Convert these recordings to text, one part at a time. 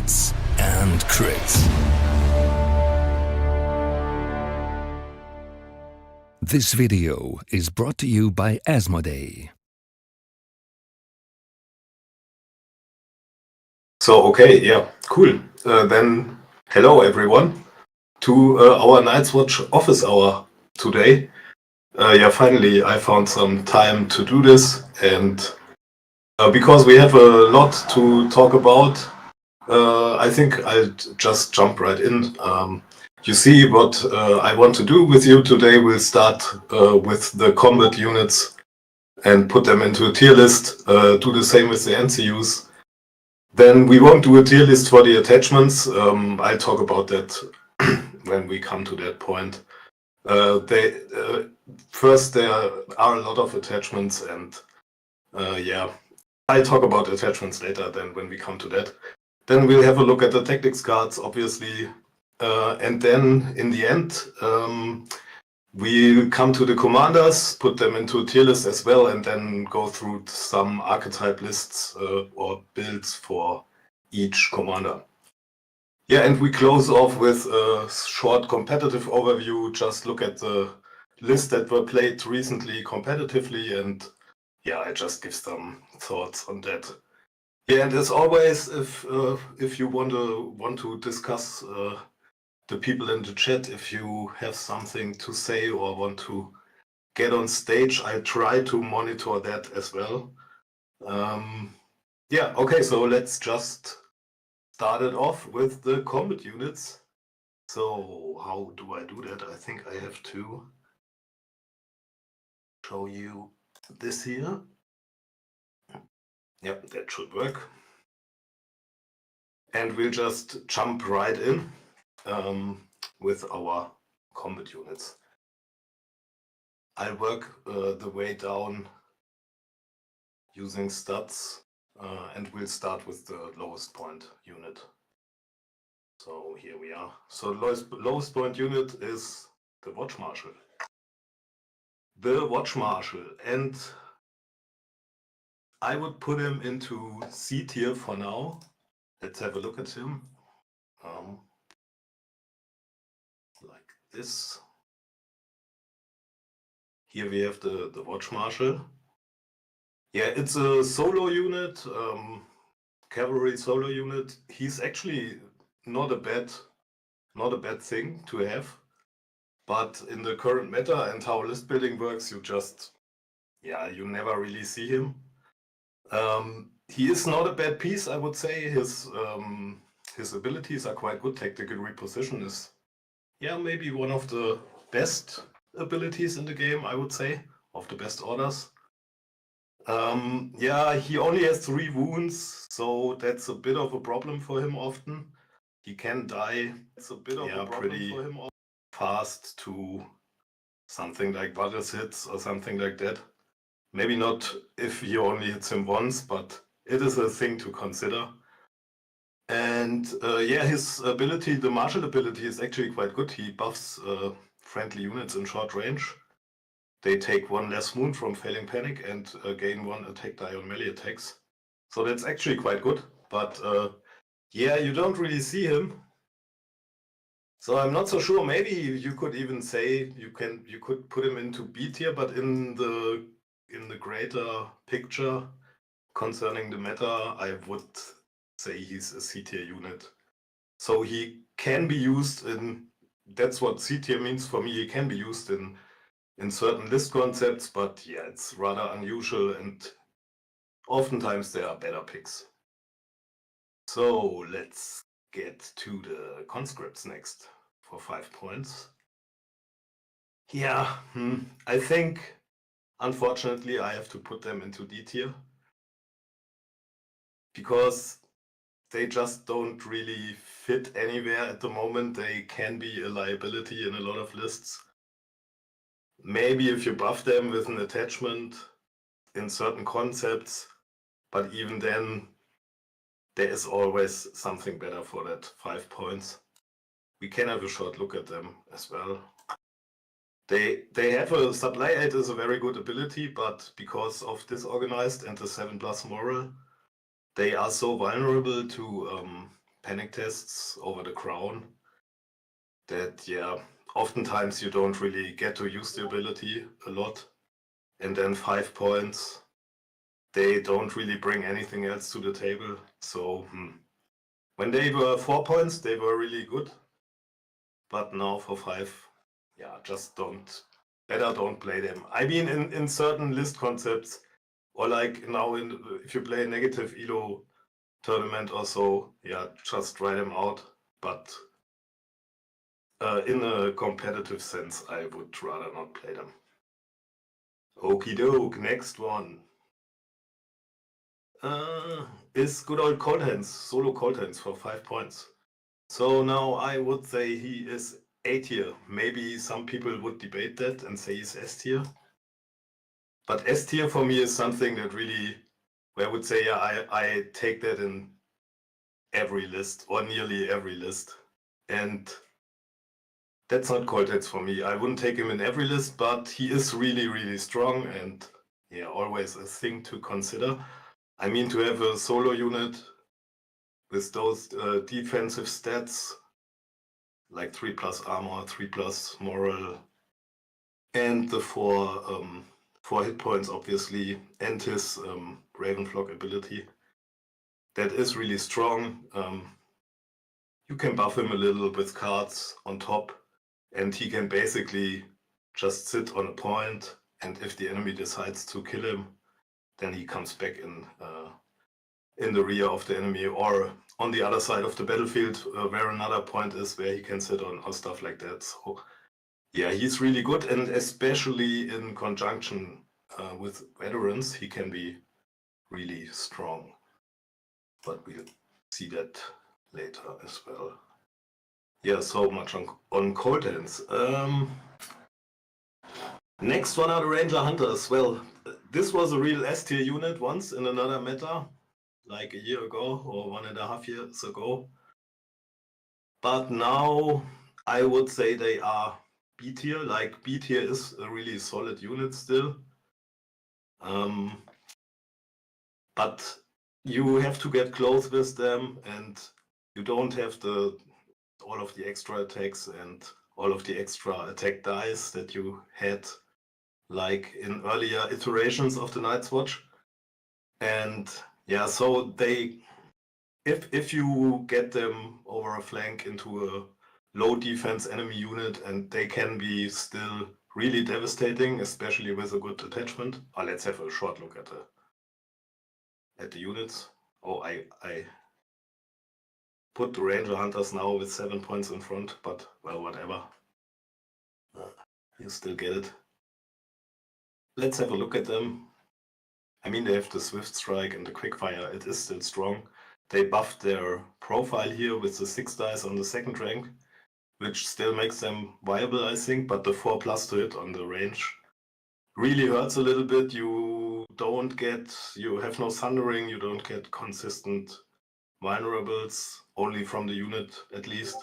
hits and crits. This video is brought to you by Asmodee. So, okay, yeah, cool. Then, hello everyone to our Night's Watch office hour today. Yeah, finally I found some time to do this, and because we have a lot to talk about, I think I'll just jump right in. You see what I want to do with you today. We'll start with the combat units and put them into a tier list, do the same with the NCUs. Then we won't do a tier list for the attachments. I'll talk about that when we come to that point. First, there are a lot of attachments, and yeah, I'll talk about attachments later then when we come to that. Then we'll have a look at the tactics cards, obviously. And then in the end, we'll come to the commanders, put them into a tier list as well, and then go through some archetype lists or builds for each commander. Yeah, and we close off with a short competitive overview. Just look at the lists that were played recently competitively, and yeah, I just give some thoughts on that. Yeah, and as always, if you want to discuss the people in the chat, if you have something to say or want to get on stage, I try to monitor that as well. Yeah, okay, so let's just start it off with the combat units. So how do I do that? I think I have to show you this here. Yep, that should work. And we'll just jump right in with our combat units. I'll work the way down using stats, and we'll start with the lowest point unit. So here we are. So lowest point unit is the Watch Marshal. The Watch Marshal, and I would put him into C tier for now. Let's have a look at him. Like this. Here we have the Watch Marshal. Yeah, it's a solo unit, cavalry solo unit. He's actually not a bad thing to have. But in the current meta and how list building works, you never really see him. He is not a bad piece, I would say. His abilities are quite good. Tactical reposition is, yeah, maybe one of the best abilities in the game, I would say, of the best orders. Yeah, he only has 3 wounds, so that's a bit of a problem for him often. He can die. It's a bit of a problem pretty for him fast to something like Varus hits or something like that. Maybe not if he only hits him once, but it is a thing to consider. And yeah, his ability, the martial ability, is actually quite good. He buffs friendly units in short range. They take 1 less wound from failing panic and gain 1 attack die on melee attacks. So that's actually quite good. But yeah, you don't really see him. So I'm not so sure. Maybe you could even say you could put him into B tier, but in the greater picture concerning the meta, I would say he's a C tier unit. So he can be used in, that's what C tier means for me, he can be used in certain list concepts, but yeah, it's rather unusual and oftentimes there are better picks. So let's get to the conscripts next for 5 points. Yeah, I think unfortunately I have to put them into D tier because they just don't really fit anywhere at the moment. They can be a liability in a lot of lists. Maybe if you buff them with an attachment in certain concepts, but even then there is always something better for that 5 points. We can have a short look at them as well. They have a supply 8 is a very good ability, but because of disorganized and the 7+ moral, they are so vulnerable to panic tests over the crown that, yeah, oftentimes you don't really get to use the ability a lot. And then 5 points, they don't really bring anything else to the table. So when they were 4 points, they were really good. But now for 5, yeah, just better don't play them. I mean, in certain list concepts, or like now if you play a negative elo tournament or so, yeah, just try them out. But in a competitive sense, I would rather not play them. Okie doke, next one. Is good old Cold Hands, solo Cold Hands for 5 points. So now I would say he is A tier. Maybe some people would debate that and say he's S tier. But S tier for me is something that really, where I would say, yeah, I take that in every list or nearly every list. And that's not Cold Hands for me. I wouldn't take him in every list, but he is really, really strong and yeah, always a thing to consider. I mean, to have a solo unit with those defensive stats, like 3+ armor, 3+ moral, and the 4 hit points, obviously, and his Ravenflock ability, that is really strong. You can buff him a little with cards on top, and he can basically just sit on a point, and if the enemy decides to kill him, then he comes back in the rear of the enemy or on the other side of the battlefield where another point is where he can sit on or stuff like that. So yeah, he's really good, and especially in conjunction with veterans, he can be really strong. But we'll see that later as well. Yeah, so much on Cold Hands. Next one are the Ranger Hunters. Well, this was a real S tier unit once in another meta, like a year ago or 1.5 years ago. But now I would say they are B tier. Like B tier is a really solid unit still. But you have to get close with them, and you don't have all of the extra attacks and all of the extra attack dice that you had like in earlier iterations of the Night's Watch. And yeah, so if you get them over a flank into a low defense enemy unit, and they can be still really devastating, especially with a good attachment. Let's have a short look at the units. Oh, I put the Ranger Hunters now with 7 points in front, but well, whatever. You still get it. Let's have a look at them. I mean, they have the Swift Strike and the Quickfire. It is still strong. They buffed their profile here with the 6 dice on the second rank, which still makes them viable, I think, but the 4+ to hit on the range really hurts a little bit. You have no Thundering, you don't get consistent vulnerables, only from the unit at least.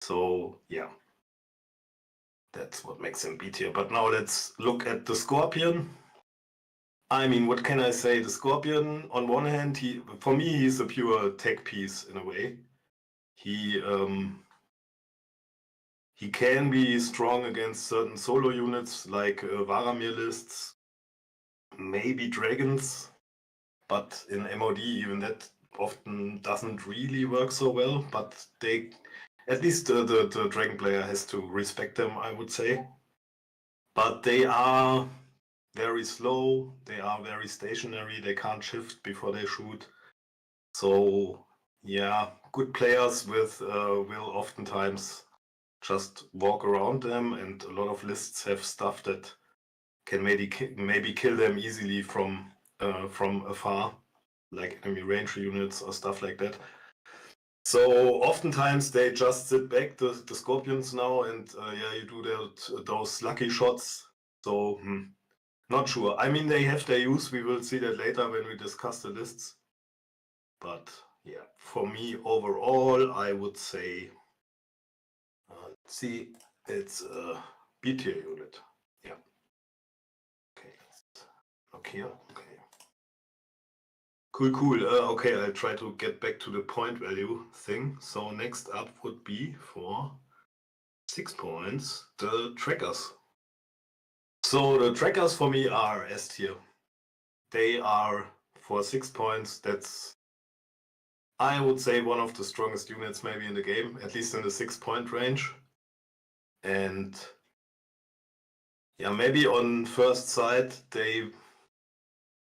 So yeah, that's what makes him B tier. But now let's look at the Scorpion. I mean, what can I say? The Scorpion, on one hand, for me, he's a pure tech piece in a way. He can be strong against certain solo units like Varamir lists, maybe dragons, but in MOD even that often doesn't really work so well. But at least the dragon player has to respect them, I would say. But they are very slow, they are very stationary, they can't shift before they shoot. So yeah, good players will oftentimes just walk around them, and a lot of lists have stuff that can maybe kill them easily from afar, like enemy range units or stuff like that. So oftentimes they just sit back, the Scorpions now, and yeah, you do those lucky shots. So not sure. I mean, they have their use. We will see that later when we discuss the lists. But yeah, for me overall, I would say, let's see, it's a B tier unit. Yeah. Okay, let's look here. Okay. Cool. Okay, I'll try to get back to the point value thing. So next up would be for 6 points, the trackers. So the trackers for me are S tier. They are for 6 points. That's, I would say, one of the strongest units maybe in the game, at least in the 6-point range. And yeah, maybe on first sight they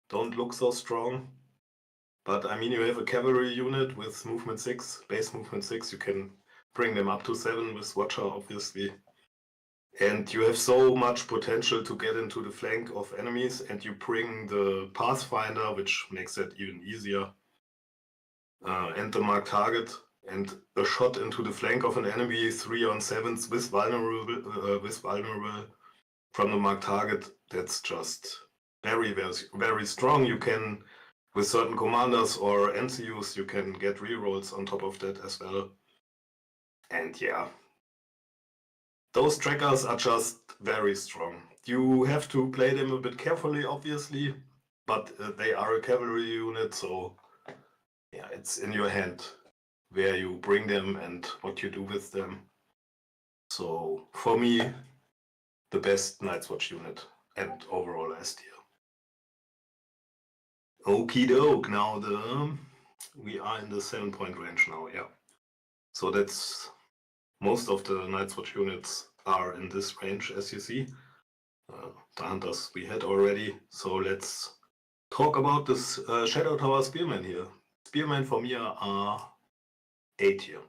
don't look so strong. But I mean, you have a cavalry unit with movement 6, base movement 6. You can bring them up to 7 with Watcher, obviously. And you have so much potential to get into the flank of enemies, and you bring the Pathfinder, which makes that even easier, and the mark target, and a shot into the flank of an enemy 3 on 7s with vulnerable from the mark target. That's just very strong. You can, with certain commanders or NCUs, you can get rerolls on top of that as well. And yeah, those trackers are just very strong. You have to play them a bit carefully, obviously, but they are a cavalry unit, so yeah, it's in your hand where you bring them and what you do with them. So for me, the best Night's Watch unit and overall S tier. Okie doke, now we are in the 7-point range now, yeah. So that's, most of the Night's Watch units are in this range, as you see. The hunters we had already, so let's talk about this Shadow Tower Spearmen here. Spearmen for me are A tier.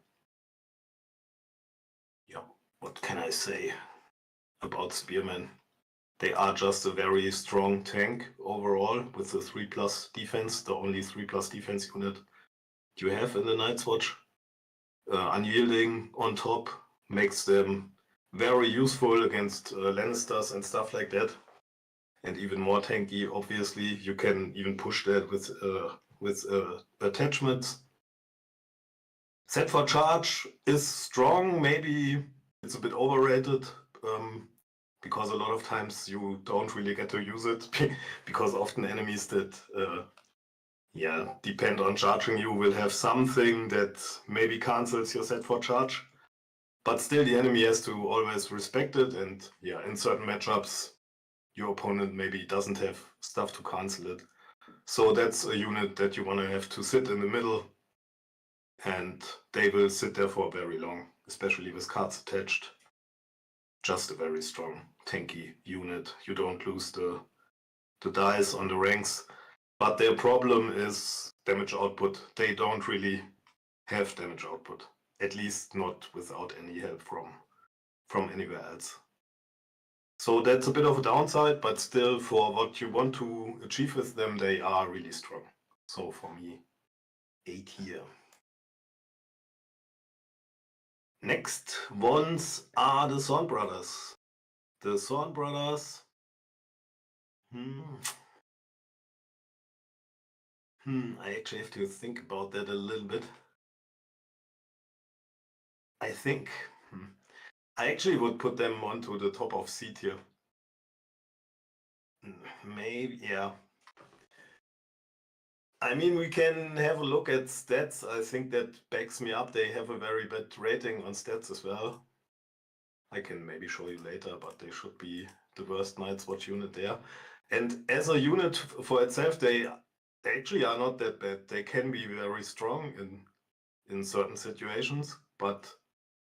Yeah, what can I say about Spearmen? They are just a very strong tank overall with the 3+ defense, the only 3+ defense unit you have in the Night's Watch. Unyielding on top makes them very useful against Lannisters and stuff like that. And even more tanky, obviously. You can even push that with attachments. Set for charge is strong, maybe it's a bit overrated, because a lot of times you don't really get to use it, because often enemies that depend on charging you will have something that maybe cancels your set for charge. But still the enemy has to always respect it, and yeah, in certain matchups your opponent maybe doesn't have stuff to cancel it. So that's a unit that you want to have to sit in the middle, and they will sit there for very long, especially with cards attached. Just a very strong, tanky unit. You don't lose the dice on the ranks, but their problem is damage output. They don't really have damage output, at least not without any help from anywhere else. So that's a bit of a downside, but still for what you want to achieve with them, they are really strong. So for me, A tier. Next ones are the Thorn Brothers. The Thorn Brothers. I actually have to think about that a little bit. I think I actually would put them onto the top of C tier. Maybe, yeah. I mean, we can have a look at stats. I think that backs me up. They have a very bad rating on stats as well. I can maybe show you later, but they should be the worst Night's Watch unit there. And as a unit for itself, they actually are not that bad. They can be very strong in certain situations, but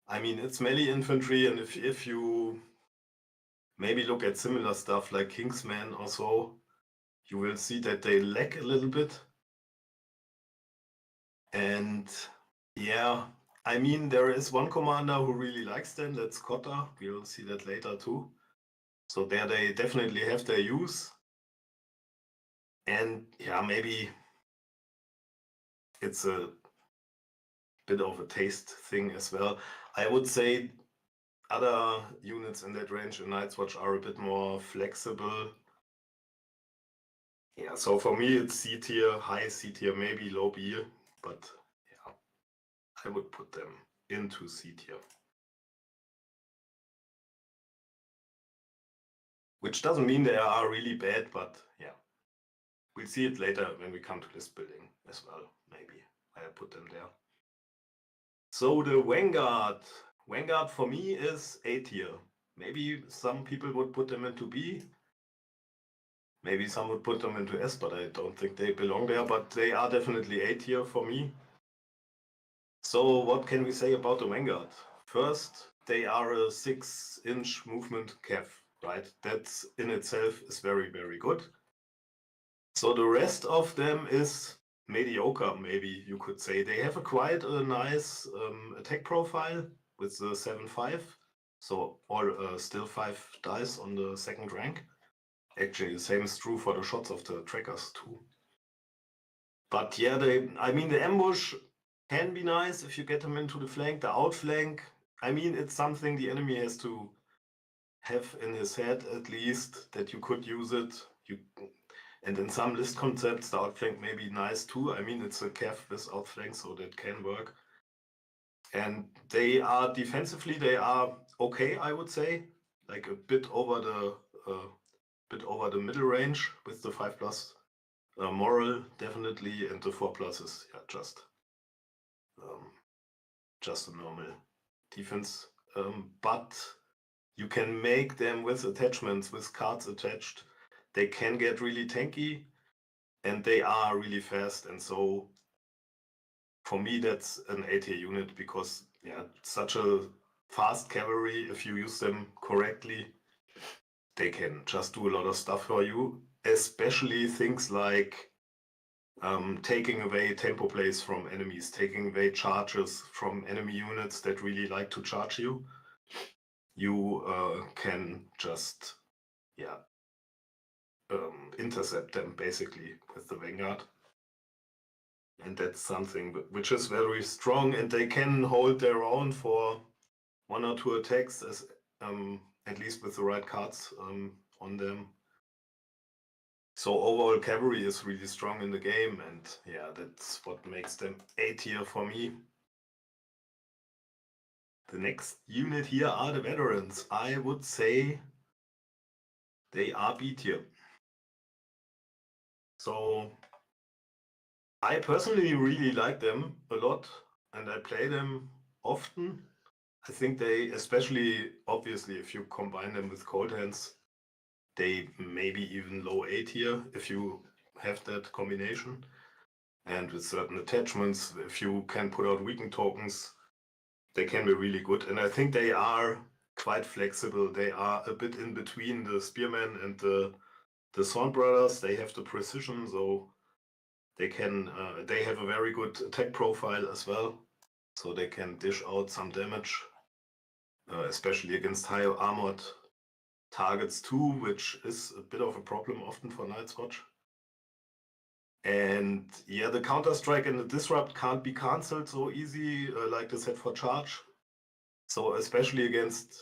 I mean, it's melee infantry, and if you maybe look at similar stuff like Kingsman or so, you will see that they lack a little bit. And yeah, I mean, there is one commander who really likes them, that's Cotta. We'll see that later too. So there they definitely have their use. And yeah, maybe it's a bit of a taste thing as well. I would say other units in that range in Night's Watch are a bit more flexible. Yeah, so for me it's C tier, high C tier, maybe low B, but yeah, I would put them into C tier. Which doesn't mean they are really bad, but yeah. We'll see it later when we come to list building as well, maybe. I put them there. So the Vanguard for me is A tier. Maybe some people would put them into B. Maybe some would put them into S, but I don't think they belong there. But they are definitely A tier for me. So what can we say about the Vanguard? First, they are a 6-inch movement cav, right? That's in itself is very, very good. So the rest of them is mediocre, maybe you could say. They have quite a nice attack profile with the 7-5. So all still 5 dice on the second rank. Actually, the same is true for the shots of the trackers too. But yeah, the ambush can be nice if you get them into the flank. The outflank, it's something the enemy has to have in his head at least, that you could use it. And in some list concepts, the outflank may be nice too. It's a cav with outflank, so that can work. And they are defensively, they are okay, I would say, like a bit over the middle range with the 5+ moral definitely, and the 4+ is just a normal defense. But you can make them with attachments, with cards attached. They can get really tanky, and they are really fast. And so for me, that's an A tier unit, because such a fast cavalry, if you use them correctly, they can just do a lot of stuff for you, especially things like taking away tempo plays from enemies, taking away charges from enemy units that really like to charge you. You can just intercept them basically with the Vanguard. And that's something which is very strong, and they can hold their own for 1 or 2 attacks, as at least with the right cards on them. So overall, cavalry is really strong in the game, and that's what makes them A tier for me. The next unit here are the veterans. I would say they are B tier. So I personally really like them a lot, and I play them often. I think they, especially obviously if you combine them with cold hands, they maybe even low A tier if you have that combination. And with certain attachments, if you can put out weakened tokens, they can be really good. And I think they are quite flexible. They are a bit in between the Spearmen and the Sword Brothers. They have the precision, so they can they have a very good attack profile as well. So they can dish out some damage, especially against high armored targets too, which is a bit of a problem often for Night's Watch. And the Counter-Strike and the Disrupt can't be cancelled so easy like the set for charge. So especially against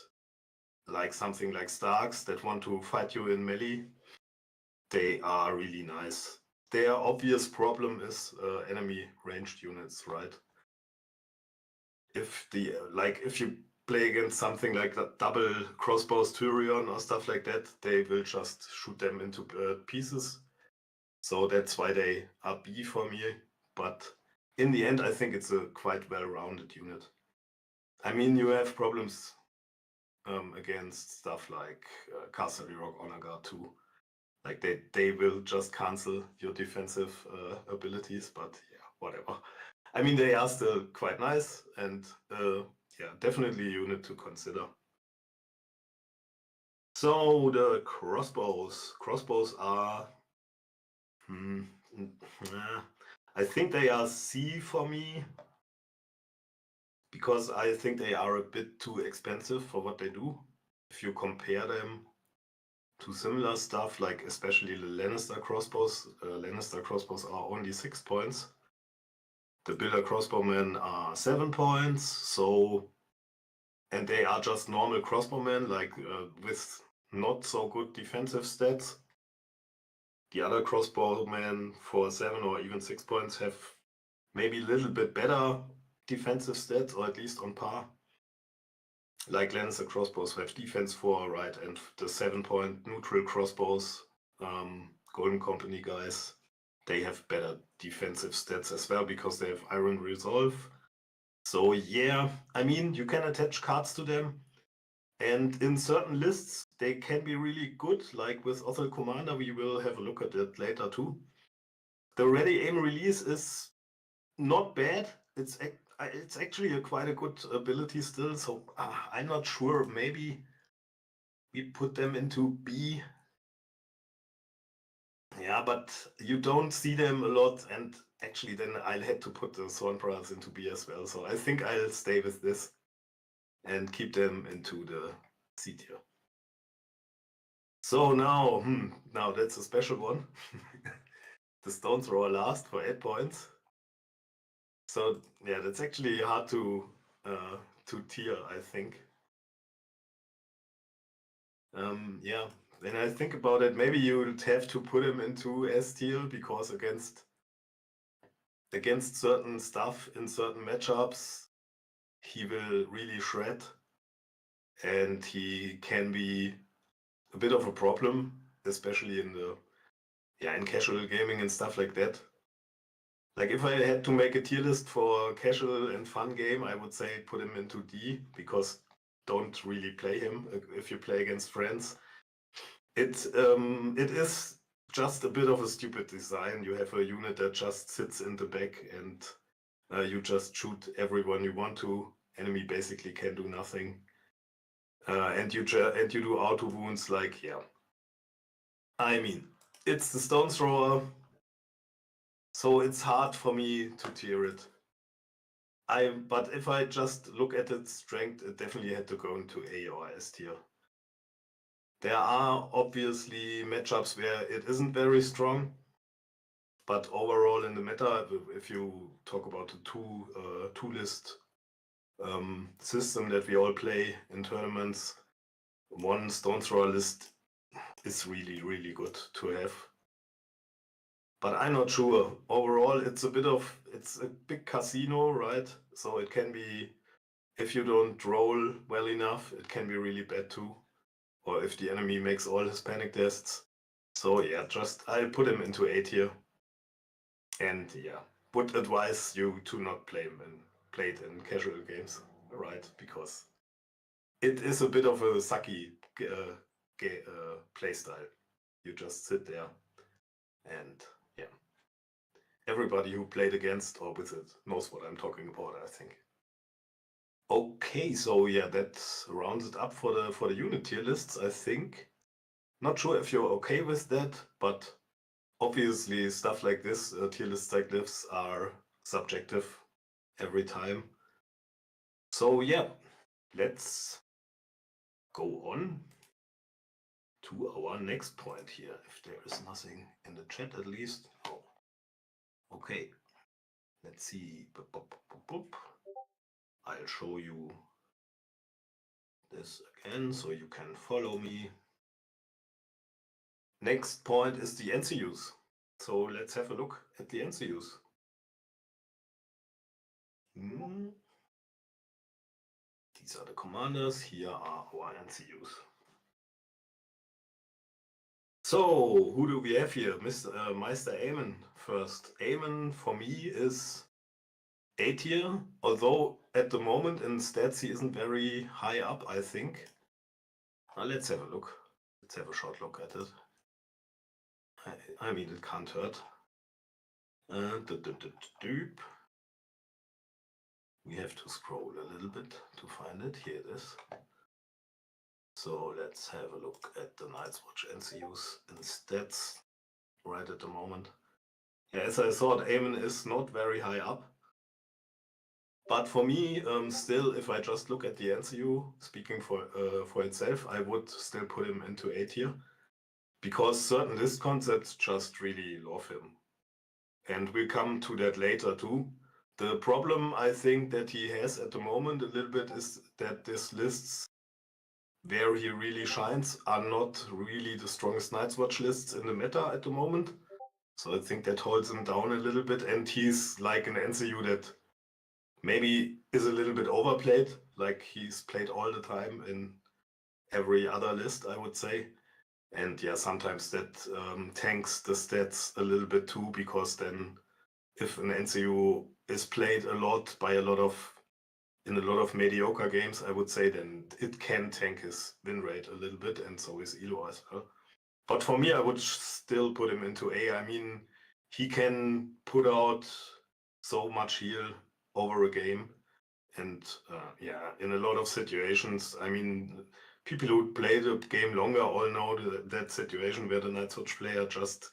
like something like Starks that want to fight you in melee, they are really nice. Their obvious problem is enemy ranged units, right? If you play against something like the double crossbows Tyrion or stuff like that, they will just shoot them into pieces. So that's why they are B for me. But in the end, I think it's a quite well-rounded unit. You have problems against stuff like Castle Rock Honor Guard too. Like they will just cancel your defensive abilities, but whatever. They are still quite nice, and definitely a unit to consider. So the crossbows. Crossbows are I think they are C for me, because I think they are a bit too expensive for what they do. If you compare them to similar stuff, like especially the Lannister crossbows. Lannister crossbows are only 6 points. The Builder crossbowmen are 7 points. And they are just normal crossbowmen, like with not so good defensive stats. The other crossbowmen for 7 or even 6 points have maybe a little bit better defensive stats, or at least on par. Like Lannister crossbows have defense 4, right? And the 7-point neutral crossbows, Golden Company guys, they have better defensive stats as well because they have Iron Resolve. So yeah, I mean, you can attach cards to them, and in certain lists they can be really good, like with Other Commander. We will have a look at it later too. The Ready Aim release is not bad. It's actually quite a good ability still, so I'm not sure. Maybe we put them into B. Yeah, but you don't see them a lot, and actually then I'll have to put the Thorn Pearls into B as well. So I think I'll stay with this and keep them into the C tier. So now that's a special one. The Stone Thrower last for 8 points. So yeah, that's actually hard to tier, I think. Yeah, when I think about it, maybe you would have to put him into S tier because against certain stuff in certain matchups, he will really shred, and he can be a bit of a problem, especially in casual gaming and stuff like that. Like if I had to make a tier list for casual and fun game, I would say put him into D because don't really play him if you play against friends. It is just a bit of a stupid design. You have a unit that just sits in the back and you just shoot everyone you want to. Enemy basically can do nothing. And you do auto wounds, like, yeah. I mean, it's the Stone Thrower, so it's hard for me to tier it. But if I just look at its strength, it definitely had to go into A or S tier. There are obviously matchups where it isn't very strong, but overall in the meta, if you talk about the two list system that we all play in tournaments, one Stone Thrower list is really, really good to have. But I'm not sure. Overall, it's a big casino, right? So it can be, if you don't roll well enough, it can be really bad too. Or if the enemy makes all his panic tests. So yeah, I'll put him into A tier. And yeah, would advise you to not play it in casual games, right? Because it is a bit of a sucky playstyle. You just sit there and yeah. Everybody who played against or with it knows what I'm talking about, I think. Okay, so yeah, that rounds it up for the unit tier lists, I think. Not sure if you're okay with that, but obviously stuff like this, tier list cyclists are subjective every time. So yeah, let's go on to our next point here, if there is nothing in the chat at least. Oh. Okay, let's see. I'll show you this again so you can follow me. Next point is the NCUs. So let's have a look at the NCUs. These are the commanders. Here are our NCUs. So who do we have here? Meister Aemon first. Aemon for me is A tier, although at the moment in stats he isn't very high up, I think. Now let's have a look. Let's have a short look at it. I mean, it can't hurt. We have to scroll a little bit to find it. Here it is. So let's have a look at the Night's Watch NCUs in stats right at the moment. Yeah, as I thought, Aemon is not very high up. But for me, still, if I just look at the NCU, speaking for itself, I would still put him into A tier. Because certain list concepts just really love him. And we'll come to that later too. The problem I think that he has at the moment a little bit is that these lists where he really shines are not really the strongest Night's Watch lists in the meta at the moment. So I think that holds him down a little bit, and he's like an NCU that maybe is a little bit overplayed, like he's played all the time in every other list, I would say. And yeah, sometimes that tanks the stats a little bit too, because then if an NCU is played a lot by in a lot of mediocre games, I would say, then it can tank his win rate a little bit, and so is Elo as well. But for me, I would still put him into A. I mean, he can put out so much heal over a game. And yeah, in a lot of situations, I mean, people who play the game longer all know that situation where the Nightwatch player just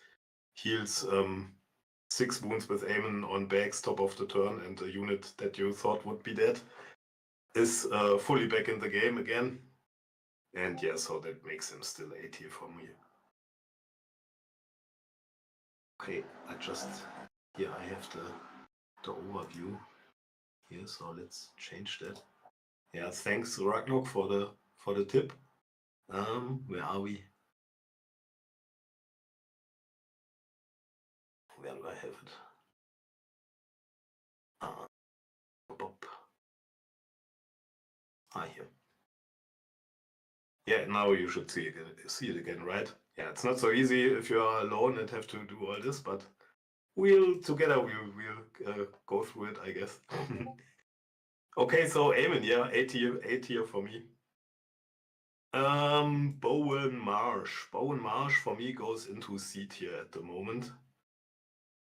heals 6 wounds with Aemon on bags top of the turn, and the unit that you thought would be dead is fully back in the game again. And yeah, so that makes him still A tier for me. Okay, here I have the overview here, so let's change that. Yeah, thanks Ragnarok for the tip. Where are we? Where do I have it? Bob. Here. Yeah, now you should see it again, right? Yeah, it's not so easy if you are alone and have to do all this, but we'll go through it, I guess. Okay, so Eamon, yeah, A tier for me. Bowen Marsh. Bowen Marsh for me goes into C tier at the moment.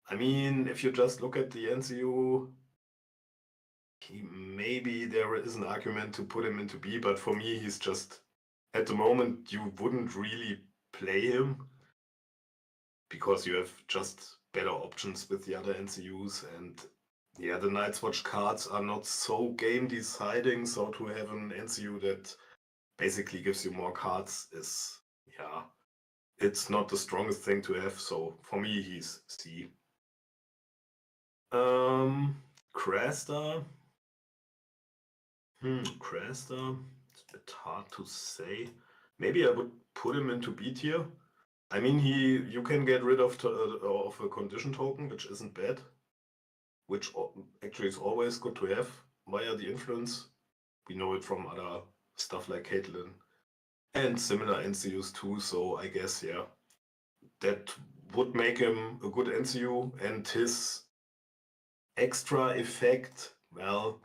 I mean, if you just look at the NCU, maybe there is an argument to put him into B, but for me, he's just, at the moment, you wouldn't really play him because you have just better options with the other NCUs, and yeah, the Night's Watch cards are not so game deciding, so to have an NCU that basically gives you more cards is, yeah, it's not the strongest thing to have, so for me, he's C. Crasta. Crasta, it's a bit hard to say. Maybe I would put him into B tier. I mean, you can get rid of a condition token, which isn't bad, which actually is always good to have via the influence. We know it from other stuff like Caitlyn and similar NCUs too, so I guess, yeah, that would make him a good NCU, and his extra effect, well,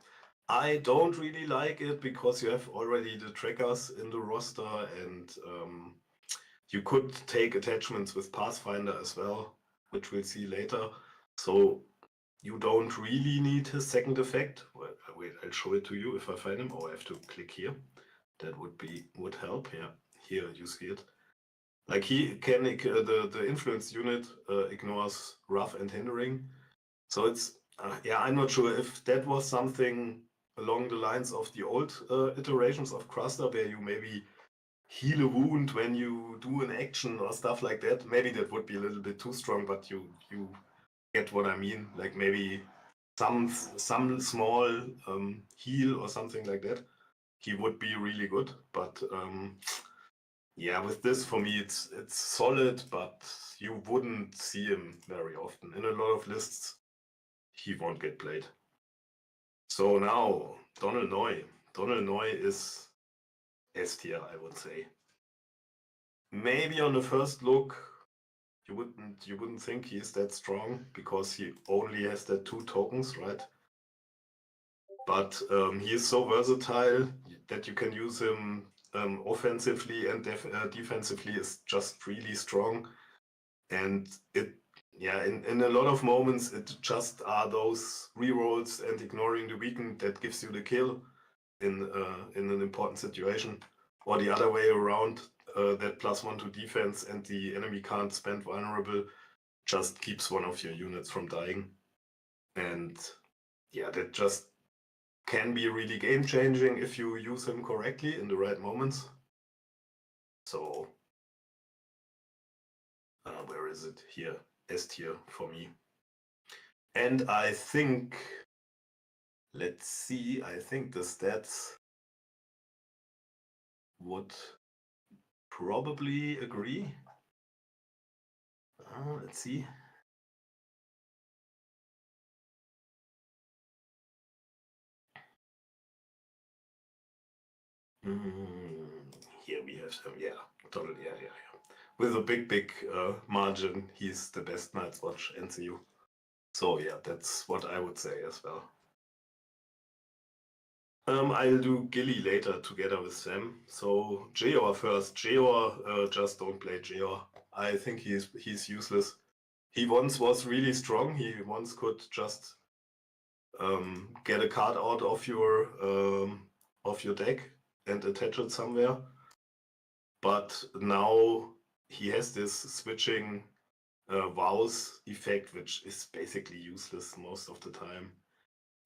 I don't really like it because you have already the trackers in the roster, and you could take attachments with Pathfinder as well, which we'll see later. So you don't really need his second effect. Well, wait, I'll show it to you if I find him. Oh, I have to click here. That would help. Yeah, here you see it. Like he can the influence unit ignores rough and hindering. So it's yeah, I'm not sure if that was something along the lines of the old iterations of Cruster, where you maybe heal a wound when you do an action or stuff like that. Maybe that would be a little bit too strong, but you get what I mean. Like maybe some small heal or something like that. He would be really good, but yeah, with this for me it's solid, but you wouldn't see him very often. In a lot of lists, he won't get played. So now, Donald Noy. Donald Noy is S tier, I would say. Maybe on the first look, you wouldn't think he is that strong because he only has that 2 tokens, right? But he is so versatile that you can use him offensively and defensively is just really strong. And yeah, in a lot of moments, it just are those rerolls and ignoring the weaken that gives you the kill in an important situation, or the other way around, that +1 to defense and the enemy can't spend vulnerable just keeps one of your units from dying. And yeah, that just can be really game changing if you use him correctly in the right moments. So where is it? Here, S tier for me. And I think, let's see, I think the stats would probably agree. Let's see. here we have Sam, yeah, totally, yeah. With a big margin, he's the best Night's Watch NCU. So yeah, that's what I would say as well. I'll do Gilly later together with Sam. So Jeor first. Jeor, just don't play Jeor. I think he's useless. He once was really strong. He once could just get a card out of your deck and attach it somewhere. But now he has this switching vows effect, which is basically useless most of the time.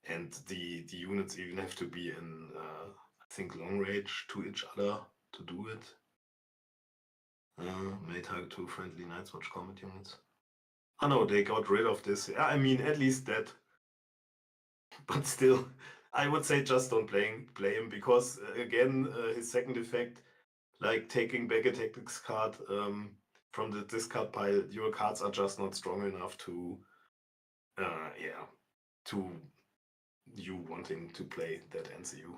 And the units even have to be in, I think, long range to each other to do it. May target 2 friendly Night's Watch combat units. Oh no, they got rid of this. I mean, at least that. But still, I would say just don't play him because, again, his second effect, like taking back a tactics card from the discard pile, your cards are just not strong enough to, to you wanting to play that NCU.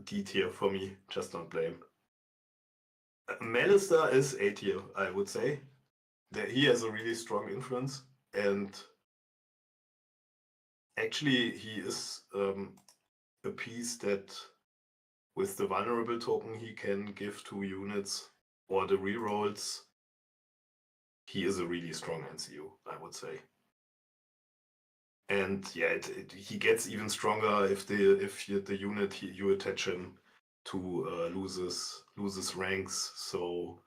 D tier for me, just don't play him. Malister is A tier, I would say. He has a really strong influence, and actually he is a piece that with the vulnerable token he can give to units or the rerolls. He is a really strong NCU, I would say. And yeah, he gets even stronger if the unit you attach him to loses ranks. So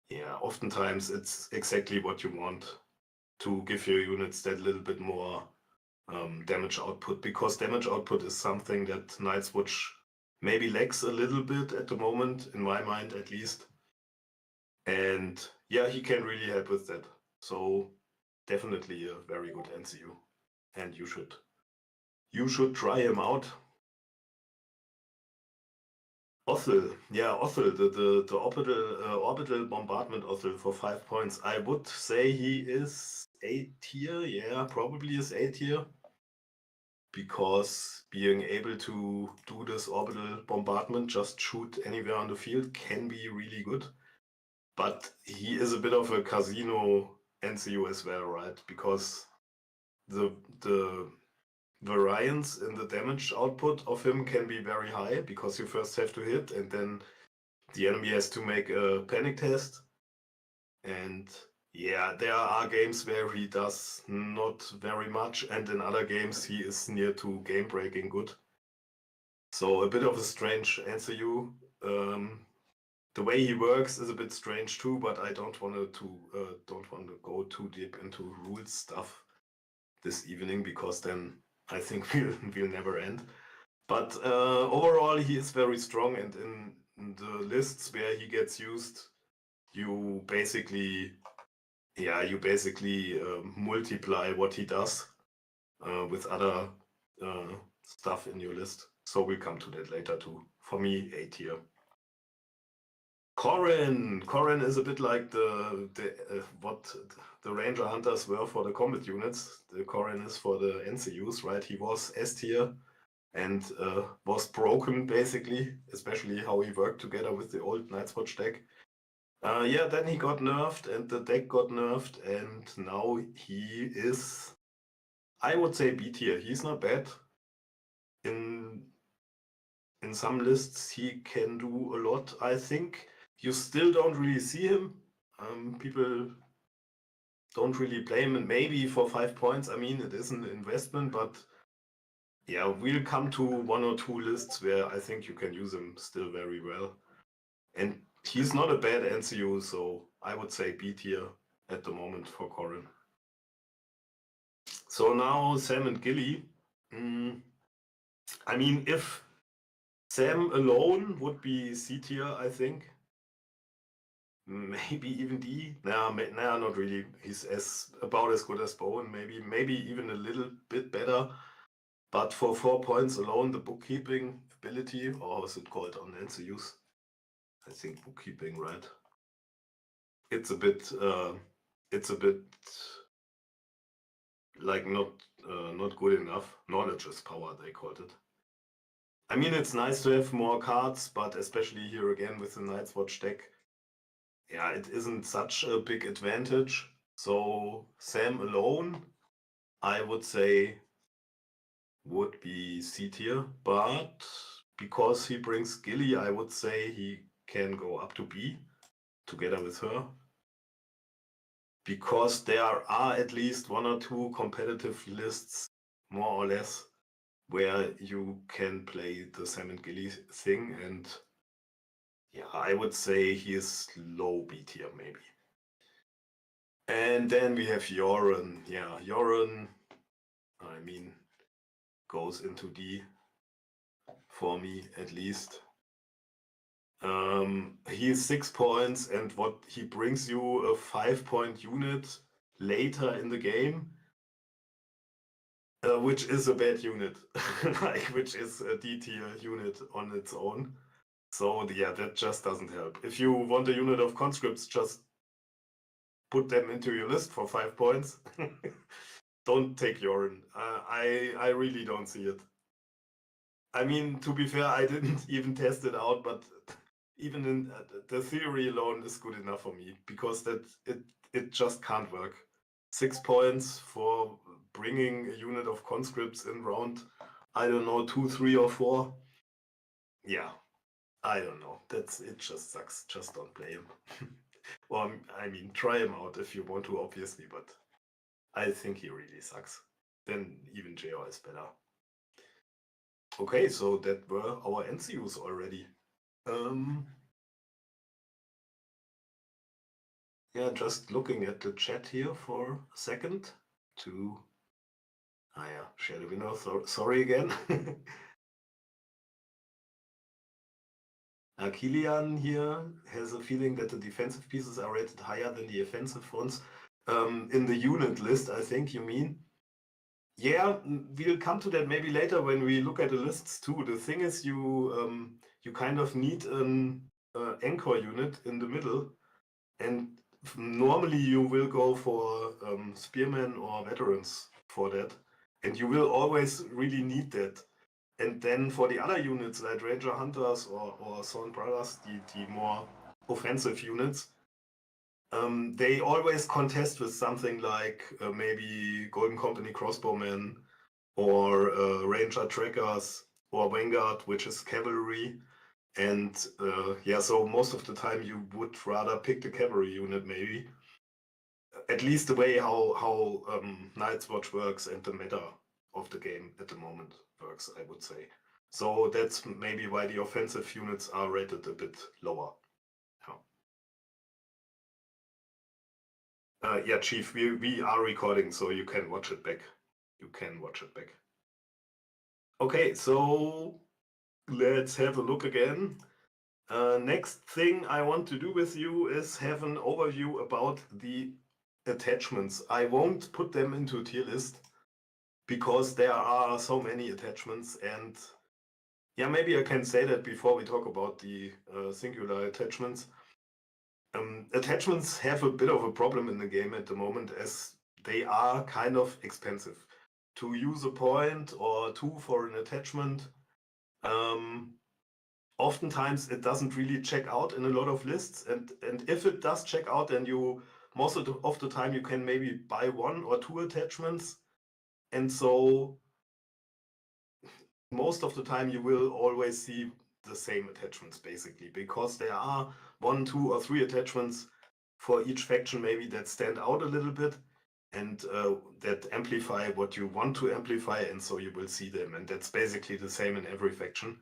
yeah, oftentimes it's exactly what you want to give your units that little bit more damage output, because damage output is something that Night's Watch maybe lacks a little bit at the moment, in my mind at least. And yeah, he can really help with that. So definitely a very good NCU, and you should try him out. Othel, yeah, Othel, the orbital bombardment Othel for 5 points. I would say he is A tier, yeah, probably is A tier. Because being able to do this orbital bombardment, just shoot anywhere on the field, can be really good. But he is a bit of a casino NCU as well, right? Because the variance in the damage output of him can be very high, because you first have to hit and then the enemy has to make a panic test. And yeah, there are games where he does not very much, and in other games he is near to game breaking good. So a bit of a strange NCU. The way he works is a bit strange too, but I don't want to go too deep into rules stuff this evening, because then I think we'll never end. But overall, he is very strong, and in the lists where he gets used, you basically multiply what he does with other stuff in your list. So we'll come to that later too. For me, A tier. Corrin is a bit like what the Ranger Hunters were for the combat units. The Corrin is for the NCUs, right? He was S tier and was broken basically, especially how he worked together with the old Night's Watch deck. Yeah, then he got nerfed and the deck got nerfed, and now he is, I would say, B tier. He's not bad. In some lists he can do a lot. I think you still don't really see him. People don't really play him, and maybe for 5 points, I mean, it is an investment, but yeah, we'll come to 1 or 2 lists where I think you can use him still very well. And he's not a bad NCU, so I would say B tier at the moment for Corrin. So now Sam and Gilly. I mean, if Sam alone would be C tier, I think. Maybe even D. Nah, not really. He's about as good as Bowen, maybe even a little bit better. But for 4 points alone, the bookkeeping ability, or how is it called on NCUs? I think bookkeeping, right? It's a bit like not good enough. Knowledge is power, they called it. I mean, it's nice to have more cards, but especially here again with the Night's Watch deck, yeah, it isn't such a big advantage. So Sam alone, I would say, would be C tier, but because he brings Gilly, I would say he can go up to B together with her. Because there are at least 1 or 2 competitive lists, more or less, where you can play the Sam and Gilly thing, and yeah, I would say he is low B tier maybe. And then we have Joran. Yeah, Joran, I mean, goes into D for me at least. He is 6 points, and what he brings you a 5-point unit later in the game, which is a bad unit, like which is a D tier unit on its own. So yeah, that just doesn't help. If you want a unit of conscripts, just put them into your list for 5 points. Don't take Joran. I really don't see it. I mean, to be fair, I didn't even test it out, but even in the theory alone is good enough for me, because that it just can't work. 6 points for bringing a unit of conscripts in round, I don't know, 2, 3, or 4. Yeah, I don't know. It just sucks. Just don't play him. Or I mean, try him out if you want to, obviously, but I think he really sucks. Then even JR is better. Okay, so that were our NCUs already. Yeah, just looking at the chat here for a second to... Ah yeah, share the window, sorry again. Kilian here has a feeling that the defensive pieces are rated higher than the offensive ones. In the unit list, I think you mean. Yeah, we'll come to that maybe later when we look at the lists too. The thing is, you kind of need an anchor unit in the middle, and normally you will go for spearmen or veterans for that, and you will always really need that. And then for the other units like Ranger Hunters or Thorn Brothers, the more offensive units, they always contest with something like maybe Golden Company Crossbowmen or Ranger Trackers or Vanguard, which is cavalry. And yeah, so most of the time you would rather pick the cavalry unit maybe. At least the way how Night's Watch works and the meta of the game at the moment works, I would say. So that's maybe why the offensive units are rated a bit lower. Yeah, Chief, we are recording, so you can watch it back. Okay, so let's have a look again. Next thing I want to do with you is have an overview about the attachments. I won't put them into a tier list because there are so many attachments, and yeah, maybe I can say that before we talk about the singular attachments. Attachments have a bit of a problem in the game at the moment, as they are kind of expensive. To use a point or 2 for an attachment, oftentimes it doesn't really check out in a lot of lists, and if it does check out, then you most of the time you can maybe buy 1 or 2 attachments, and so most of the time you will always see the same attachments basically, because there are 1, 2, or 3 attachments for each faction maybe that stand out a little bit and that amplify what you want to amplify, and so you will see them, and that's basically the same in every faction.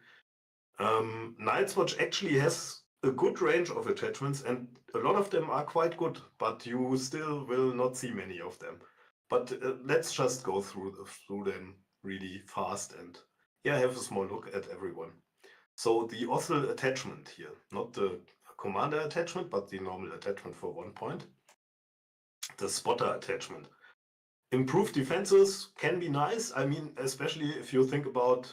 Night's Watch actually has a good range of attachments, and a lot of them are quite good, but you still will not see many of them. But let's just go through them really fast and yeah, have a small look at everyone. So the Othel attachment here, not the commander attachment, but the normal attachment for 1 point. The spotter attachment. Improved defenses can be nice. I mean, especially if you think about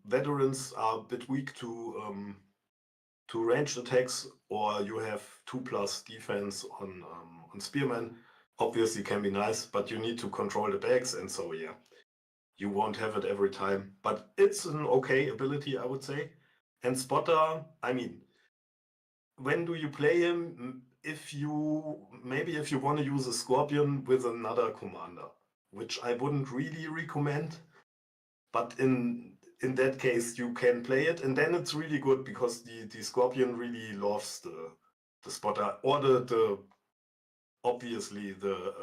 veterans are a bit weak to ranged attacks, or you have 2+ defense on spearmen. Obviously can be nice, but you need to control the bags, and so yeah, you won't have it every time. But it's an okay ability, I would say. And Spotter, I mean, when do you play him? If you want to use a Scorpion with another commander, which I wouldn't really recommend, but in that case you can play it, and then it's really good because the Scorpion really loves the Spotter, or the obviously the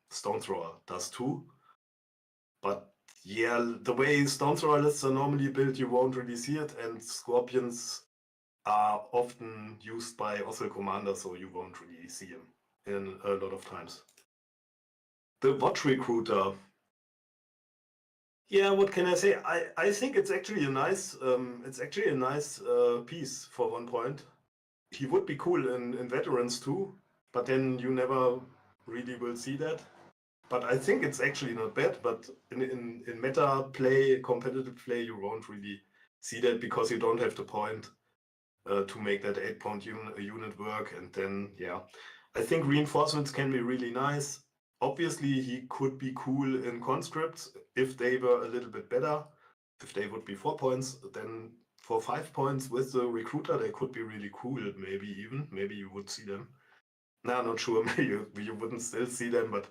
Stone Thrower does too. But yeah, the way Stone Thrower lists are normally built, you won't really see it, and Scorpions are often used by Ossel Commander, so you won't really see him in a lot of times. The Watch Recruiter. Yeah, what can I say? I think it's actually a nice piece for 1 point. He would be cool in Veterans too, but then you never really will see that. But I think it's actually not bad, but in meta play, competitive play, you won't really see that because you don't have the point to make that 8-point unit work. And then, yeah, I think reinforcements can be really nice. Obviously, he could be cool in conscripts if they were a little bit better. If they would be 4 points, then for 5 points with the recruiter, they could be really cool. Maybe you would see them. No, not sure. Maybe you wouldn't still see them, but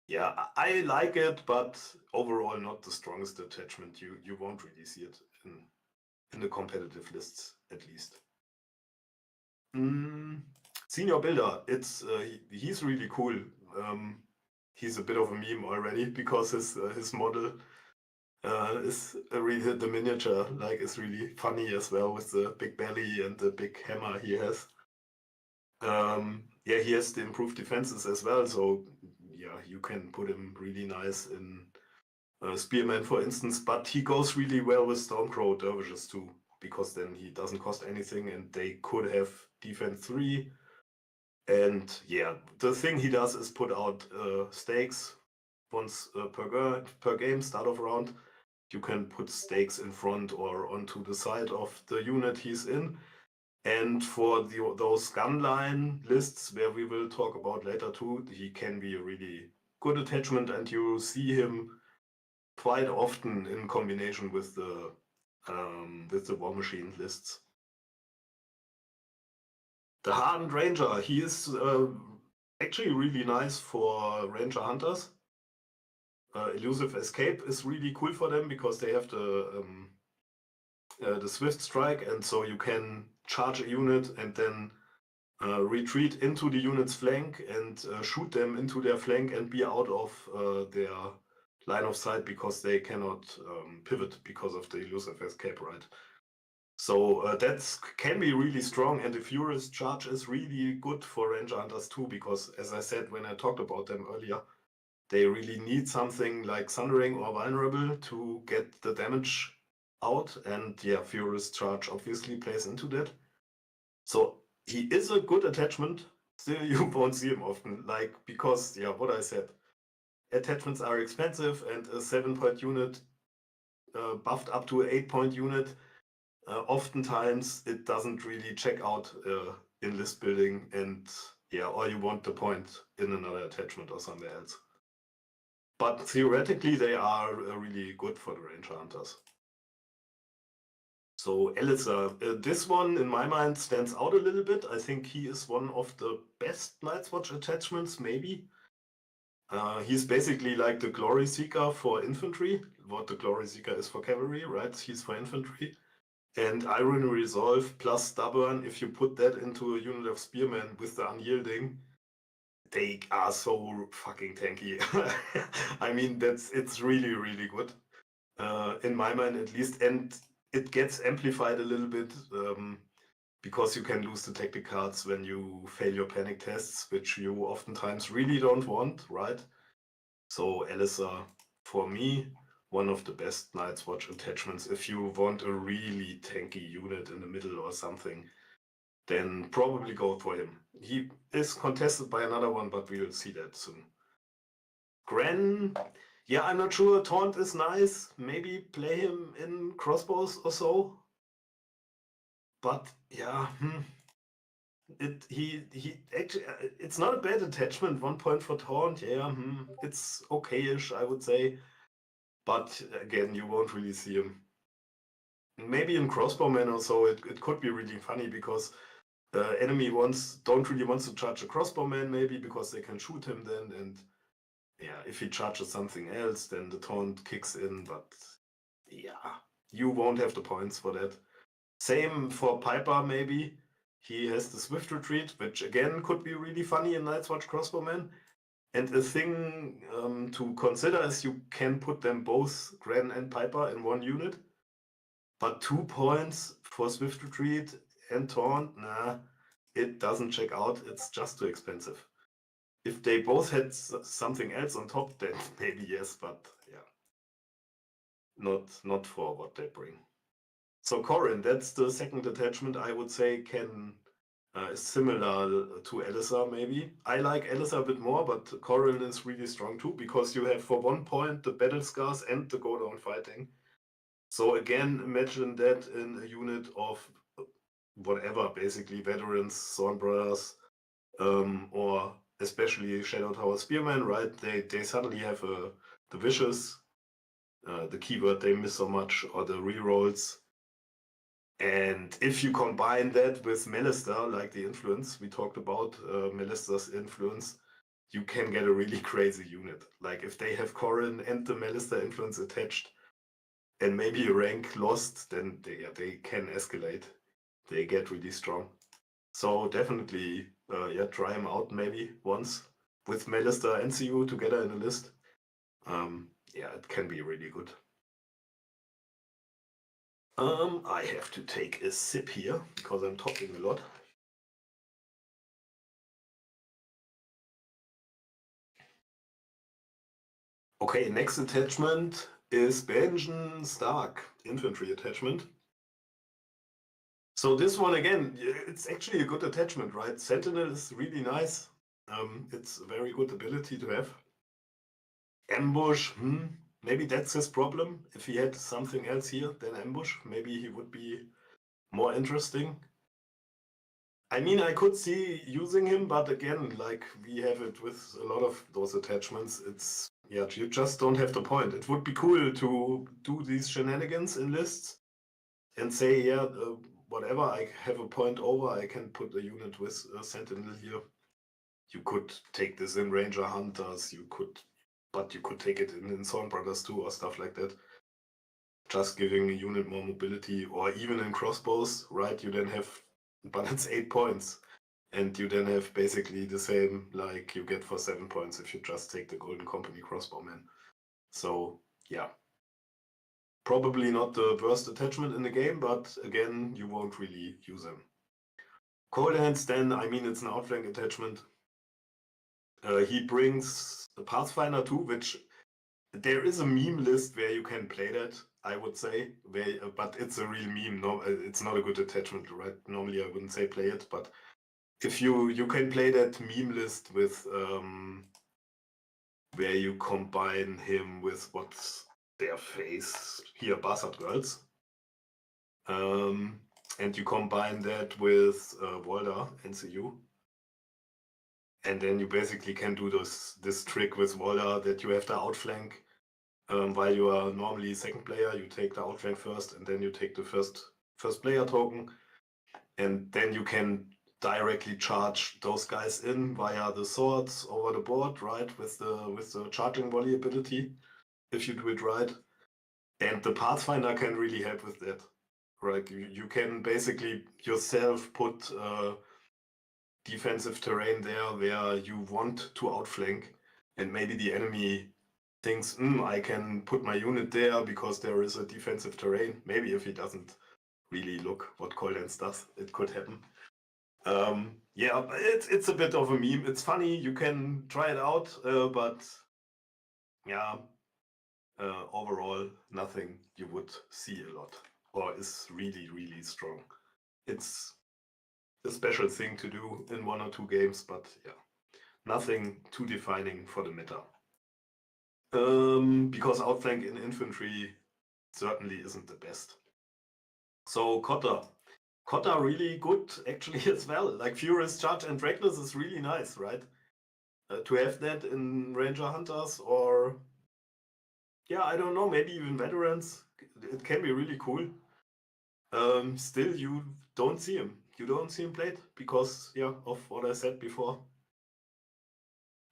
yeah, I like it, but overall not the strongest attachment. You won't really see it in the competitive lists, at least. Senior Builder, he's really cool. He's a bit of a meme already because his model is really the miniature, like, is really funny as well with the big belly and the big hammer he has. Yeah, he has the improved defenses as well, so yeah, you can put him really nice in Spearman, for instance, but he goes really well with Stormcrow Dervishes too, because then he doesn't cost anything and they could have defense 3. And yeah, the thing he does is put out stakes once per game, start of round. You can put stakes in front or onto the side of the unit he's in. And for those gunline lists, where we will talk about later too, he can be a really good attachment, and you see him quite often in combination with the War Machine lists. The Hardened Ranger, he is actually really nice for Ranger Hunters. Elusive Escape is really cool for them because they have the Swift Strike, and so you can charge a unit and then retreat into the unit's flank and shoot them into their flank and be out of their line of sight because they cannot pivot because of the Elusive Escape, right? So that can be really strong, and the Furious Charge is really good for Ranger Hunters too, because as I said when I talked about them earlier, they really need something like Sundering or Vulnerable to get the damage out, and yeah, Furious Charge obviously plays into that. So he is a good attachment, still you won't see him often, like, because, yeah, what I said, attachments are expensive, and a 7-point unit buffed up to an 8-point unit, oftentimes it doesn't really check out in list building, and yeah, or you want the point in another attachment or somewhere else. But theoretically, they are really good for the Ranger Hunters. So Elisa, this one in my mind stands out a little bit. I think he is one of the best Night's Watch attachments, maybe. He's basically like the Glory Seeker for infantry, what the Glory Seeker is for cavalry, right? He's for infantry. And Iron Resolve plus Stubborn, if you put that into a unit of Spearmen with the Unyielding, they are so fucking tanky. I mean, it's really, really good. In my mind, at least. And it gets amplified a little bit because you can lose the tactic cards when you fail your panic tests, which you oftentimes really don't want, right? So Elisa, for me, one of the best Night's Watch attachments. If you want a really tanky unit in the middle or something, then probably go for him. He is contested by another one, but we'll see that soon. Gren, yeah, I'm not sure. Taunt is nice. Maybe play him in crossbows or so. But yeah, he actually, it's not a bad attachment. 1 point for taunt. Yeah, it's okayish, I would say. but again, you won't really see him. Maybe in Crossbowman or so, it could be really funny because enemy don't really want to charge a Crossbowman, maybe because they can shoot him then, and yeah, if he charges something else, then the taunt kicks in, but yeah, you won't have the points for that. Same for Piper, maybe. He has the Swift Retreat, which again could be really funny in Night's Watch Crossbowman. And a thing to consider is you can put them both, Gren and Piper, in one unit. But 2 points for Swift Retreat and Taunt, nah, it doesn't check out. It's just too expensive. If they both had something else on top, then maybe yes, but yeah. Not for what they bring. So Corrin, that's the second attachment I would say is similar to Elisa maybe. I like Elisa a bit more, but Corrin is really strong too because you have for 1 point the battle scars and the go down fighting. So again, imagine that in a unit of whatever, basically veterans, Thorn Brothers, or especially Shadow Tower Spearmen, right? They suddenly have the Vicious, the keyword they miss so much, or the rerolls. And if you combine that with Melister, like the influence we talked about, Melister's influence, you can get a really crazy unit. Like if they have Corrin and the Melister influence attached, and maybe a rank lost, then they can escalate. They get really strong. So definitely, try them out maybe once with Melister and CU together in a list. It can be really good. I have to take a sip here because I'm talking a lot. Okay, next attachment is Benjen Stark, infantry attachment. So this one again, it's actually a good attachment, right? Sentinel is really nice. It's a very good ability to have. Ambush, maybe that's his problem. If he had something else here than ambush, maybe he would be more interesting. I mean, I could see using him, but again, like we have it with a lot of those attachments, it's, you just don't have the point. It would be cool to do these shenanigans in lists and say, whatever, I have a point over, I can put a unit with a Sentinel here. You could take this in Ranger Hunters, but you could take it in Thorn Brothers too, or stuff like that. Just giving a unit more mobility, or even in crossbows, right? You then have, but it's 8 points. And you then have basically the same like you get for 7 points if you just take the Golden Company crossbowman. So yeah, probably not the worst attachment in the game, but again, you won't really use them. Cold Hands then, I mean, it's an outflank attachment. He brings the Pathfinder too, which there is a meme list where you can play that, I would say, but it's a real meme. No, it's not a good attachment, right? Normally I wouldn't say play it, but if you can play that meme list with where you combine him with what's their face here, Bastard Girls, and you combine that with Walder NCU, and then you basically can do this trick with Walder that you have the outflank. While you are normally second player, you take the outflank first, and then you take the first player token, and then you can directly charge those guys in via the swords over the board, right? With the charging volley ability, if you do it right. And the Pathfinder can really help with that. Right? You can basically yourself put defensive terrain there where you want to outflank, and maybe the enemy thinks, I can put my unit there because there is a defensive terrain. Maybe if he doesn't really look what Coldhands does, it could happen. It's a bit of a meme. It's funny, you can try it out, but yeah, overall, nothing you would see a lot or is really, really strong. It's a special thing to do in 1 or 2 games, but yeah, nothing too defining for the meta. Because outflank in infantry certainly isn't the best. So Cotta really good actually as well. Like Furious Charge and Reckless is really nice, right? To have that in Ranger Hunters or yeah, I don't know, maybe even veterans. It can be really cool. Still, you don't see him. You don't see him played because, yeah, of what I said before.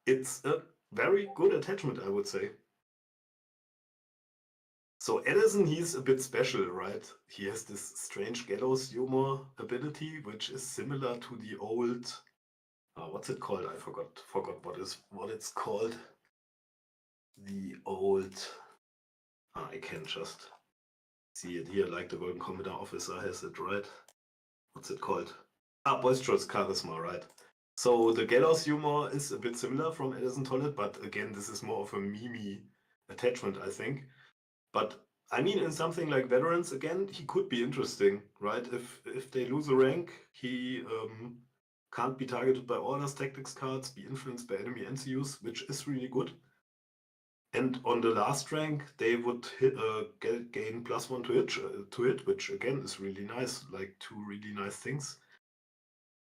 It's a very good attachment, I would say. So Edison, he's a bit special, right? He has this strange gallows humor ability, which is similar to the old. What's it called? I forgot what it's called. The old. I can just see it here, like the Golden Commodore officer has it, right? What's it called? Boisterous charisma, right? So the gallows humor is a bit similar from Edison Toilet, but again, this is more of a meme attachment, I think. But I mean, in something like veterans, again, he could be interesting, right? If they lose a rank, he can't be targeted by orders, tactics cards, be influenced by enemy NCUs, which is really good. And on the last rank, they would gain +1 to hit, which again is really nice, like two really nice things.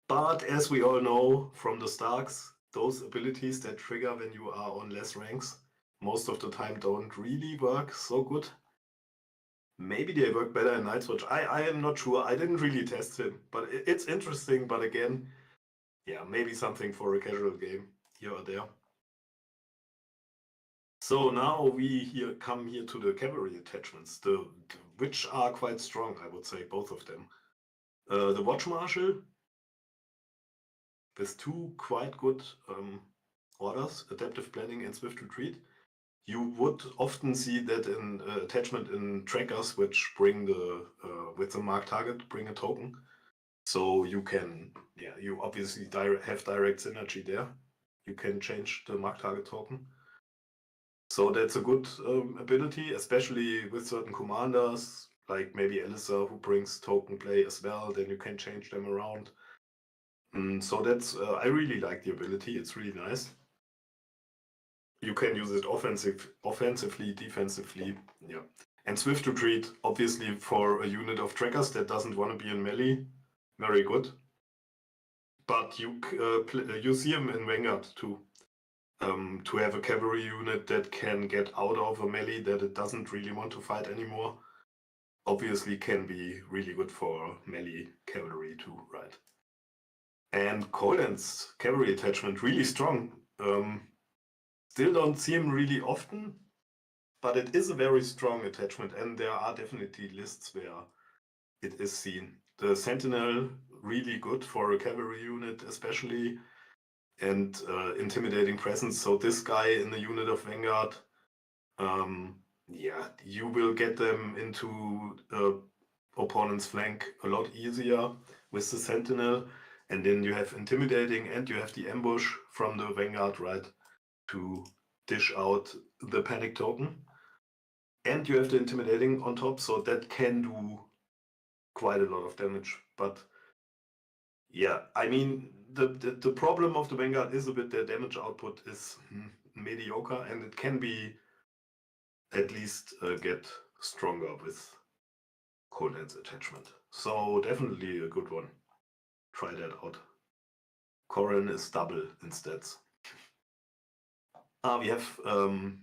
But as we all know from the Starks, those abilities that trigger when you are on less ranks most of the time don't really work so good. Maybe they work better in Night's Watch. I am not sure. I didn't really test him, but it's interesting. But again, yeah, maybe something for a casual game here or there. So now we come here to the cavalry attachments, which are quite strong, I would say, both of them. The Watch Marshal with two quite good orders, Adaptive Planning and Swift Retreat. You would often see that in attachment in trackers, which bring with the mark target, bring a token. So you can, yeah, you obviously have direct synergy there. You can change the mark target token. So that's a good ability, especially with certain commanders, like maybe Elisa, who brings token play as well. Then you can change them around. So that's, I really like the ability. It's really nice. You can use it offensively, defensively, yeah. And Swift Retreat, obviously for a unit of trackers that doesn't want to be in melee, very good. But you see him in Vanguard too. To have a cavalry unit that can get out of a melee that it doesn't really want to fight anymore, obviously can be really good for melee cavalry too, right? And Colan's cavalry attachment, really strong. Still don't see him really often, but it is a very strong attachment, and there are definitely lists where it is seen. The Sentinel, really good for a cavalry unit especially, and intimidating presence. So this guy in the unit of Vanguard, yeah, you will get them into opponent's flank a lot easier with the Sentinel. And then you have intimidating and you have the ambush from the Vanguard, right, to dish out the panic token. And you have the intimidating on top, so that can do quite a lot of damage. But yeah, I mean, the problem of the Vanguard is a bit their damage output is mediocre, and it can be at least get stronger with Coldlands attachment. So definitely a good one. Try that out. Corrin is double instead. We have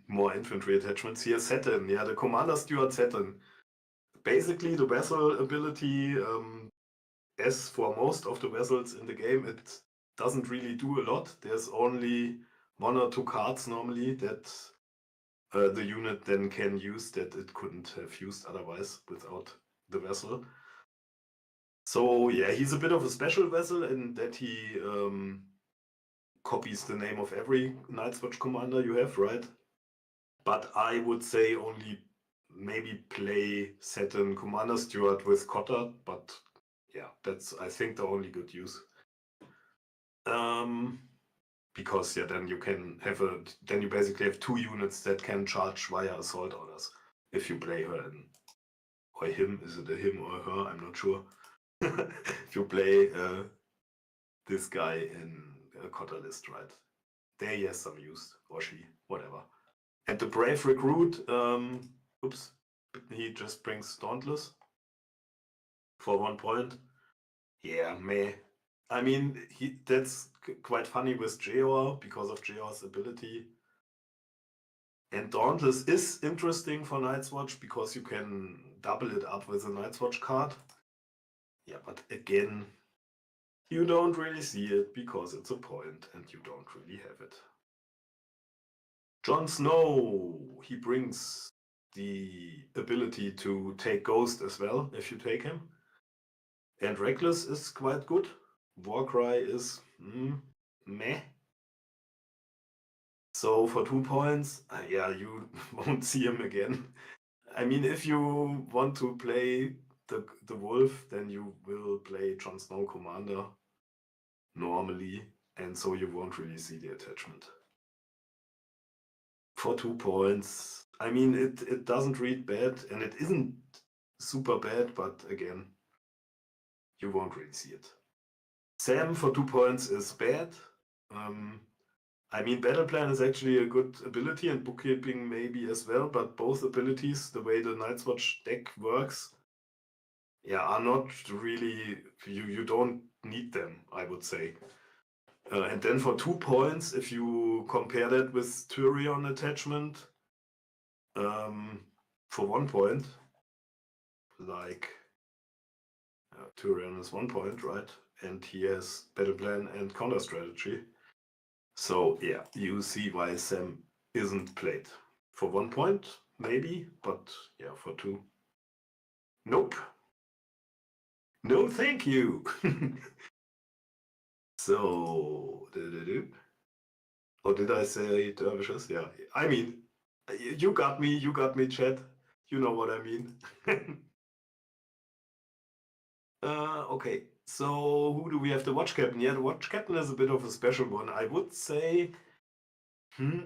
more infantry attachments here. Saturn, yeah, the Commander Steward Saturn. Basically, the vessel ability, as for most of the vessels in the game, it doesn't really do a lot. There's only 1 or 2 cards normally that the unit then can use that it couldn't have used otherwise without the vessel. So yeah, he's a bit of a special vessel in that he copies the name of every Night's Watch commander you have, right? But I would say only maybe play Saturn Commander Steward with Cotter, but yeah, that's I think the only good use. Because yeah, then you can have then you basically have 2 units that can charge via assault orders if you play her in, or him. Is it a him or a her? I'm not sure. If you play this guy in a Cotter list, right? There he has some use, or she, whatever. And the Brave Recruit, oops, he just brings Dauntless for 1 point. Yeah, meh. I mean, that's quite funny with Jeor because of Jeor's ability. And Dauntless is interesting for Night's Watch because you can double it up with a Night's Watch card. Yeah, but again, you don't really see it because it's a point and you don't really have it. Jon Snow, he brings the ability to take Ghost as well if you take him. And Reckless is quite good. Warcry is meh. So for 2 points, yeah, you won't see him again. I mean, if you want to play the Wolf, then you will play Jon Snow Commander normally, and so you won't really see the attachment. For 2 points, I mean, it doesn't read bad, and it isn't super bad, but again, you won't really see it. Sam for 2 points is bad. I mean, Battle Plan is actually a good ability, and Bookkeeping maybe as well, but both abilities, the way the Night's Watch deck works, yeah, are not really, you don't need them, I would say. And then for 2 points, if you compare that with Tyrion attachment, for 1 point, like Tyrion is 1 point, right? And he has Battle Plan and Counter Strategy. So yeah, you see why Sam isn't played. For 1 point, maybe, but yeah, for 2. Nope. No, thank you. So, oh, did I say dervishes? Yeah. I mean, you got me, chat. You know what I mean. Okay, so who do we have? The watch captain. Yeah, the watch captain is a bit of a special one. I would say,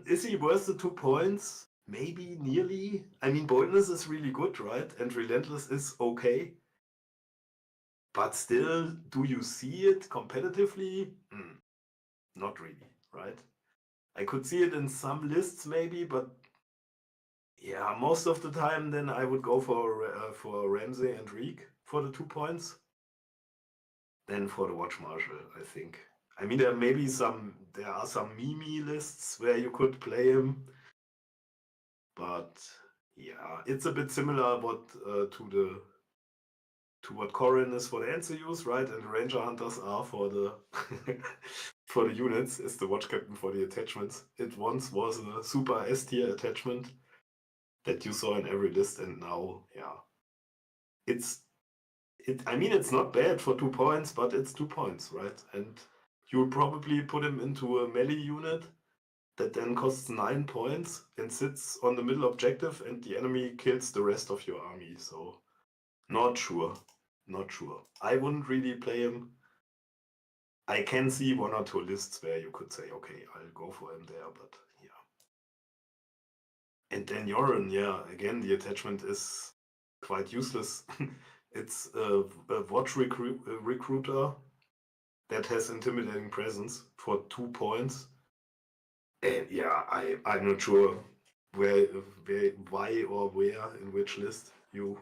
is he worth the 2 points? Maybe, nearly. I mean, boldness is really good, right? And relentless is okay. But still, do you see it competitively? Not really, right? I could see it in some lists maybe, but yeah, most of the time then I would go for Ramsey and Reek for the 2 points. Then for the Watch Marshal, I think. I mean, there are some meme lists where you could play him, but yeah, it's a bit similar to what Corrin is for the answer use, right? And the Ranger Hunters are for the for the units, is the Watch Captain for the attachments. It once was a super S tier attachment that you saw in every list, and now, yeah, I mean, it's not bad for 2 points, but it's 2 points, right? And you'll probably put him into a melee unit that then costs 9 points and sits on the middle objective, and the enemy kills the rest of your army. So, not sure. Not sure. I wouldn't really play him. I can see 1 or 2 lists where you could say, okay, I'll go for him there, but yeah. And then Yoren, yeah, again, the attachment is quite useless. It's a watch recruiter that has intimidating presence for 2 points. And yeah, I'm not sure why or where, in which list you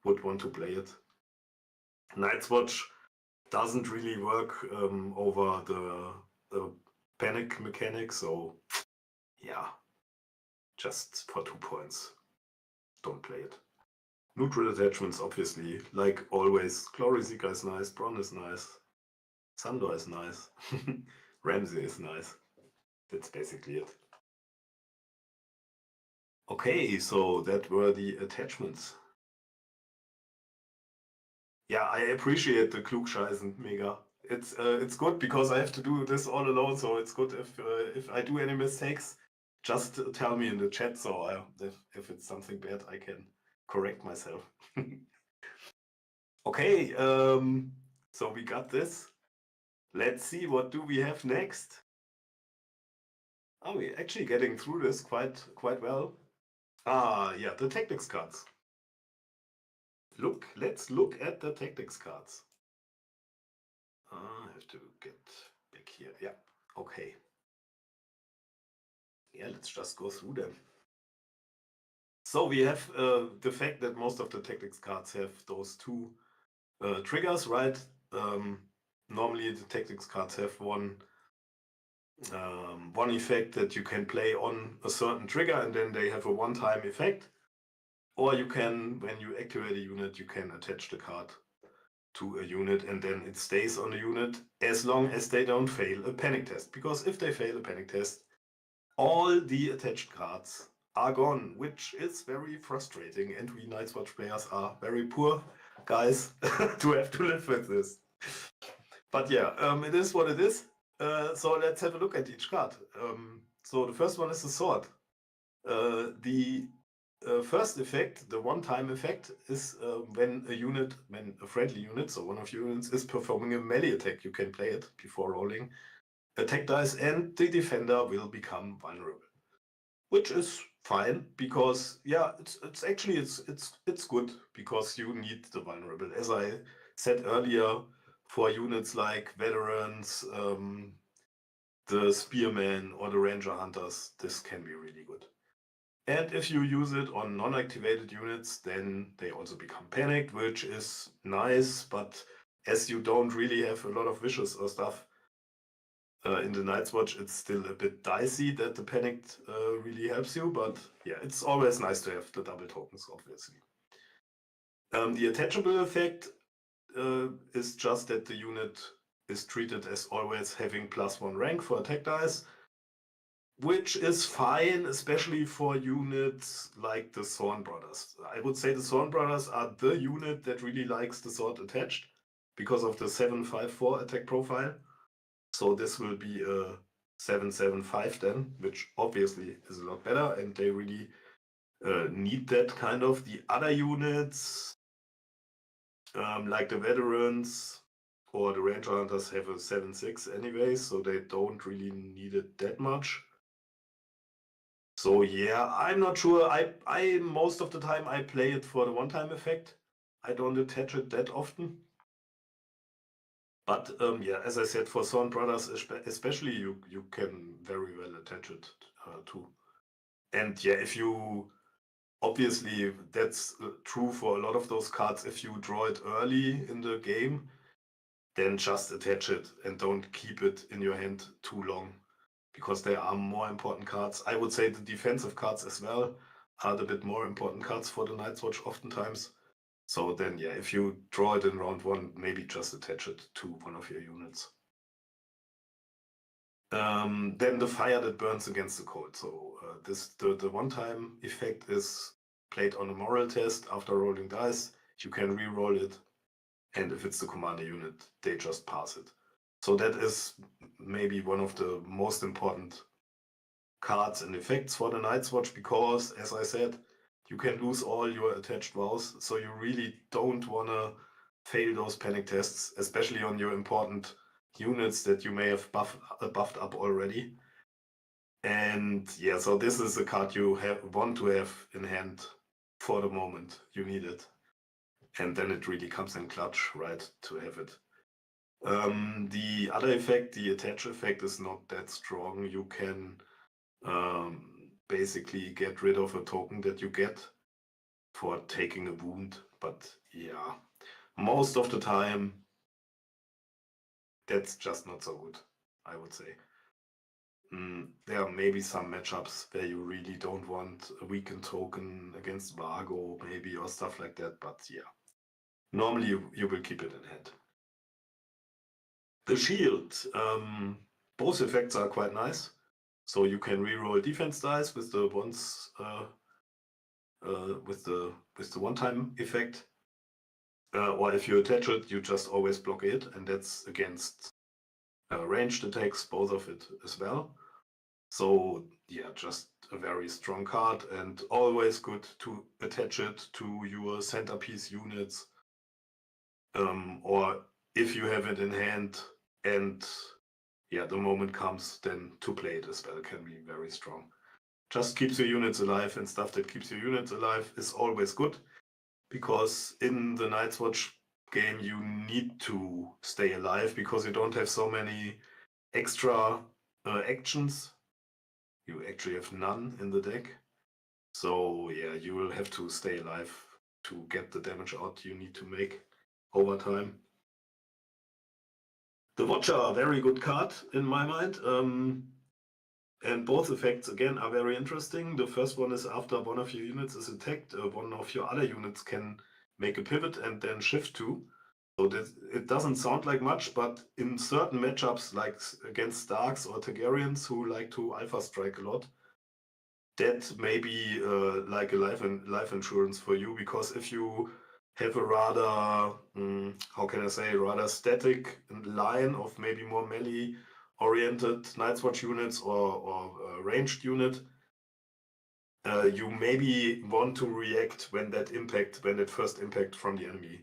would want to play it. Night's Watch doesn't really work over the panic mechanic, so yeah, just for 2 points, don't play it. Neutral attachments, obviously, like always. Glory Seeker is nice, Bronn is nice, Sandor is nice, Ramsey is nice. That's basically it. Okay, so that were the attachments. Yeah, I appreciate the Klugscheißen mega. It's good because I have to do this all alone, so it's good if I do any mistakes, just tell me in the chat, so if it's something bad, I can correct myself. Okay, so we got this. Let's see, what do we have next? Oh, we're actually getting through this quite well. Yeah, the tactics cards. Let's look at the tactics cards. I have to get back here. Yeah, okay. Yeah, let's just go through them. So we have the fact that most of the tactics cards have those 2 triggers, right? Normally the tactics cards have one one effect that you can play on a certain trigger and then they have a one-time effect. Or you can, when you activate a unit, you can attach the card to a unit and then it stays on the unit as long as they don't fail a panic test. Because if they fail a panic test, all the attached cards are gone, which is very frustrating. And we Night's Watch players are very poor guys to have to live with this. But yeah, it is what it is. So let's have a look at each card. So the first one is the sword. The first effect, the one-time effect, is when a friendly unit, so one of your units, is performing a melee attack. You can play it before rolling attack dice, and the defender will become vulnerable, which is fine because yeah, it's actually it's good because you need the vulnerable. As I said earlier, for units like veterans, the spearmen or the ranger hunters, this can be really good. And if you use it on non-activated units, then they also become panicked, which is nice, but as you don't really have a lot of wishes or stuff in the Night's Watch, it's still a bit dicey that the panicked really helps you, but yeah, it's always nice to have the double tokens, obviously. The attachable effect is just that the unit is treated as always having +1 rank for attack dice, which is fine, especially for units like the Thorn Brothers. I would say the Thorn Brothers are the unit that really likes the sword attached because of the 7/5/4 attack profile. So this will be a 7/7/5 then, which obviously is a lot better, and they really need that kind of. The other units, like the veterans or the ranger hunters, have a 7/6 anyway, so they don't really need it that much. So yeah, I'm not sure. I most of the time I play it for the one-time effect. I don't attach it that often. But yeah, as I said, for Thorn Brothers especially, you can very well attach it too. And yeah, if you obviously that's true for a lot of those cards. If you draw it early in the game, then just attach it and don't keep it in your hand too long, because there are more important cards. I would say the defensive cards as well are the bit more important cards for the Night's Watch oftentimes. So then, yeah, if you draw it in round 1, maybe just attach it to one of your units. Then the fire that burns against the cold. So the one-time effect is played on a moral test after rolling dice. You can re-roll it, and if it's the commander unit, they just pass it. So that is maybe one of the most important cards and effects for the Night's Watch, because, as I said, you can lose all your attached vows, so you really don't want to fail those panic tests, especially on your important units that you may have buffed up already. And yeah, so this is a card you want to have in hand for the moment you need it. And then it really comes in clutch, right, to have it. The other effect, the attach effect, is not that strong. You can basically get rid of a token that you get for taking a wound. But yeah, most of the time, that's just not so good, I would say. There are maybe some matchups where you really don't want a weakened token against Vargo, maybe, or stuff like that. But yeah, normally you will keep it in hand. The shield. Both effects are quite nice. So you can reroll defense dice with the ones with the one-time effect. Or if you attach it, you just always block it, and that's against ranged attacks, both of it as well. So yeah, just a very strong card, and always good to attach it to your centerpiece units. Or if you have it in hand and yeah, the moment comes, then to play it as well can be very strong. Just keeps your units alive, and stuff that keeps your units alive is always good, because in the Night's Watch game you need to stay alive because you don't have so many extra actions. You actually have none in the deck. So yeah, you will have to stay alive to get the damage out you need to make over time. The Watcher, very good card in my mind. And both effects, again, are very interesting. The first one is after one of your units is attacked, one of your other units can make a pivot and then shift to. So it doesn't sound like much, but in certain matchups, like against Starks or Targaryens who like to Alpha Strike a lot, that may be like a life insurance for you, because if you have a rather, how can I say, rather static line of maybe more melee oriented Night's Watch units or ranged unit, you maybe want to react when that first impact from the enemy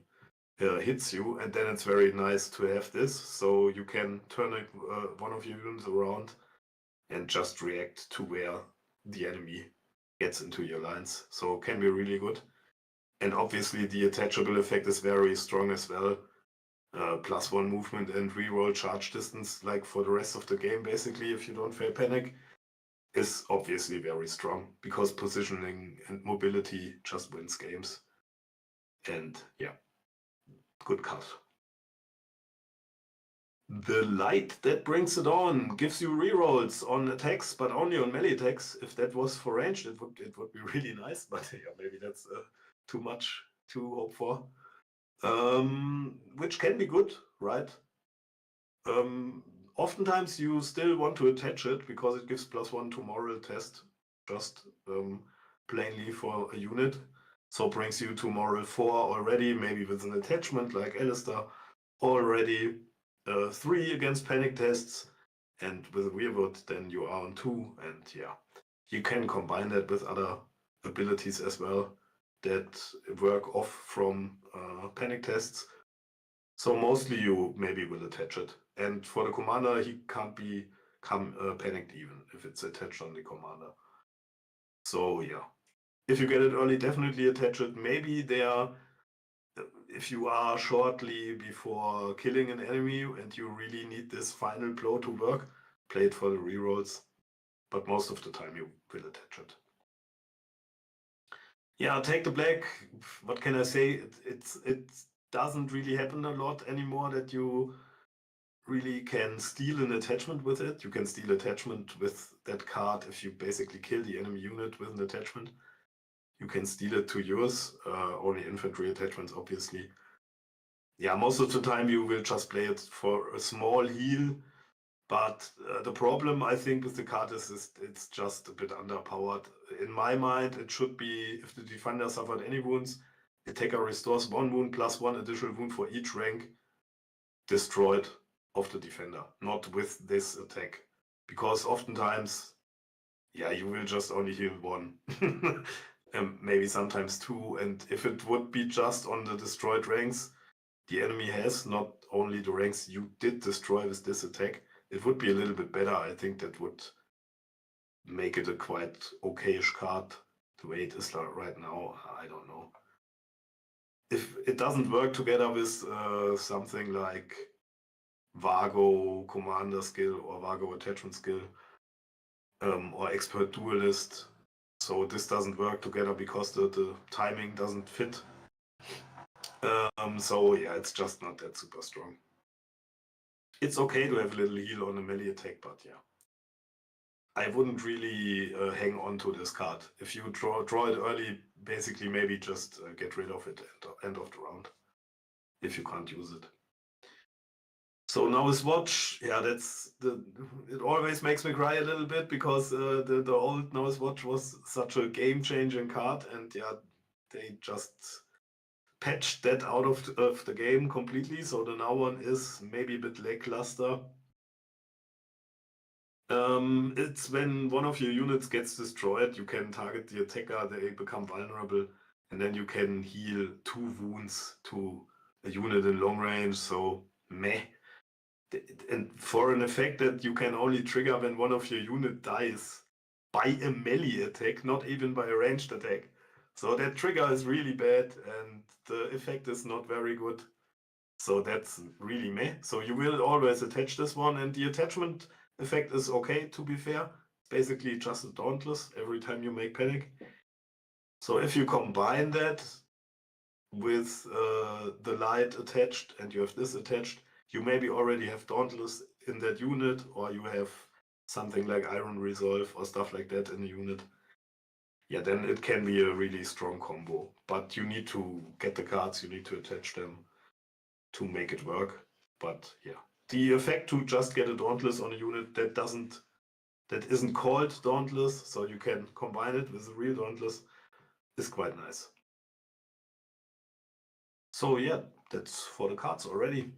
hits you, and then it's very nice to have this, so you can turn one of your units around and just react to where the enemy gets into your lines. So can be really good. And obviously the attachable effect is very strong as well. +1 movement and reroll charge distance, like for the rest of the game, basically, if you don't fail panic, is obviously very strong, because positioning and mobility just wins games. And yeah, good card. The Light That Brings It On gives you rerolls on attacks, but only on melee attacks. If that was for ranged, it would be really nice, but yeah, maybe that's too much to hope for. Which can be good, right? Oftentimes you still want to attach it because it gives +1 to moral test, just plainly for a unit. So brings you to moral 4 already, maybe with an attachment like Alistair already. 3 against panic tests, and with Weirwood then you are on 2, and yeah, you can combine that with other abilities as well that work off from panic tests. So mostly you maybe will attach it, and for the commander he can't become panicked even if it's attached on the commander. So yeah, if you get it early, definitely attach it. Maybe if you are shortly before killing an enemy and you really need this final blow to work, play it for the rerolls, but most of the time you will attach it. Yeah, take the black. What can I say? It doesn't really happen a lot anymore that you really can steal an attachment with it. You can steal attachment with that card if you basically kill the enemy unit with an attachment. You can steal it to yours, only infantry attachments, obviously. Yeah, most of the time you will just play it for a small heal, but the problem I think with the card is it's just a bit underpowered. In my mind, it should be, if the defender suffered any wounds, attacker restores 1 wound +1 additional wound for each rank destroyed of the defender, not with this attack. Because oftentimes, yeah, you will just only heal 1. Maybe sometimes 2, and if it would be just on the destroyed ranks the enemy has, not only the ranks you did destroy with this attack, it would be a little bit better. I think that would make it a quite okayish card the way it is right now. I don't know. If it doesn't work together with something like Vargo commander skill or Vargo attachment skill or expert duelist, so this doesn't work together because the timing doesn't fit. So yeah, it's just not that super strong. It's okay to have a little heal on a melee attack, but yeah. I wouldn't really hang on to this card. If you draw it early, basically maybe just get rid of it at the end of the round, if you can't use it. So Now's Watch, yeah, it always makes me cry a little bit, because the old Now's Watch was such a game-changing card, and yeah, they just patched that out of the game completely. So the now one is maybe a bit lackluster. It's when one of your units gets destroyed, you can target the attacker, they become vulnerable, and then you can heal 2 wounds to a unit in long range, so meh. And for an effect that you can only trigger when one of your unit dies by a melee attack, not even by a ranged attack. So that trigger is really bad, and the effect is not very good. So that's really meh. So you will always attach this one, and the attachment effect is okay, to be fair. It's basically just a Dauntless every time you make panic. So if you combine that with the light attached and you have this attached, you maybe already have Dauntless in that unit, or you have something like Iron Resolve or stuff like that in the unit. Yeah, then it can be a really strong combo. But you need to get the cards, you need to attach them to make it work. But yeah, the effect to just get a Dauntless on a unit that isn't called Dauntless, so you can combine it with a real Dauntless, is quite nice. So yeah, that's for the cards already.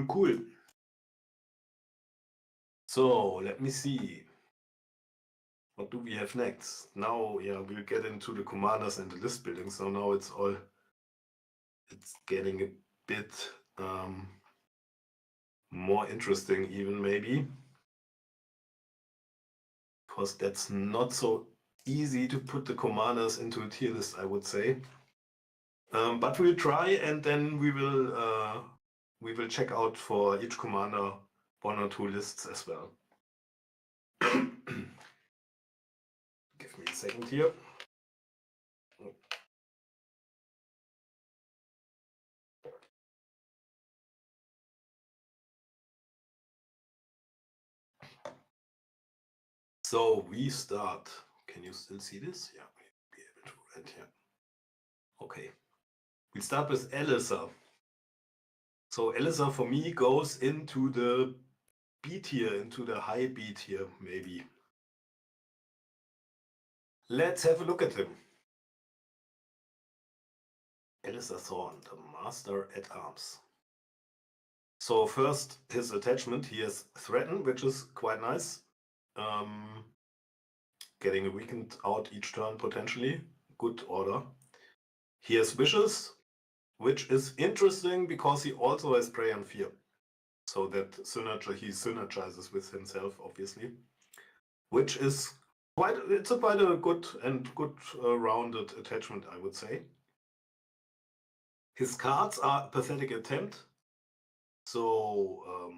Cool. So let me see. What do we have next? Now, yeah, we'll get into the commanders and the list building. So now it's getting a bit more interesting even maybe. Because that's not so easy to put the commanders into a tier list, I would say. But we'll try, and then we will check out for each commander 1 or 2 lists as well. Give me a second here. So we start. Can you still see this? Yeah, we'll be able to read here. Okay. We start with Elisa. So Elisa for me goes into the B tier, into the high B tier maybe. Let's have a look at him. Elisa Thorn, the Master at Arms. So first, his attachment, he has Threaten, which is quite nice. Getting a weakened out each turn potentially. Good order. He has Wishes, which is interesting because he also has Prey and Fear. So that he synergizes with himself, obviously. Which is quite a good rounded attachment, I would say. His cards are Pathetic Attempt. So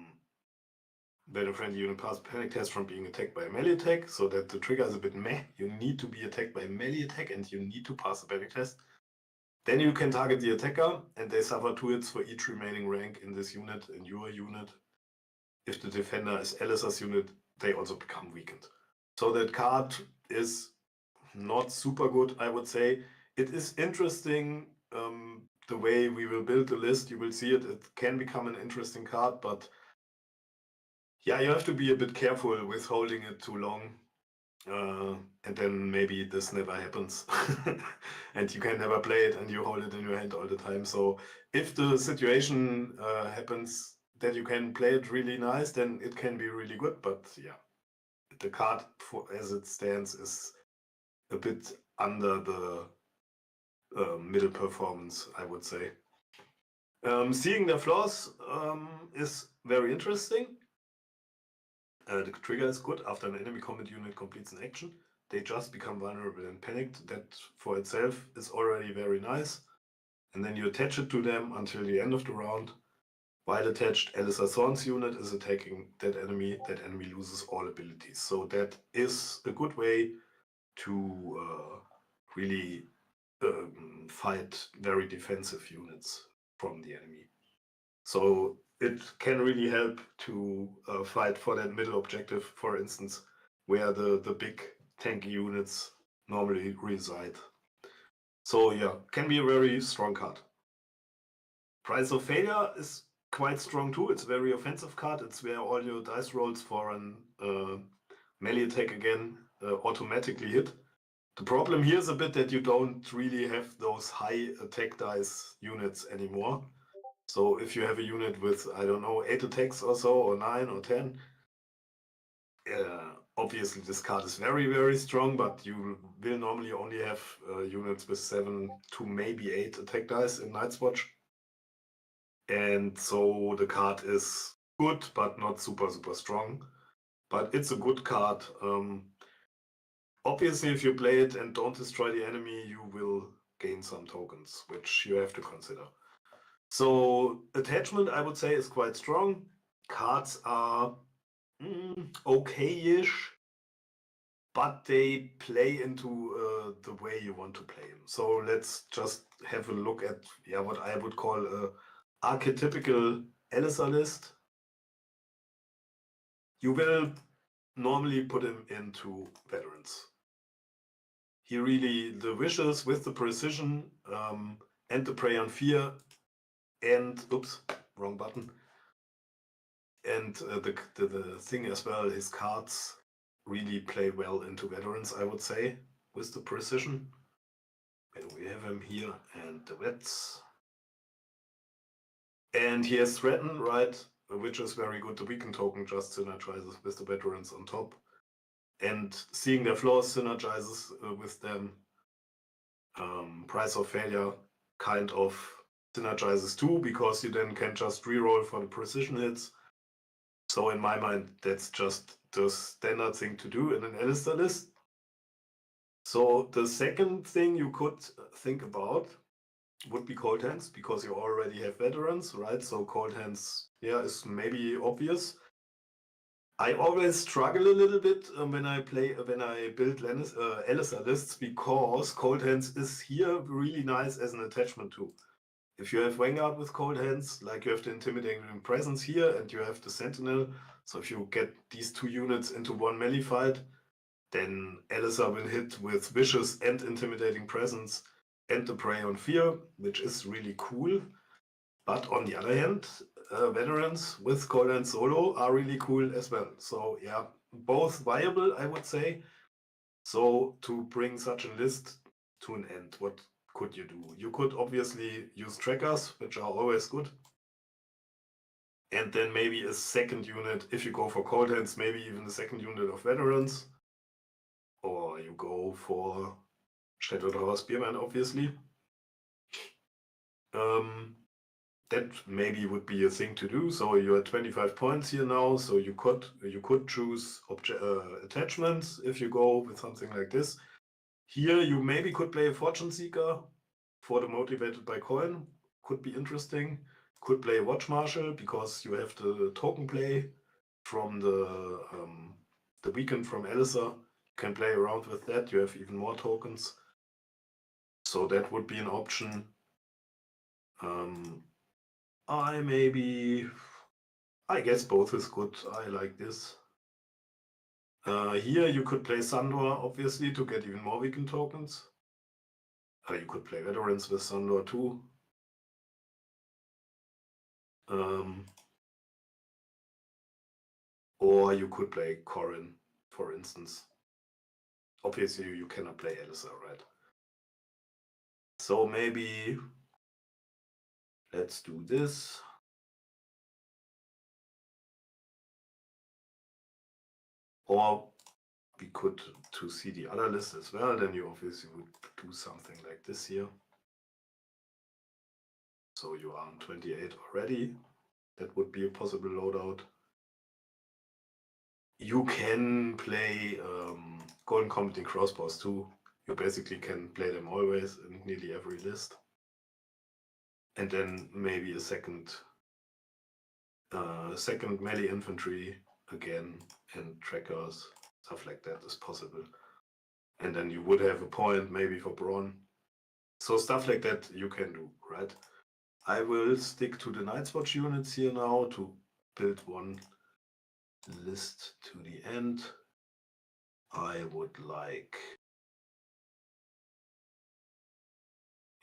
when a friendly unit passes panic test from being attacked by a melee attack, so that the trigger is a bit meh. You need to be attacked by a melee attack and you need to pass the panic test. Then you can target the attacker and they suffer 2 hits for each remaining rank in this unit, in your unit. If the defender is Alice's unit, they also become weakened. So that card is not super good, I would say. It is interesting the way we will build the list. You will see it. It can become an interesting card, but yeah, you have to be a bit careful with holding it too long. And then maybe this never happens. And you can never play it and you hold it in your hand all the time. So if the situation happens that you can play it really nice, then it can be really good. But yeah, the card as it stands is a bit under the middle performance, I would say. Seeing their flaws is very interesting. The trigger is good. After an enemy combat unit completes an action, they just become vulnerable and panicked. That for itself is already very nice. And then you attach it to them until the end of the round. While attached, Elisa Thorn's unit is attacking that enemy loses all abilities. So that is a good way to really fight very defensive units from the enemy. So it can really help to fight for that middle objective, for instance, where the big tanky units normally reside. So yeah, can be a very strong card. Price of Failure is quite strong too. It's a very offensive card. It's where all your dice rolls for an melee attack again automatically hit. The problem here is a bit that you don't really have those high attack dice units anymore. So if you have a unit with, I don't know, 8 attacks or so, or 9 or 10, obviously this card is very, very strong, but you will normally only have units with 7 to maybe 8 attack dice in Night's Watch. And so the card is good, but not super, super strong. But it's a good card. Obviously, if you play it and don't destroy the enemy, you will gain some tokens, which you have to consider. So attachment, I would say, is quite strong. Cards are okay-ish. but they play into the way you want to play him. So let's just have a look at what I would call a archetypical Elisa list. You will normally put him into veterans. He really, the wishes with the precision and the prey on fear and, oops, wrong button. And the thing as well, his cards really play well into veterans, I would say, with the precision. And we have him here and the vets. And he has threaten, right, which is very good. The weaken token just synergizes with the veterans on top. And seeing their flaws synergizes with them. Price of failure kind of synergizes too, because you then can just reroll for the precision hits. So in my mind, that's just the standard thing to do in an Alistair list. So the second thing you could think about would be cold hands, because you already have veterans, right? So cold hands, yeah, is maybe obvious. I always struggle a little bit when I build Alistair lists, because cold hands is here really nice as an attachment too. If you have Vanguard with cold hands, like you have the intimidating presence here and you have the sentinel, so if you get these two units into one melee fight, then Elisa will hit with vicious and intimidating presence and the prey on fear, which is really cool. But on the other hand, veterans with cold hand solo are really cool as well. So yeah, both viable, I would say. So to bring such a list to an end, what could you do? You could obviously use trackers, which are always good. And then maybe a second unit, if you go for cold hands, maybe even a second unit of veterans. Or you go for Shadow Tower Spearman, obviously. That maybe would be a thing to do. So you're at 25 points here now. So you could choose attachments if you go with something like this. Here you maybe could play a Fortune Seeker for the Motivated by Coin. Could be interesting. Could play a Watch Marshal because you have the token play from the weekend from Elisa. You can play around with that. You have even more tokens. So that would be an option. I guess both is good. I like this. Here you could play Sandor, obviously, to get even more weakened tokens. You could play veterans with Sandor too. Or you could play Corrin, for instance. Obviously, you cannot play Elisa, right? So maybe let's do this. Or we could, to see the other list as well, then you obviously would do something like this here. So you are on 28 already. That would be a possible loadout. You can play Golden Combating Crossbows too. You basically can play them always in nearly every list. And then maybe a second melee infantry again, and trackers, stuff like that is possible. And then you would have a point maybe for Brawn. So stuff like that you can do, right? I will stick to the Night's Watch units here now to build one list to the end. I would like,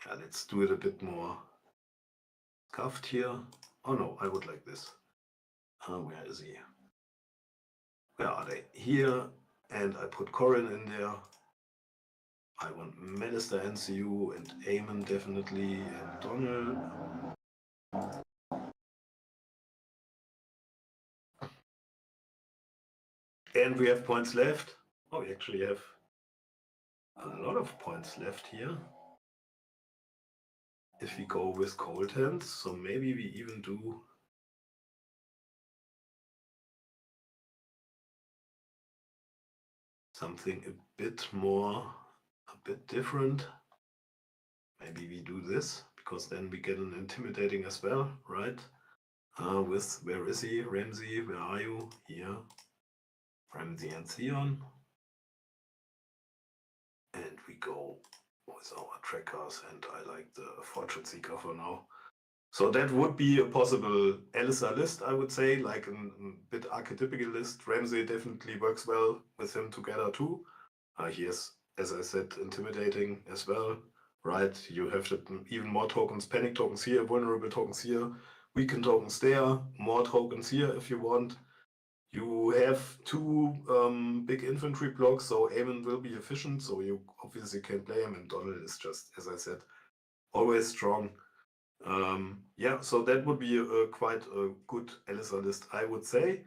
let's do it a bit more scuffed here. Oh no, I would like this. Where is he? Where are they? Here, and I put Corrin in there. I want Minister NCU and Eamon definitely, and Donald. And we have points left. Oh, we actually have a lot of points left here. If we go with cold hands, so maybe we even do something a bit different. Maybe we do this, because then we get an intimidating as well, right? With, where is he? Ramsey, where are you? Here. Ramsey and Theon. And we go with our trackers, and I like the Fortune Seeker for now. So that would be a possible Elisa list, I would say, like a bit archetypical list. Ramsey definitely works well with him together too. He is, as I said, intimidating as well, right? You have even more tokens, panic tokens here, vulnerable tokens here, weakened tokens there, more tokens here if you want. You have two big infantry blocks, so Aemon will be efficient, so you obviously can play him, and Donald is just, as I said, always strong. Yeah, so that would be quite a good Elisa list, I would say.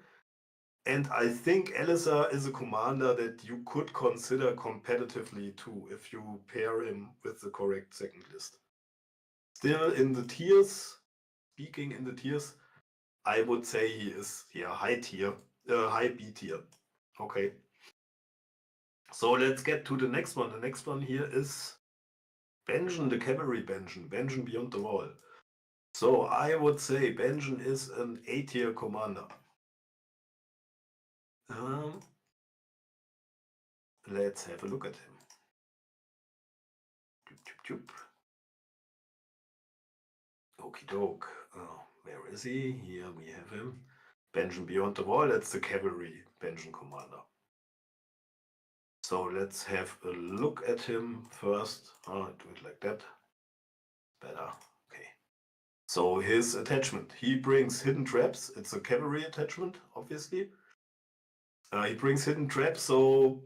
And I think Elisa is a commander that you could consider competitively too, if you pair him with the correct second list. Still in the tiers, speaking in the tiers, I would say he is high tier, high B tier. Okay. So let's get to the next one. The next one here is Benjen, the cavalry Benjen, Benjen Beyond the Wall. So I would say Benjen is an A-tier commander. Let's have a look at him. Okie doke. Where is he? Here we have him. Benjen Beyond the Wall. That's the cavalry Benjen commander. So let's have a look at him first. Do it like that. Better. Okay. So his attachment. He brings hidden traps. It's a cavalry attachment, obviously. He brings hidden traps, so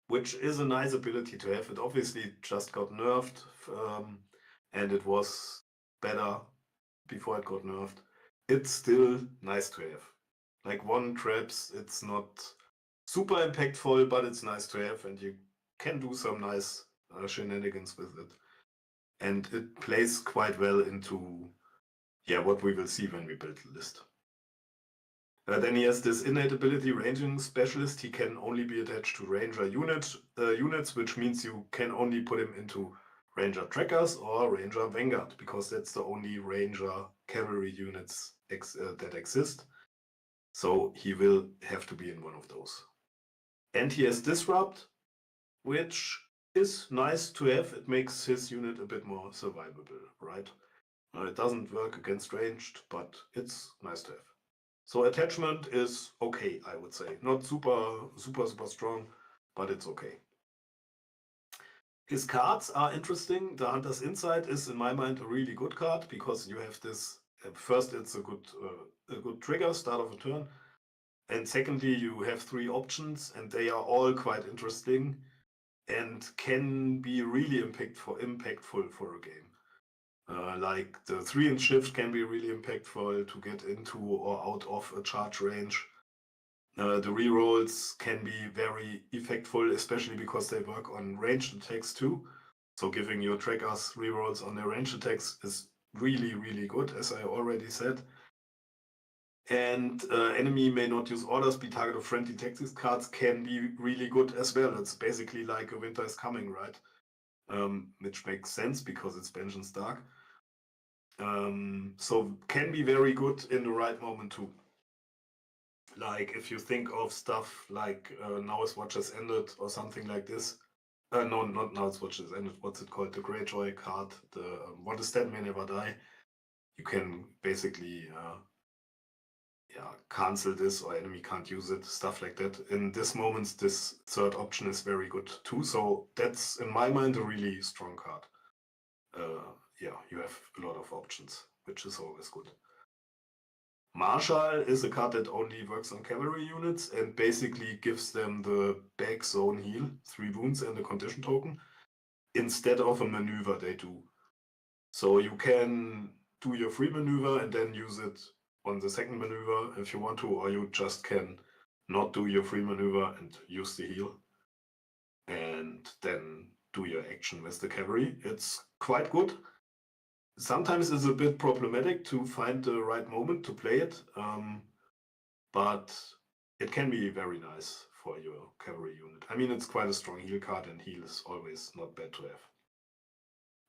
which is a nice ability to have. It obviously just got nerfed, and it was better before it got nerfed. It's still nice to have. Like one traps, it's not super impactful, but it's nice to have, and you can do some nice shenanigans with it. And it plays quite well into what we will see when we build the list. Then he has this innate ability, Ranging Specialist. He can only be attached to Ranger units, which means you can only put him into Ranger Trackers or Ranger Vanguard, because that's the only Ranger cavalry units that exist. So he will have to be in one of those. And he has Disrupt, which is nice to have. It makes his unit a bit more survivable, right? It doesn't work against ranged, but it's nice to have. So attachment is okay, I would say. Not super strong, but it's okay. His cards are interesting. The Hunter's Insight is, in my mind, a really good card, because you have this. First, it's a good trigger, start of a turn. And secondly, you have 3 options, and they are all quite interesting and can be really impactful for a game. Like the 3-inch shift can be really impactful to get into or out of a charge range. The rerolls can be very effectful, especially because they work on ranged attacks too. So giving your trackers rerolls on their ranged attacks is really, really good, as I already said. And enemy may not use orders, be target of friendly tactics cards can be really good as well. It's basically like a Winter is Coming, right? Which makes sense because it's Benjen's Dark. So can be very good in the right moment too. Like if you think of stuff like Now His Watch Has Ended or something like this. No, not Now His Watch Has Ended. What's it called? The Greyjoy card. The What Is Dead May Never Die. You can basically cancel this, or enemy can't use it, stuff like that. In this moment, this third option is very good too. So that's, in my mind, a really strong card. You have a lot of options, which is always good. Marshal is a card that only works on cavalry units and basically gives them the back zone heal, 3 wounds and a condition token, instead of a maneuver they do. So you can do your free maneuver and then use it on the second maneuver if you want to, or you just can not do your free maneuver and use the heal and then do your action with the cavalry. It's quite good. Sometimes it's a bit problematic to find the right moment to play it, but it can be very nice for your cavalry unit. I mean, it's quite a strong heal card, and heal is always not bad to have.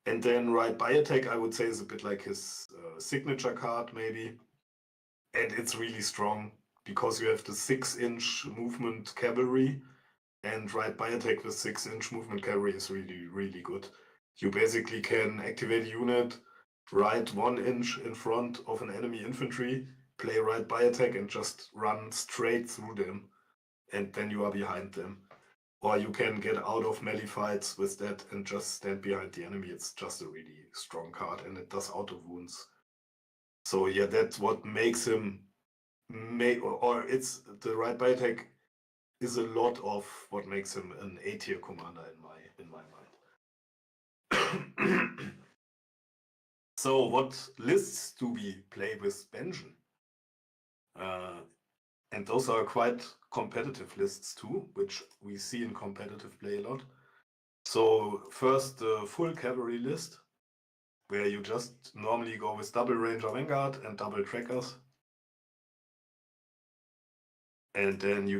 And then Right by Attack, I would say, is a bit like his signature card, maybe. And it's really strong because you have the 6-inch movement cavalry, And right by attack with 6-inch movement cavalry is really, really good. You basically can activate a unit, right 1 inch in front of an enemy infantry, play right by attack and just run straight through them. And then you are behind them. Or you can get out of melee fights with that and just stand behind the enemy. It's just a really strong card and it does auto wounds. So yeah, that's what makes him or it's the right by attack is a lot of what makes him an A-tier commander in my mind. So what lists do we play with Benjen? And those are quite competitive lists too, which we see in competitive play a lot. So first the full cavalry list, where you just normally go with double Ranger Vanguard and double Trackers. And then you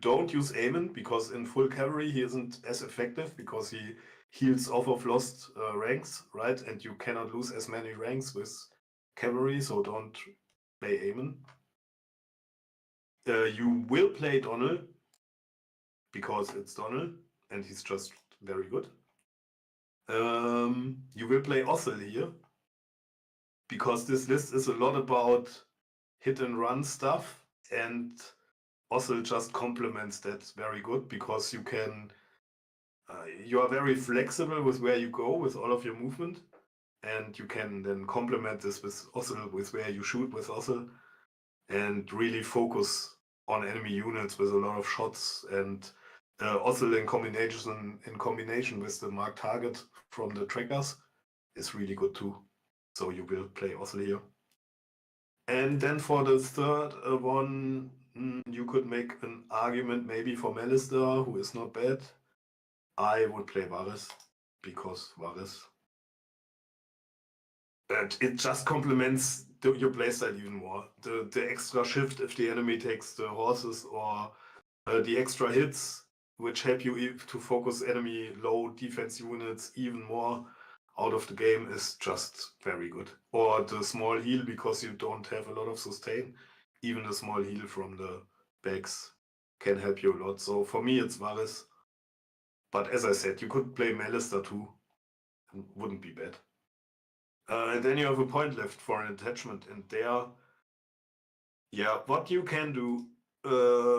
don't use Aemon, because in full cavalry he isn't as effective, because he heals off of lost ranks, right? And you cannot lose as many ranks with cavalry, so don't play Aemon. You will play Donald, because it's Donald, and he's just very good. You will play Othel here, because this list is a lot about hit and run stuff, and Othel just complements that very good, because you are very flexible with where you go with all of your movement, and you can then complement this with Othel, with where you shoot with Othel, and really focus on enemy units with a lot of shots. And Othel in combination with the marked target from the trackers is really good too. So you will play Othel here. And then for the third one, you could make an argument maybe for Malister, who is not bad. I would play Varys, because Varys, it just complements your playstyle even more. The extra shift if the enemy takes the horses, or the extra hits, which help you to focus enemy low defense units even more out of the game, is just very good. Or the small heal, because you don't have a lot of sustain. Even the small heal from the backs can help you a lot. So for me, it's Varys. But as I said, you could play Malister too. It wouldn't be bad. And then you have a point left for an attachment. And there, yeah, what you can do,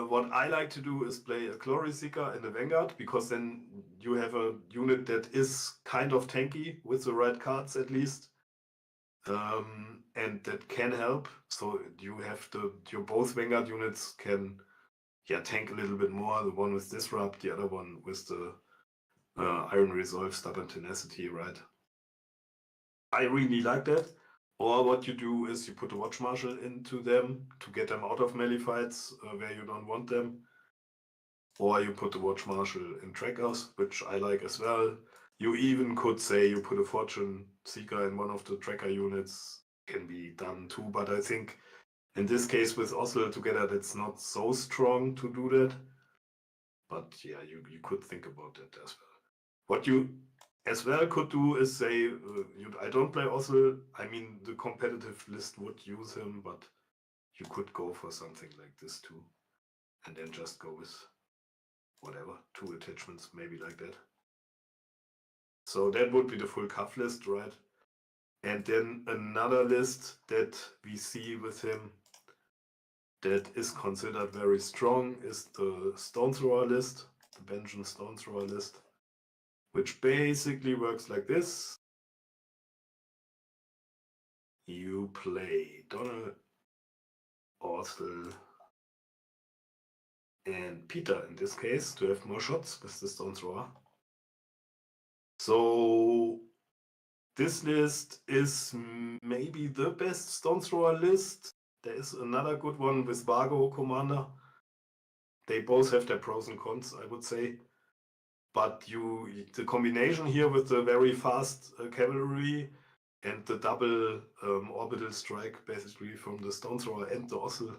what I like to do is play a Glory Seeker in the Vanguard, because then you have a unit that is kind of tanky with the right cards at least. And that can help. So you have your both Vanguard units can tank a little bit more. The one with Disrupt, the other one with the Iron Resolve, Stubborn Tenacity, right? I really like that. Or what you do is you put a Watch Marshal into them to get them out of melee fights where you don't want them. Or you put the Watch Marshal in Trackers, which I like as well. You even could say you put a Fortune Seeker in one of the Tracker units. Can be done too, but I think in this case with Othel together, that's not so strong to do that. But yeah, you could think about that as well. What you as well could do is say, I don't play Othel. I mean, the competitive list would use him, but you could go for something like this too. And then just go with whatever, 2 attachments, maybe like that. So that would be the full cuff list, right? And then another list that we see with him that is considered very strong is the Stone Thrower list, the Benjen Stone Thrower list, which basically works like this. You play Donald, Othel, and Peter in this case to have more shots with the Stone Thrower. So this list is maybe the best Stone Thrower list. There is another good one with Vargo Commander. They both have their pros and cons, I would say. But the combination here with the very fast cavalry and the double orbital strike, basically from the Stone Thrower and the Othel.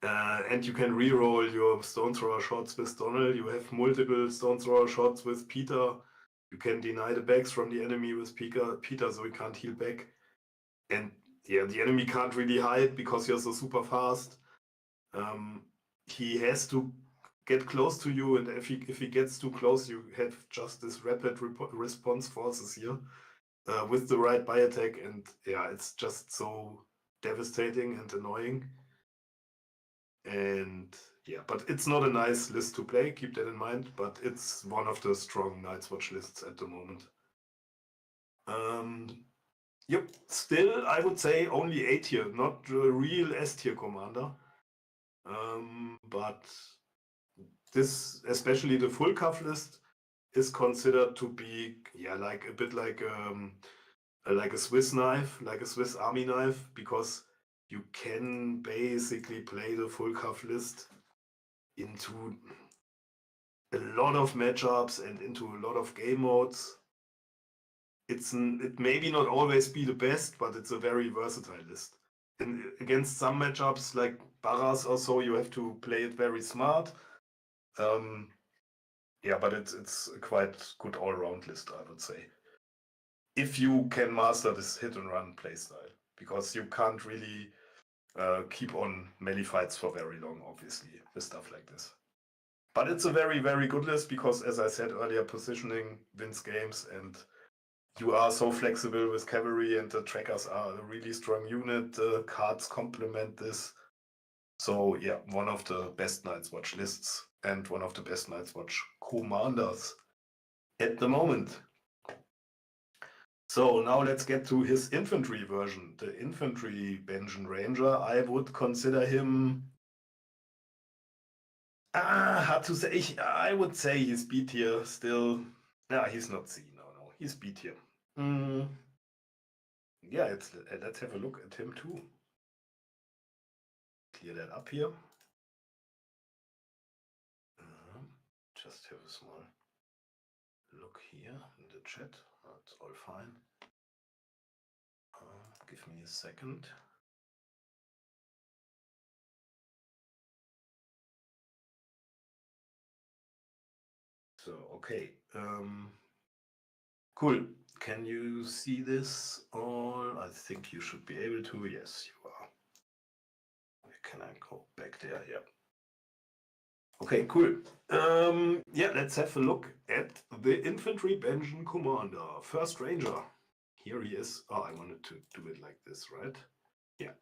And you can reroll your Stone Thrower shots with Donald. You have multiple Stone Thrower shots with Peter. You can deny the backs from the enemy with Peter, so he can't heal back. And yeah, the enemy can't really hide because you're so super fast. He has to get close to you, and if he gets too close, you have just this rapid response forces here with the right buy attack, and yeah, it's just so devastating and annoying. And yeah, but it's not a nice list to play, keep that in mind, but it's one of the strong Night's Watch lists at the moment. Yep, still I would say only A tier, not a real S tier commander. But this, especially the full cuff list, is considered to be like a bit like a Swiss knife, like a Swiss army knife, because you can basically play the full cuff list into a lot of matchups and into a lot of game modes. It maybe not always be the best, but it's a very versatile list. And against some matchups like Barras or so, you have to play it very smart. Yeah, but it's a quite good all-round list, I would say. If you can master this hit and run playstyle, because you can't really keep on melee fights for very long, obviously, with stuff like this. But it's a very, very good list because, as I said earlier, positioning wins games, and you are so flexible with cavalry, and the trackers are a really strong unit. The cards complement this. So yeah, one of the best Night's Watch lists and one of the best Night's Watch commanders at the moment. So now let's get to his infantry version. The infantry Benjen Ranger, I would consider him... hard to say. I would say he's B tier still. He's not C. No, he's B tier. Yeah, let's have a look at him too. Clear that up here. Just have a small look here in the chat. That's all fine. Give me a second. So, okay. Cool. Can you see this all? I think you should be able to. Yes, you are. Can I go back there? Yeah. Okay, cool. Yeah, let's have a look at the infantry Benjen commander, first ranger. Here he is. Oh, I wanted to do it like this, right? Yeah.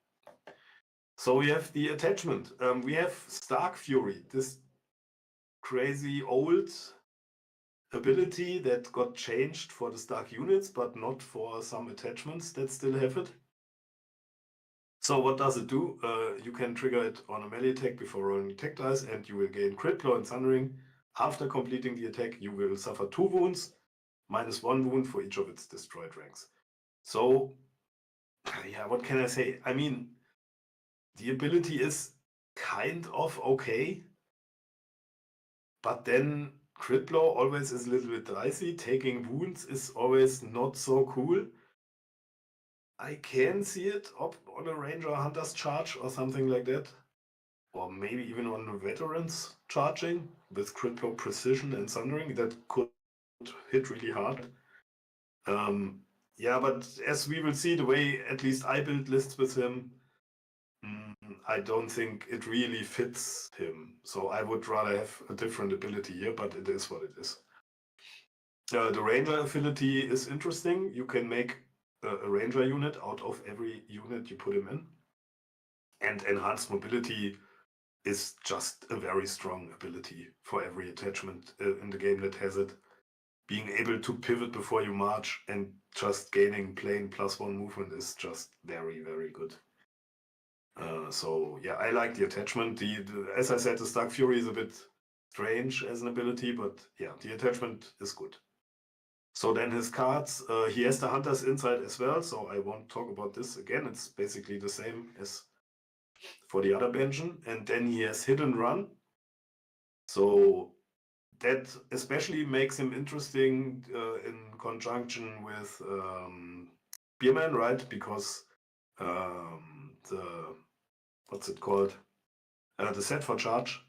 So we have the attachment. We have Stark Fury, this crazy old ability that got changed for the Stark units, but not for some attachments that still have it. So what does it do? You can trigger it on a melee attack before rolling attack dice, and you will gain crit claw and sundering. After completing the attack, you will suffer 2 wounds, -1 wound for each of its destroyed ranks. So, yeah, what can I say? I mean, the ability is kind of okay, but then crit blow always is a little bit dicey. Taking wounds is always not so cool. I can see it up on a Ranger Hunter's charge or something like that. Or maybe even on the veterans charging with crit blow precision and sundering. That could hit really hard. Yeah, but as we will see, the way at least I build lists with him, I don't think it really fits him. So I would rather have a different ability here, but it is what it is. The Ranger affinity is interesting. You can make a Ranger unit out of every unit you put him in. And enhanced mobility is just a very strong ability for every attachment in the game that has it. Being able to pivot before you march and just gaining plain +1 movement is just very, very good. So yeah, I like the attachment. As I said, the Stark Fury is a bit strange as an ability, but yeah, the attachment is good. So then his cards, he has the Hunter's Insight as well, so I won't talk about this again. It's basically the same as for the other Benjen. And then he has Hit and Run. So that especially makes him interesting in conjunction with Spearman, right? Because what's it called? The set for charge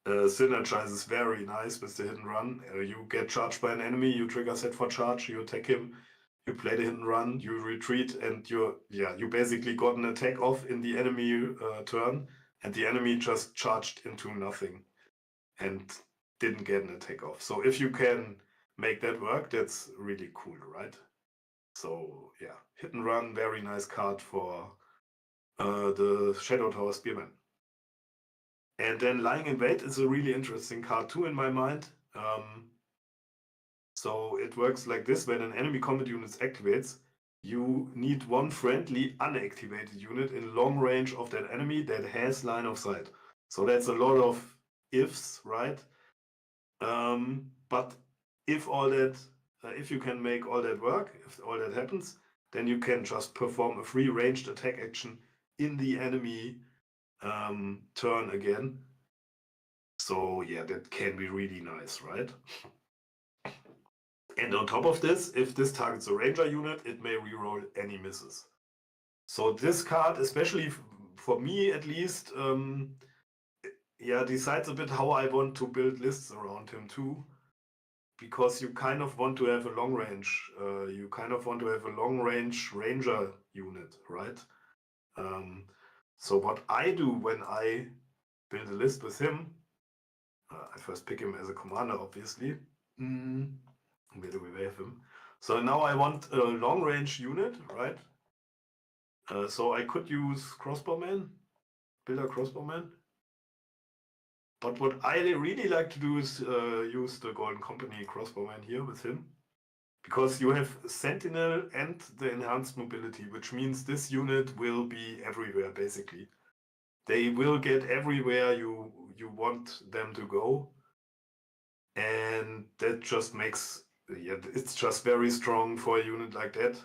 synergizes very nice with the hit and run. You get charged by an enemy, you trigger set for charge, you attack him, you play the hit and run, you retreat, and you basically got an attack off in the enemy turn, and the enemy just charged into nothing and didn't get an attack off. So if you can make that work, that's really cool, right? So yeah, hit and run, very nice card for the Shadow Tower Spearman. And then Lying in Wait is a really interesting card too in my mind. So it works like this: when an enemy combat unit activates, you need one friendly unactivated unit in long range of that enemy that has line of sight. So that's a lot of ifs, right? But if all that, if you can make all that work, if all that happens, then you can just perform a free ranged attack action in the enemy turn again. So yeah, that can be really nice, right? And on top of this, if this targets a ranger unit, it may reroll any misses. So this card, especially for me at least, yeah, decides a bit how I want to build lists around him too. Because you kind of want to have a long range, you kind of want to have a long range ranger unit, right? So what I do when I build a list with him, I first pick him as a commander, obviously. Where do we have him? So now I want a long range unit, right? So I could use crossbowman, build a crossbowman. But what I really like to do is use the Golden Company crossbowman here with him. Because you have Sentinel and the enhanced mobility, which means this unit will be everywhere, basically. They will get everywhere you want them to go. And that just makes, yeah, it's just very strong for a unit like that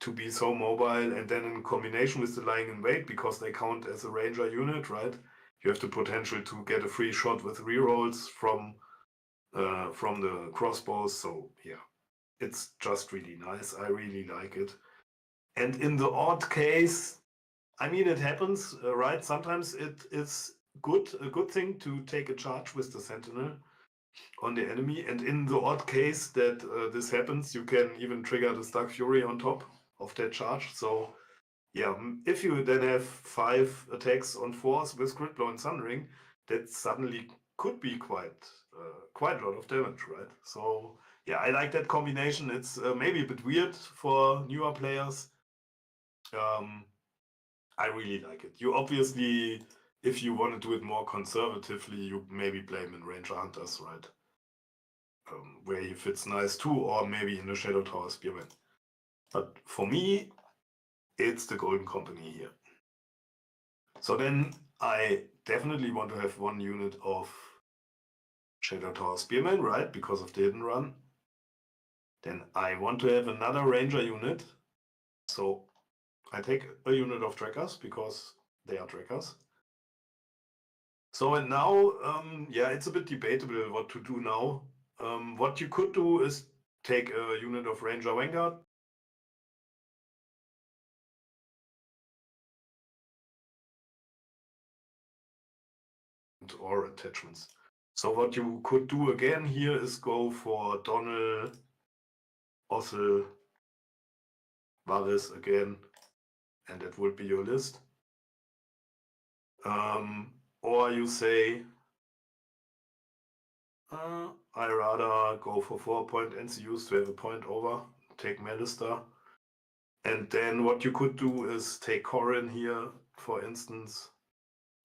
to be so mobile. And then in combination with the Lying in Wait, because they count as a ranger unit, right? You have the potential to get a free shot with rerolls from the crossbows. So yeah, it's just really nice. I really like it. And in the odd case, I mean, it happens, right? Sometimes it is a good thing to take a charge with the Sentinel on the enemy. And in the odd case that this happens, you can even trigger the Stark Fury on top of that charge. So yeah, if you then have 5 attacks on force with Crit Blow and Sundering, that suddenly could be quite a lot of damage, right? So yeah, I like that combination. It's maybe a bit weird for newer players. I really like it. You obviously, if you want to do it more conservatively, you maybe play him in Ranger Hunters, right? Where he fits nice too, or maybe in the Shadow Tower Spearman. But for me, it's the Golden Company here. So then I definitely want to have one unit of Shadow Tower Spearman, right? Because of the hidden run. Then I want to have another Ranger unit. So I take a unit of Trackers because they are Trackers. So and now, yeah, it's a bit debatable what to do now. What you could do is take a unit of Ranger Vanguard. Or attachments. So what you could do again here is go for Donnell, Ossel, Varys again, and that would be your list. Or you say, I rather go for 4-point NCUs to have a point over, take Malister. And then what you could do is take Corrin here, for instance,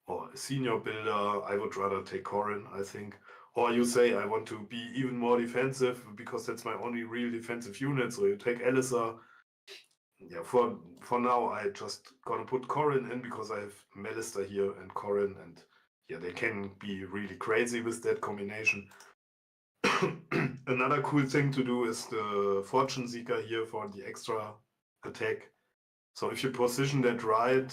or a senior builder. I would rather take Corrin, I think. Or you say, I want to be even more defensive because that's my only real defensive unit. So you take Elisa. Yeah, for now, I just gonna put Corrin in because I have Malister here and Corrin. And yeah, they can be really crazy with that combination. Another cool thing to do is the Fortune Seeker here for the extra attack. So if you position that right,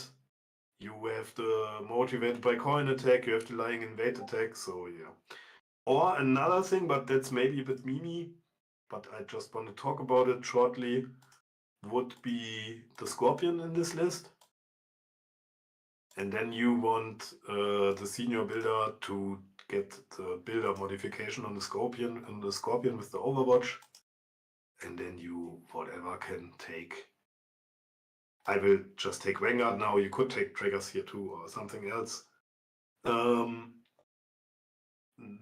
you have the Motivated by Coin attack, you have the Lying in Wait attack, so yeah. Or another thing, but that's maybe a bit memey, but I just want to talk about it shortly, would be the Scorpion in this list. And then you want the senior builder to get the builder modification on the Scorpion with the Overwatch. And then you, whatever, can take I will just take Vanguard now. You could take triggers here too or something else.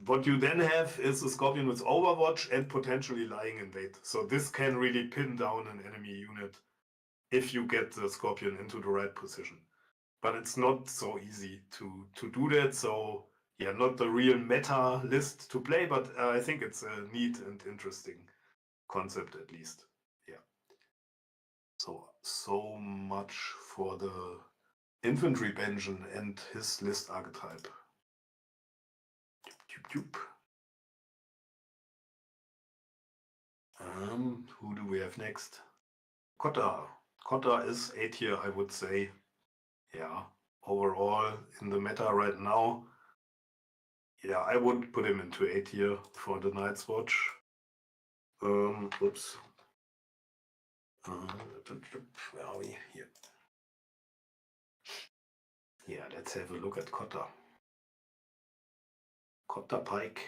What you then have is a Scorpion with Overwatch and potentially Lying in Wait. So this can really pin down an enemy unit if you get the Scorpion into the right position. But it's not so easy to do that. So yeah, not the real meta list to play, but I think it's a neat and interesting concept at least. Yeah. So much for the Infantry Benjen and his list archetype. Who do we have next? Kotta. Kotta is A tier, I would say. Yeah, overall in the meta right now, yeah, I would put him into A tier for the Night's Watch. Oops. Where are we? Here. Yeah, let's have a look at Kotta. Kotta Pike.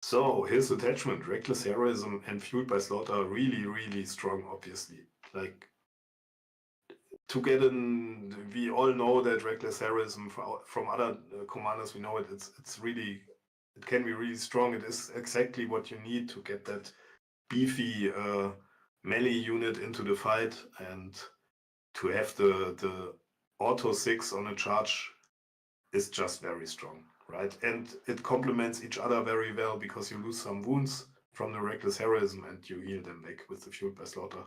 So his attachment, Reckless Heroism and Fueled by Slaughter, are really, really strong, obviously. Like, to get in, we all know that Reckless Heroism from other commanders, we know it, it's really, it can be really strong. It is exactly what you need to get that beefy melee unit into the fight, and to have the auto 6 on a charge is just very strong, right? And it complements each other very well because you lose some wounds from the Reckless Heroism and you heal them back with the Fueled by Slaughter.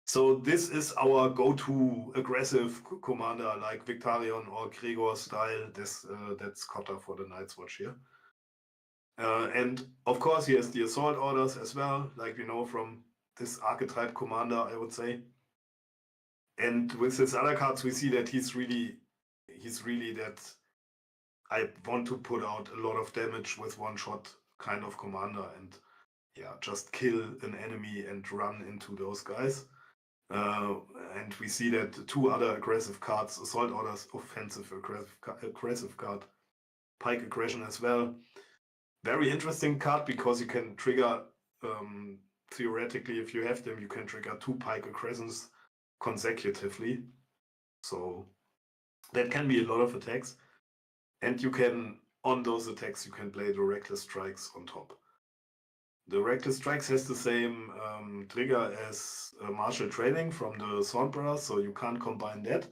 So this is our go-to aggressive commander like Victarion or Gregor style. That's Kotta for the Night's Watch here. And of course he has the assault orders as well, like we know from this archetype commander, I would say. And with his other cards, we see that he's really that I want to put out a lot of damage with one shot kind of commander, and yeah, just kill an enemy and run into those guys. And we see that two other aggressive cards, Assault Orders, offensive aggressive card, Pike Aggression as well. Very interesting card because you can trigger, theoretically, if you have them, you can trigger 2 Pike Aggressions consecutively. So that can be a lot of attacks. And you can, on those attacks, you can play the Reckless Strikes on top. The Reckless Strikes has the same trigger as Martial Training from the Thorn Brothers, so you can't combine that.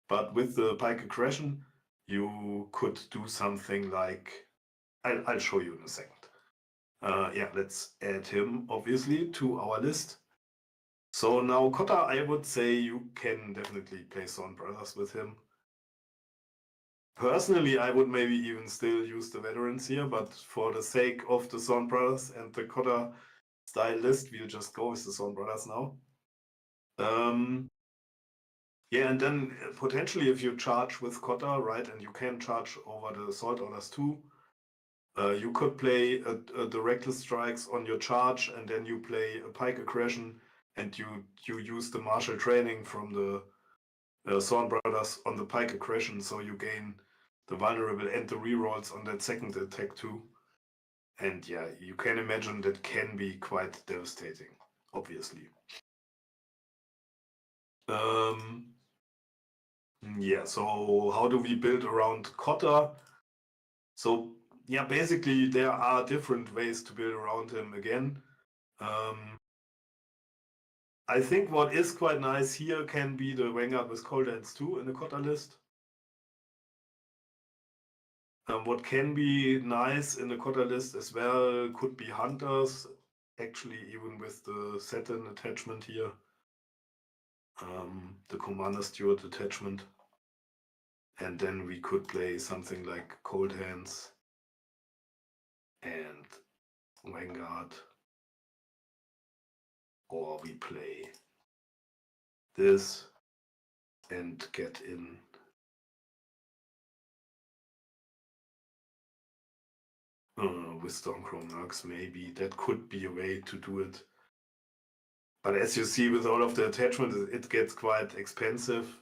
But with the Pike Aggression, you could do something like... I'll show you in a second. Yeah, let's add him, obviously, to our list. So now Kotta, I would say you can definitely play Thorn Brothers with him. Personally, I would maybe even still use the veterans here, but for the sake of the Thorn Brothers and the Kotta style list, we'll just go with the Thorn Brothers now. Yeah, and then potentially if you charge with Kotta, right, and you can charge over the Assault Orders too, you could play the Reckless Strikes on your charge, and then you play a Pike Aggression, and you use the Martial Training from the Thorn Brothers on the Pike Aggression, so you gain the vulnerable and the rerolls on that second attack too. And yeah, you can imagine that can be quite devastating, obviously. Yeah, so how do we build around Kotta? So yeah, basically there are different ways to build around him again. I think what is quite nice here can be the Vanguard with Cold Hands 2 in the Kotta list. What can be nice in the Kotta list as well could be Hunters, actually even with the Saturn attachment here, the Commander Steward attachment. And then we could play something like Cold Hands and Vanguard. Or we play this and get in with Stormcrow Mercs, maybe. That could be a way to do it. But as you see with all of the attachments, it gets quite expensive.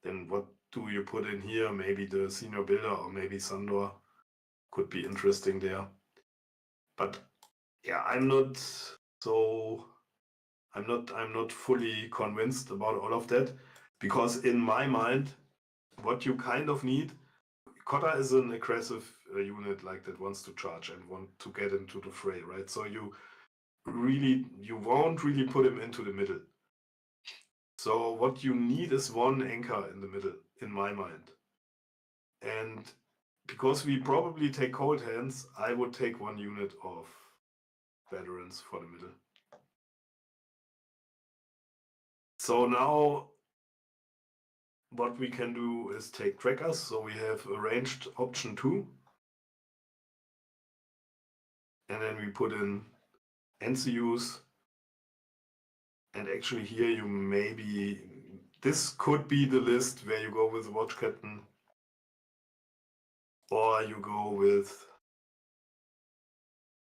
Then what do you put in here? Maybe the Senior Builder or maybe Sandor could be interesting there. But yeah, I'm not so I'm not fully convinced about all of that, because in my mind, what you kind of need, Cotta is an aggressive unit like that wants to charge and want to get into the fray, right? So you won't really put him into the middle. So what you need is one anchor in the middle, in my mind. And because we probably take cold hands, I would take one unit of veterans for the middle. So now what we can do is take trackers. So we have arranged option 2. And then we put in NCUs. And actually here you maybe, this could be the list where you go with Watch Captain, or you go with,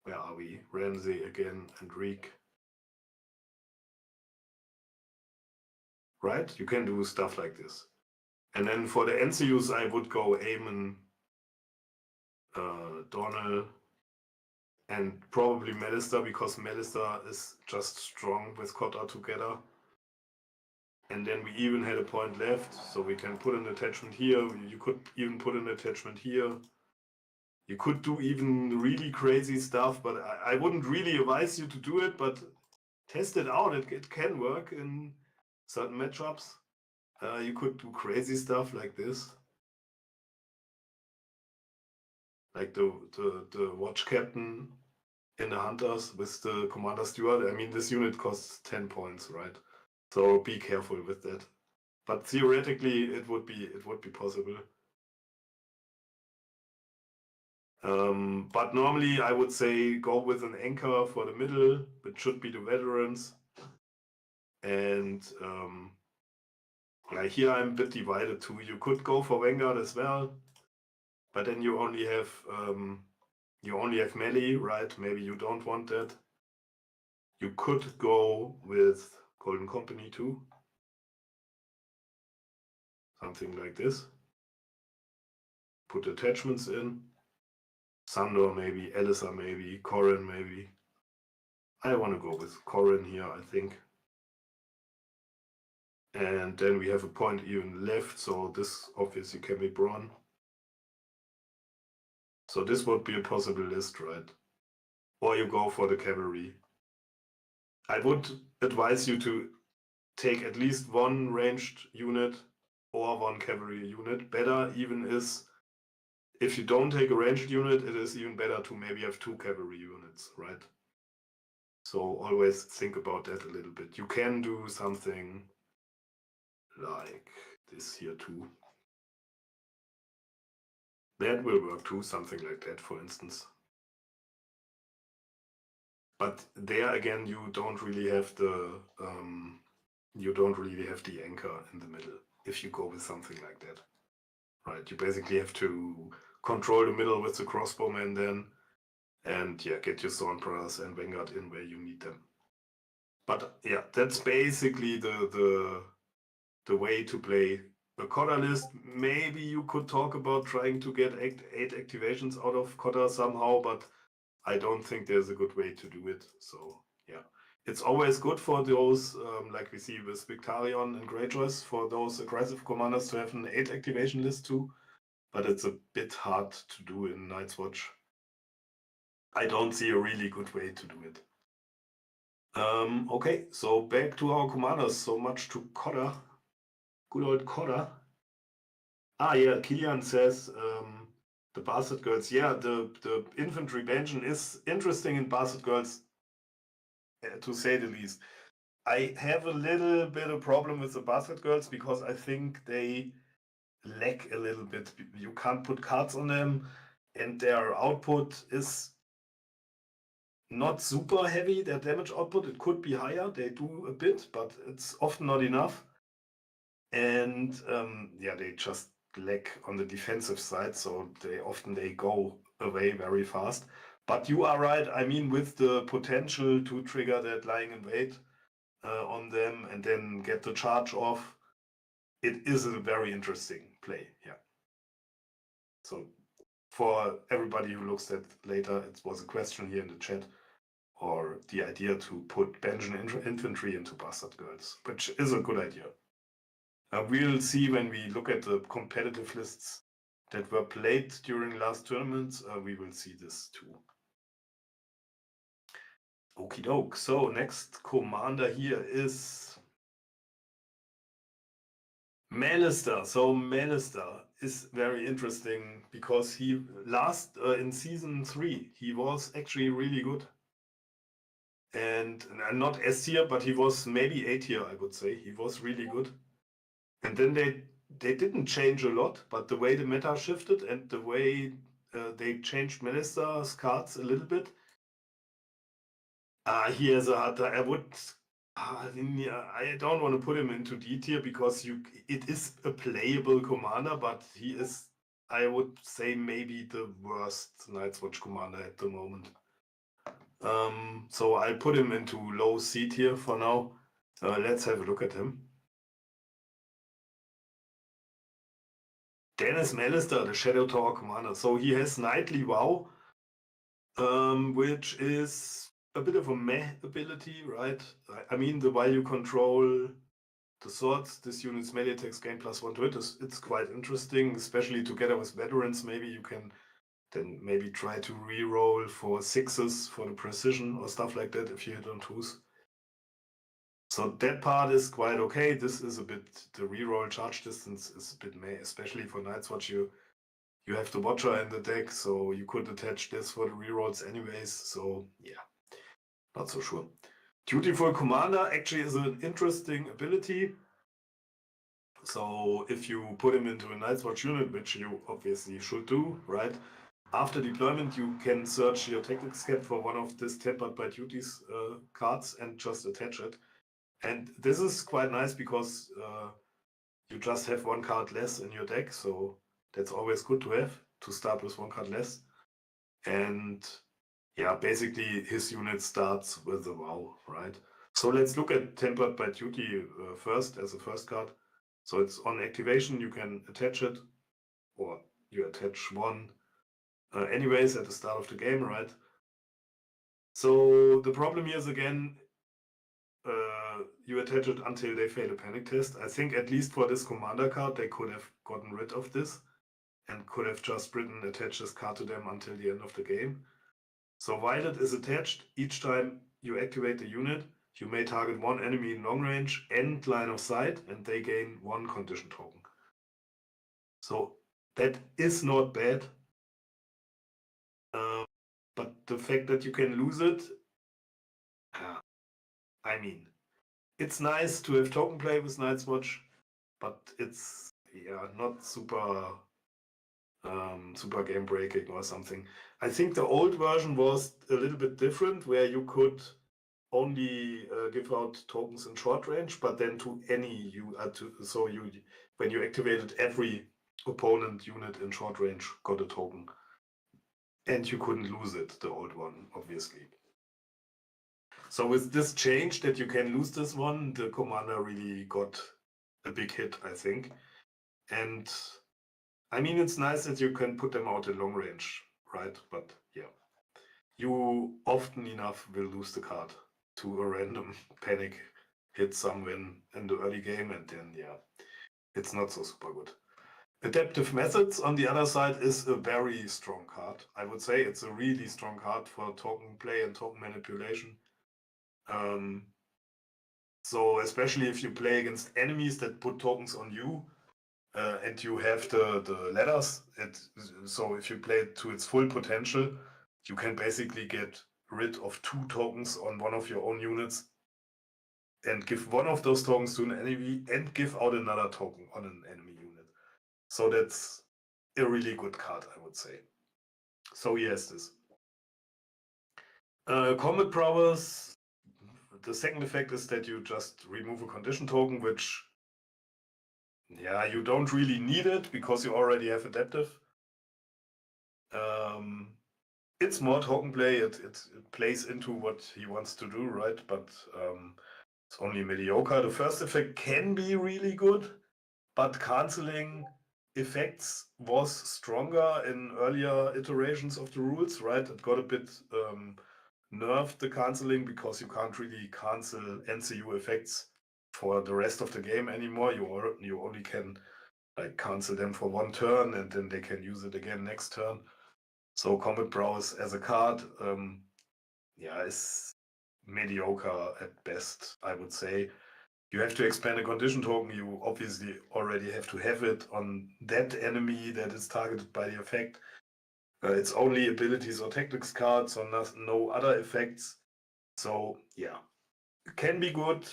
where are we? Ramsey again and Reek. Right? You can do stuff like this. And then for the NCUs, I would go Eamon, Donnell, and probably Melister, because Melister is just strong with Cotta together. And then we even had a point left, so we can put an attachment here. You could even put an attachment here. You could do even really crazy stuff, but I wouldn't really advise you to do it, but test it out. It can work in certain matchups. You could do crazy stuff like this. Like the Watch Captain in the Hunters with the Commander Steward. I mean, this unit costs 10 points, right? So be careful with that. But theoretically, it would be possible. But normally, I would say go with an anchor for the middle, which should be the veterans. And yeah, here I'm a bit divided too. You could go for Vanguard as well, but then you only have melee, right? Maybe you don't want that. You could go with Golden Company too. Something like this. Put attachments in. Sandor maybe, Elisa maybe, Corrin maybe. I want to go with Corrin here, I think. And then we have a point even left, so this obviously can be Braun. So this would be a possible list, right? Or you go for the cavalry. I would advise you to take at least one ranged unit or one cavalry unit. Better even is, if you don't take a ranged unit, it is even better to maybe have 2 cavalry units, right? So always think about that a little bit. You can do something like this here too. That will work too, something like that, for instance. But there again, you don't really have the anchor in the middle if you go with something like that, right? You basically have to control the middle with the crossbowmen then, and yeah, get your Thorn Brothers and Vanguard in where you need them. But yeah, that's basically the way to play a Cotta list. Maybe you could talk about trying to get 8 activations out of Cotta somehow, but I don't think there's a good way to do it. So yeah, it's always good for those, like we see with Victarion and Greyjoys, for those aggressive commanders to have an 8 activation list too, but it's a bit hard to do in Night's Watch. I don't see a really good way to do it. Okay, so back to our commanders. So much to Cotta. Good old Cotta. Ah, yeah, Kilian says the Bastard Girls. Yeah, the infantry bench is interesting in Bastard Girls, to say the least. I have a little bit of problem with the Bastard Girls because I think they lack a little bit. You can't put cards on them, and their output is not super heavy. Their damage output, it could be higher. They do a bit, but it's often not enough. And yeah, they just lack on the defensive side, so they go away very fast. But you are right. I mean, with the potential to trigger that lying in wait on them and then get the charge off, it is a very interesting play. Yeah. So for everybody who looks at later, it was a question here in the chat. or the idea to put Benjamin infantry into bastard girls, which is a good idea. We'll see when we look at the competitive lists that were played during last tournaments. We will see this too. Okie doke. So next commander here is Malister. So Malister is very interesting because he in season 3 he was actually really good. And not S tier, but he was maybe A tier, I would say. He was really good. And then they didn't change a lot, but the way the meta shifted and the way they changed Malister's cards a little bit. He has a hard time. I don't want to put him into D tier because it is a playable commander, but he is, I would say, maybe the worst Night's Watch commander at the moment. So I put him into low C tier for now. Let's have a look at him. Dennis Malister, the Shadow Tower commander. So he has Nightly Wow, which is a bit of a meh ability, right? I mean, while you control the swords, this unit's melee attacks gain +1 to it. It's quite interesting, especially together with veterans. Maybe you can then maybe try to re-roll for 6s for the precision or stuff like that if you hit on 2s. So that part is quite okay. This is a bit, the re-roll charge distance is a bit meh, especially for Night's Watch. You have the Watcher in the deck, so you could attach this for the rerolls anyways. So yeah, not so sure. Dutiful Commander actually is an interesting ability. So if you put him into a Night's Watch unit, which you obviously should do, right? After deployment, you can search your tactics cap for one of this Tempered by Duties cards and just attach it. And this is quite nice because you just have one card less in your deck, so that's always good to have, to start with one card less. And yeah, basically his unit starts with a wow, right? So let's look at Tempered by Duty first as a first card. So it's on activation, you can attach it, or you attach one anyways at the start of the game, right? So the problem here is again, you attach it until they fail a panic test. I think at least for this commander card, they could have gotten rid of this and could have just written attach this card to them until the end of the game. So while it is attached, each time you activate the unit, you may target one enemy in long range and line of sight, and they gain one condition token. So that is not bad. But the fact that you can lose it, I mean, it's nice to have token play with Night's Watch, but it's not super super game breaking or something. I think the old version was a little bit different, where you could only give out tokens in short range, but then to any when you activated, every opponent unit in short range got a token, and you couldn't lose it. The old one, obviously. So with this change that you can lose this one, the commander really got a big hit, I think. And I mean, it's nice that you can put them out in long range, right? But yeah, you often enough will lose the card to a random panic hit somewhere in the early game, and then yeah, it's not so super good. Adaptive Methods on the other side is a very strong card. I would say it's a really strong card for token play and token manipulation. So especially if you play against enemies that put tokens on you, and you have the ladders, so if you play it to its full potential, you can basically get rid of 2 tokens on one of your own units and give one of those tokens to an enemy and give out another token on an enemy unit. So that's a really good card, I would say. So he has this. Combat Prowess, the second effect is that you just remove a condition token, which you don't really need it because you already have adaptive. It's more token play, it plays into what he wants to do, right? But it's only mediocre. The first effect can be really good, but canceling effects was stronger in earlier iterations of the rules, right? It got a bit nerfed the canceling because you can't really cancel NCU effects for the rest of the game anymore. You only can like cancel them for one turn and then they can use it again next turn. So Comet Browse as a card, is mediocre at best, I would say. You have to expand a condition token. You obviously already have to have it on that enemy that is targeted by the effect. It's only abilities or tactics cards, so no other effects. So yeah, it can be good.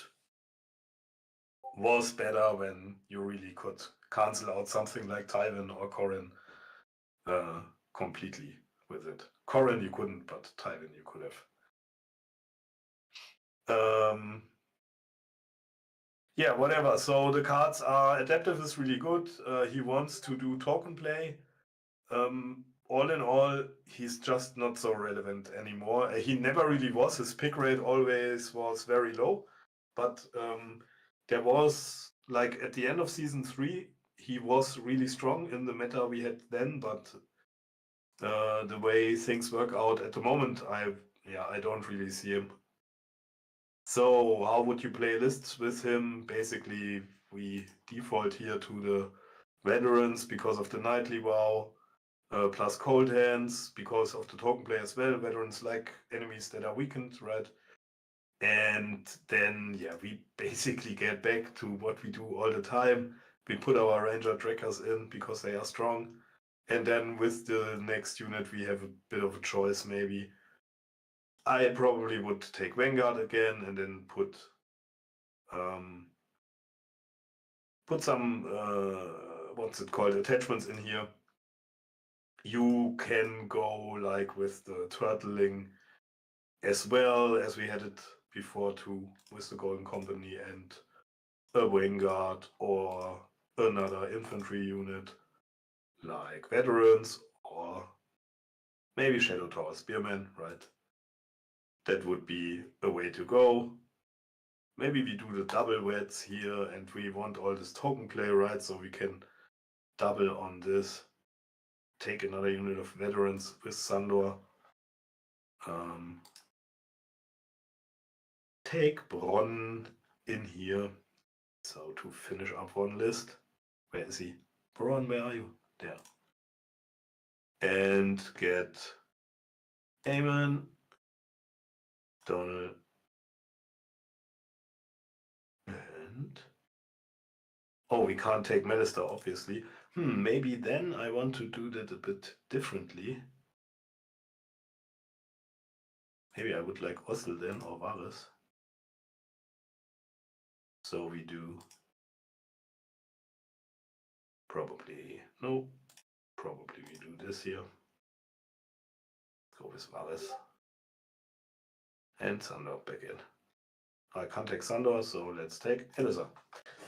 Was better when you really could cancel out something like Tywin or Corrin completely with it. Corrin you couldn't, but Tywin you could have. Yeah, whatever. So the cards are adaptive is really good. He wants to do token play. All in all, he's just not so relevant anymore. He never really was. His pick rate always was very low. But there was, like, at the end of season 3, he was really strong in the meta we had then. But the way things work out at the moment, I don't really see him. So how would you play lists with him? Basically, we default here to the veterans because of the Nightly Vow. Plus cold hands because of the token play as well. Veterans like enemies that are weakened, right? And then, we basically get back to what we do all the time. We put our ranger trackers in because they are strong. And then with the next unit, we have a bit of a choice maybe. I probably would take Vanguard again and then put some, what's it called, attachments in here. You can go like with the turtling as well as we had it before too with the Golden Company and a Vanguard or another infantry unit like Veterans or maybe Shadow Tower Spearmen, right? That would be a way to go. Maybe we do the double wets here and we want all this token play, right? So we can double on this. Take another unit of Veterans with Sandor. Take Bronn in here. So to finish up one list. Where is he? Bronn, where are you? There. And get Aemon, Donald, and... Oh, we can't take Malister, obviously. Maybe then I want to do that a bit differently. Maybe I would like Osel then, or Varys. So we do... Probably... No. Probably we do this here. Go with Varys. And Sandor back in. I can't take Sandor, so let's take Elisa.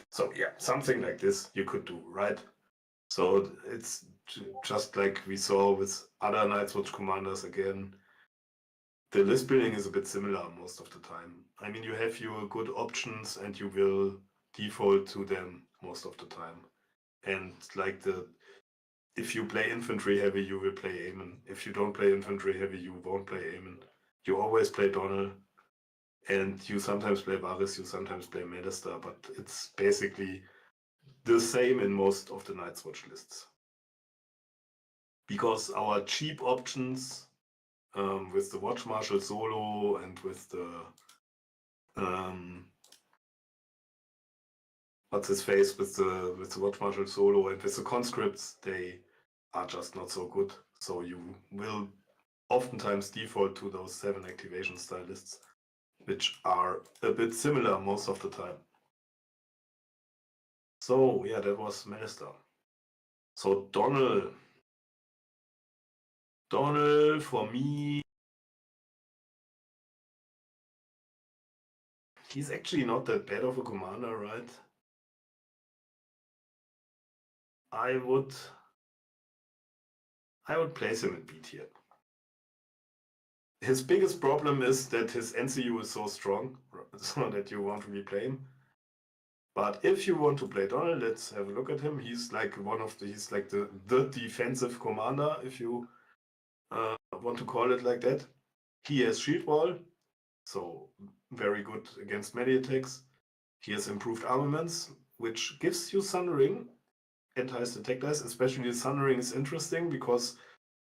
So yeah, something like this you could do, right? So it's just like we saw with other Night's Watch commanders again. The list building is a bit similar most of the time. I mean, you have your good options and you will default to them most of the time. And like if you play infantry heavy, you will play Aemon. If you don't play infantry heavy, you won't play Aemon. You always play Donald. And you sometimes play Varys, you sometimes play Malister, but it's basically the same in most of the Night's Watch lists. Because our cheap options with the Watch Marshal solo and with the what's his face with the Watch Marshal solo and with the conscripts, they are just not so good. So you will oftentimes default to those 7 activation style lists, which are a bit similar most of the time. So yeah, that was Malister. So Donald for me, he's actually not that bad of a commander, right? I would place him in B tier. His biggest problem is that his NCU is so strong, so that you won't really play him. But if you want to play Donald, let's have a look at him. He's like he's like the defensive commander, if you want to call it like that. He has shield wall, so very good against melee attacks. He has improved armaments, which gives you Sundering and highest attack dice. Especially Sundering is interesting because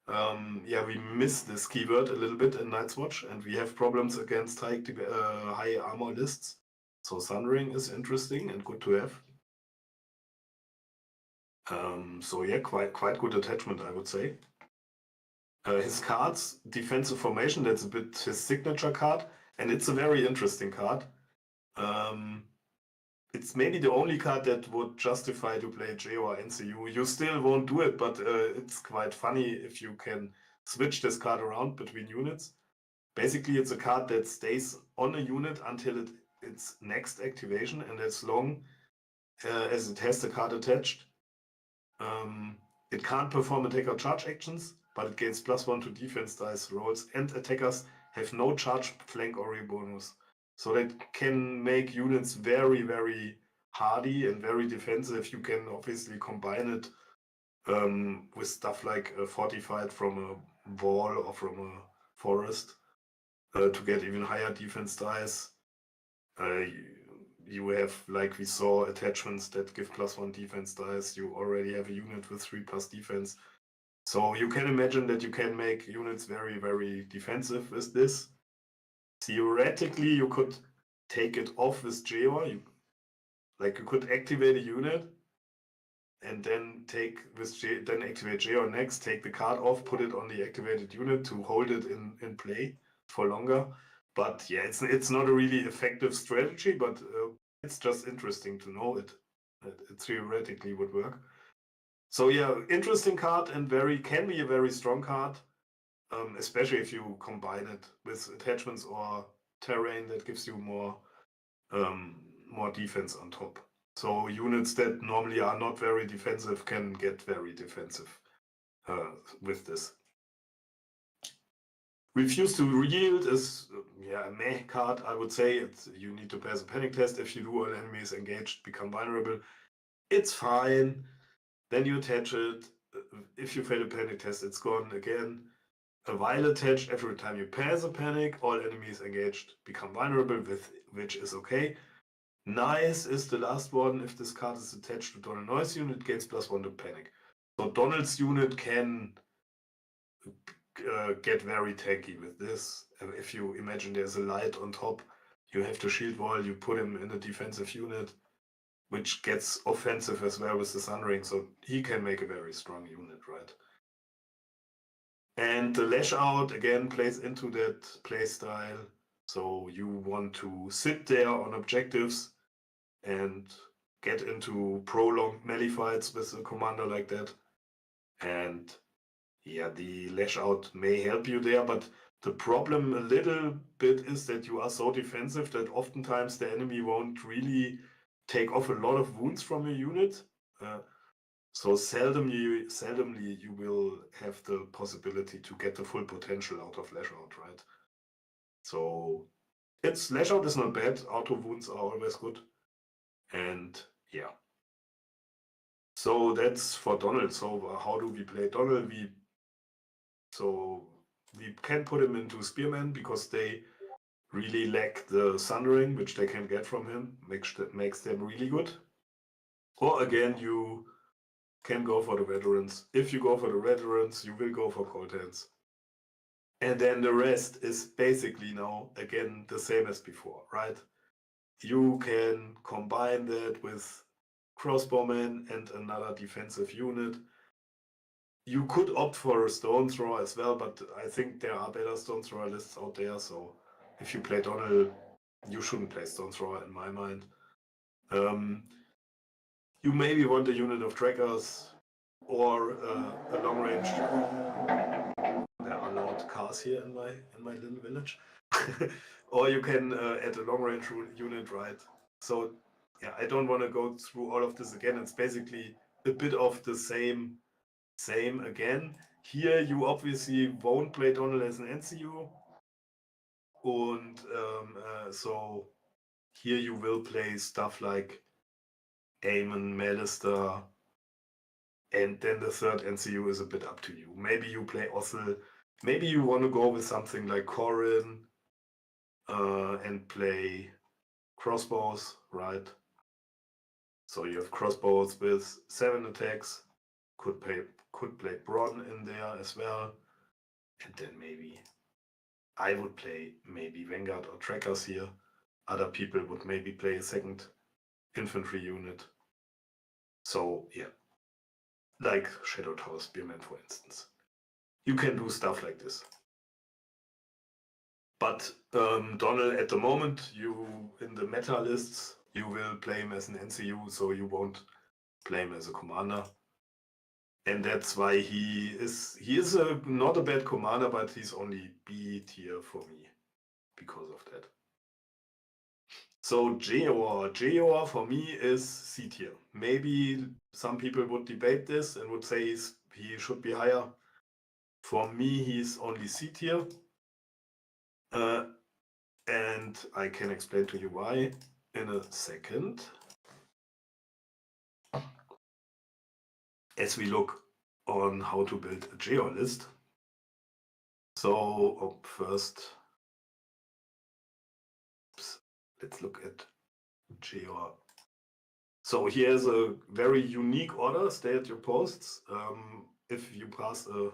we miss this keyword a little bit in Night's Watch, and we have problems against high armor lists. So Sundering is interesting and good to have. Quite good attachment, I would say. His cards, Defensive Formation, that's a bit his signature card, and it's a very interesting card. It's maybe the only card that would justify to play J or NCU. You still won't do it, but it's quite funny if you can switch this card around between units. Basically, it's a card that stays on a unit until its next activation, and as long as it has the card attached. It can't perform attack or charge actions, but it gains +1 to defense dice rolls, and attackers have no charge, flank, or bonus. So that can make units very, very hardy and very defensive. You can obviously combine it with stuff like fortified from a wall or from a forest to get even higher defense dice. You have, like we saw, attachments that give +1 defense dice. You already have a unit with 3+ defense. So you can imagine that you can make units very, very defensive with this. Theoretically, you could take it off with Jeor. You could activate a unit and then activate Jeor next, take the card off, put it on the activated unit to hold it in play for longer. But yeah, it's not a really effective strategy, but it's just interesting to know it theoretically would work. So yeah, interesting card and can be a very strong card, especially if you combine it with attachments or terrain that gives you more defense on top. So units that normally are not very defensive can get very defensive with this. Refuse to Yield is a meh card, I would say. You need to pass a panic test. If you do, all enemies engaged become vulnerable. It's fine. Then you attach it. If you fail a panic test, it's gone again. While attached, every time you pass a panic, all enemies engaged become vulnerable, which is okay. Nice is the last one. If this card is attached to Donald Noise unit, gains +1 to panic. So Donald's unit can get very tanky with this. If you imagine there's a light on top, you have to shield wall, you put him in a defensive unit, which gets offensive as well with the Sunring, so he can make a very strong unit, right? And the Lash Out again plays into that playstyle. So you want to sit there on objectives and get into prolonged melee fights with a commander like that. And yeah, the Lash Out may help you there, but the problem a little bit is that you are so defensive that oftentimes the enemy won't really take off a lot of wounds from your unit. So seldomly you will have the possibility to get the full potential out of Lash Out, right? So Lash Out is not bad. Auto wounds are always good. And yeah. So that's for Donald. So how do we play Donald? We can put him into Spearman because they really lack the Sundering, which they can get from him, makes them really good. Or again, you can go for the veterans. If you go for the veterans, you will go for cold hands. And then the rest is basically now, again, the same as before, right? You can combine that with crossbowmen and another defensive unit. You could opt for a stone thrower as well, but I think there are better stone thrower lists out there. So if you play Donald, you shouldn't play stone thrower in my mind. You maybe want a unit of trackers or a long range. There are loud cars here in my little village. Or you can add a long range unit, right? So yeah, I don't want to go through all of this again. It's basically a bit of the same again. Here you obviously won't play Donald as an NCU. And so here you will play stuff like Eamon, Malister, and then the third NCU is a bit up to you. Maybe you play Othel. Maybe you want to go with something like Corin and play crossbows, right? So you have crossbows with 7 attacks. Could play Bron in there as well. And then maybe I would play maybe Vanguard or Trackers here. Other people would maybe play a second infantry unit. So yeah, like Shadow Tower Spearman, for instance. You can do stuff like this. But Donald, at the moment, you in the meta lists, you will play him as an NCU, so you won't play him as a commander. And that's why he is not a bad commander, but he's only B tier for me because of that. So Jeor for me is C tier. Maybe some people would debate this and would say he should be higher. For me, he's only C tier. And I can explain to you why in a second. As we look on how to build a Jeor list. So first, let's look at Jeor. So here's a very unique order, stay at your posts. If you pass a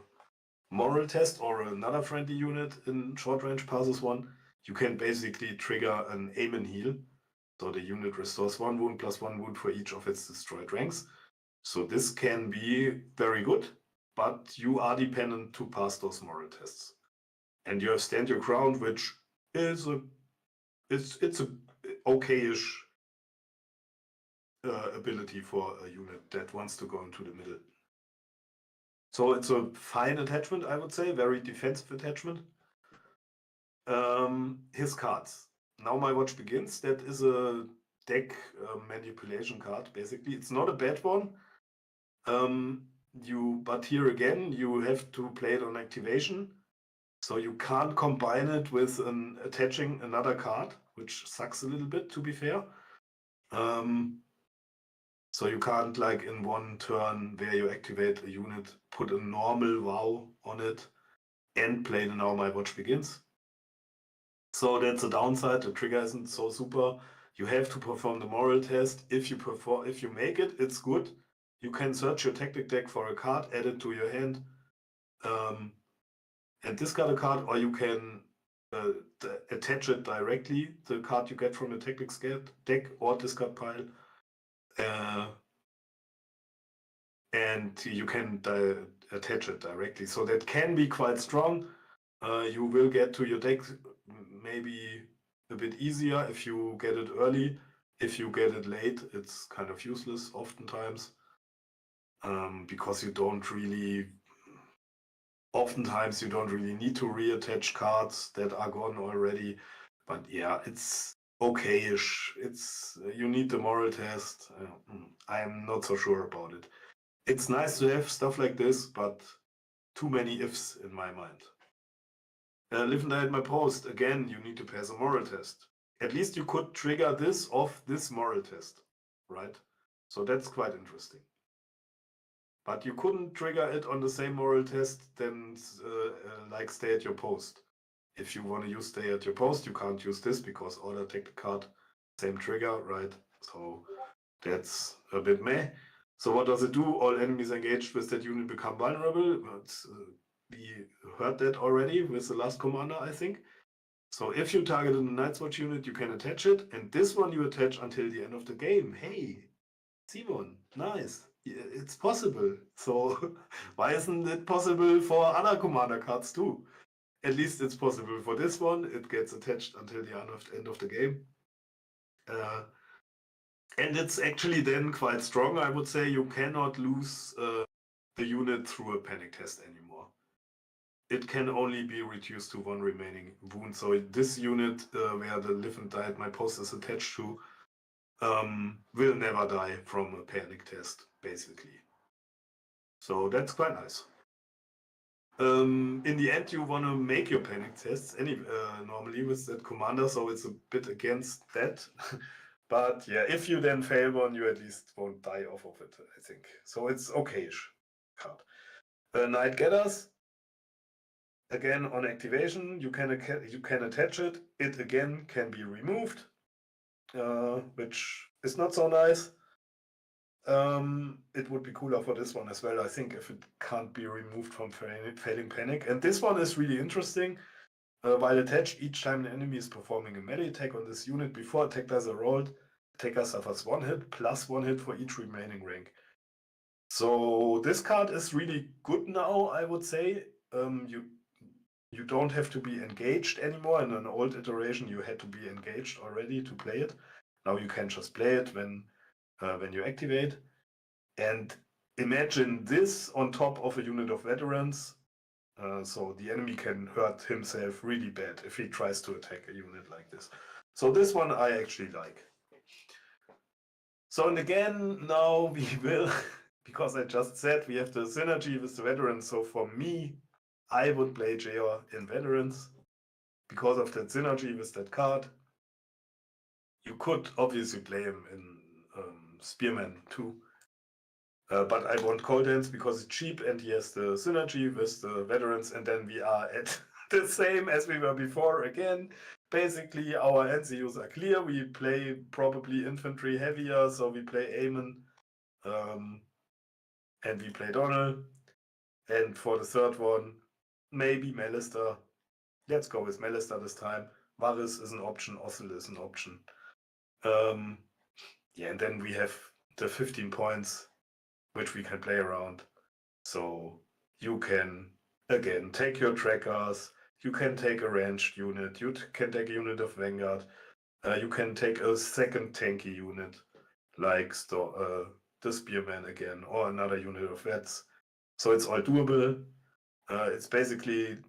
moral test or another friendly unit in short range passes one, you can basically trigger an aim and heal. So the unit restores 1 wound plus 1 wound for each of its destroyed ranks. So this can be very good, but you are dependent to pass those moral tests. And you have Stand Your Ground, which is it's a okayish ability for a unit that wants to go into the middle. So it's a fine attachment, I would say, very defensive attachment. His cards. Now My Watch Begins. That is a deck manipulation card, basically. It's not a bad one. But here again, you have to play it on activation. So you can't combine it with attaching another card, which sucks a little bit, to be fair. So you can't, like in one turn where you activate a unit, put a normal WoW on it and play the Now My Watch Begins. So that's a downside. The trigger isn't so super. You have to perform the moral test. If you make it, it's good. You can search your tactic deck for a card, add it to your hand, and discard a card, or you can attach it directly, the card you get from the tactics deck or discard pile. And you can attach it directly. So that can be quite strong. You will get to your deck maybe a bit easier if you get it early. If you get it late, it's kind of useless oftentimes. Because oftentimes you don't really need to reattach cards that are gone already. But yeah, it's okay-ish. You need the moral test. I am not so sure about it. It's nice to have stuff like this, but too many ifs in my mind. Live and Die at my post. Again, you need to pass a moral test. At least you could trigger this off this moral test, right? So that's quite interesting. But you couldn't trigger it on the same moral test then like Stay at Your Post. If you want to use Stay at Your Post, you can't use this because Order Take the Card, same trigger, right? So that's a bit meh. So what does it do? All enemies engaged with that unit become vulnerable. We heard that already with the last commander, I think. So if you target a Night's Watch unit, you can attach it. And this one you attach until the end of the game. Hey, Simon, nice. It's possible. So why isn't it possible for other commander cards too? At least it's possible for this one. It gets attached until the end of the game. And it's actually then quite strong, I would say. You cannot lose the unit through a panic test anymore. It can only be reduced to 1 remaining wound. So this unit, where the Live and Die at my post is attached to, will never die from a panic test, basically. So that's quite nice. In the end, you want to make your panic tests normally with that commander, so it's a bit against that. But yeah, if you then fail one, you at least won't die off of it, I think. So it's okay-ish card. Night Getters. again, on activation, you can attach it. It again can be removed, which is not so nice. It would be cooler for this one as well, I think, if it can't be removed from Failing Panic. And this one is really interesting. While attached, each time an enemy is performing a melee attack on this unit before attack dice are rolled, attacker suffers 1 hit plus 1 hit for each remaining rank. So this card is really good now, I would say. You don't have to be engaged anymore. In an old iteration, you had to be engaged already to play it. Now you can just play it when you activate. And imagine this on top of a unit of veterans. So the enemy can hurt himself really bad if he tries to attack a unit like this. So this one I actually like. So, and again, now we will, because I just said we have the synergy with the veterans. So for me, I would play Jaeor in veterans because of that synergy with that card. You could obviously play him in Spearman too. But I want Cold Hands because it's cheap and he has the synergy with the veterans, and then we are at the same as we were before again. Basically, our NCUs are clear. We play probably infantry heavier, so we play Aemon and we play Donald. And for the third one, maybe Malister. Let's go with Malister this time. Varys is an option, Othel is an option. Yeah, and then we have the 15 points which we can play around. So you can, again, take your trackers, you can take a ranged unit, you can take a unit of Vanguard, you can take a second tanky unit, like the Spearman again, or another unit of vets. So it's all doable. It's basically,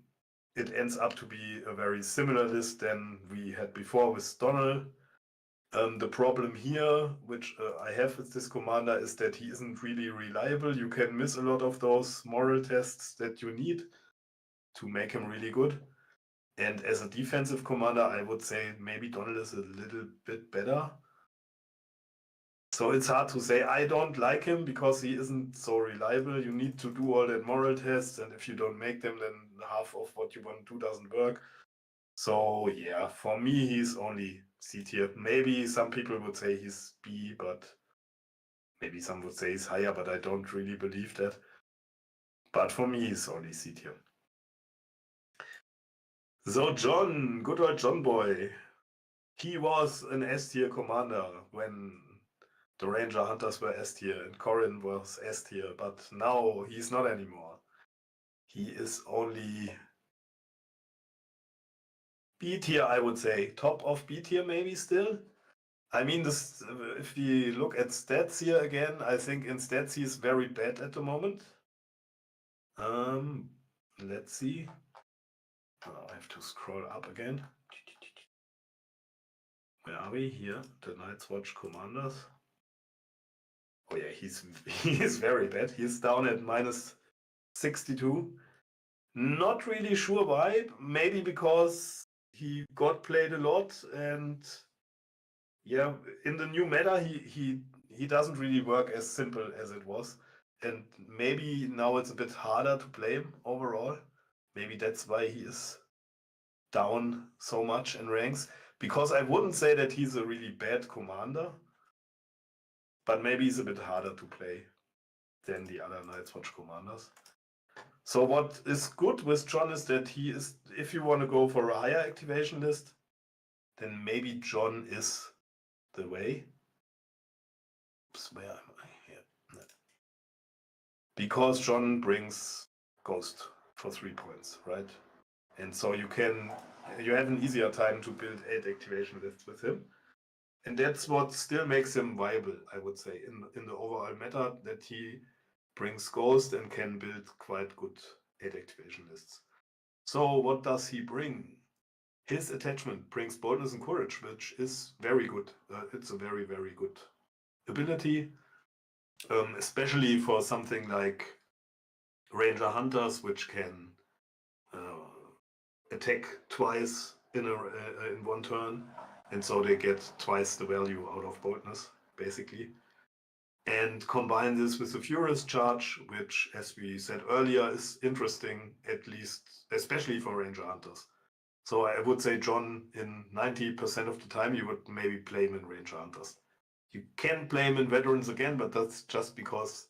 it ends up to be a very similar list than we had before with Donald. The problem here, which I have with this commander, is that he isn't really reliable. You can miss a lot of those moral tests that you need to make him really good. And as a defensive commander, I would say maybe Donald is a little bit better. So it's hard to say. I don't like him because he isn't so reliable. You need to do all that moral tests, and if you don't make them, then half of what you want to do doesn't work. So yeah, for me, he's only C tier. Maybe some people would say he's B, but maybe some would say he's higher, but I don't really believe that. But for me, he's only C tier. So John, good old John boy. He was an S tier commander when the Ranger Hunters were S tier and Corrin was S tier, but now he's not anymore. He is only B tier, I would say. Top of B tier maybe still. I mean, this, if we look at stats here again, I think in stats he's very bad at the moment. Let's see. Oh, I have to scroll up again. Where are we? Here, the Night's Watch commanders. Oh yeah, he is very bad. He's down at minus 62. Not really sure why. Maybe because he got played a lot, and yeah, in the new meta he doesn't really work as simple as it was. And maybe now it's a bit harder to play him overall. Maybe that's why he is down so much in ranks. Because I wouldn't say that he's a really bad commander, but maybe he's a bit harder to play than the other Night's Watch commanders. So what is good with John is that he is, if you want to go for a higher activation list, then maybe John is the way. Oops, where am I here? No. Because John brings Ghost for 3 points, right? And so you have an easier time to build 8 activation lists with him. And that's what still makes him viable, I would say, in the overall meta, that he brings Ghost and can build quite good 8 activation lists. So what does he bring? His attachment brings boldness and courage, which is very good. It's a very, very good ability, especially for something like Ranger Hunters, which can attack twice in one turn, and so they get twice the value out of boldness, basically. and combine this with the Furious Charge, which, as we said earlier, is interesting, at least, especially for Ranger Hunters. So I would say John, in 90% of the time, you would maybe play him in Ranger Hunters. You can play him in Veterans again, but that's just because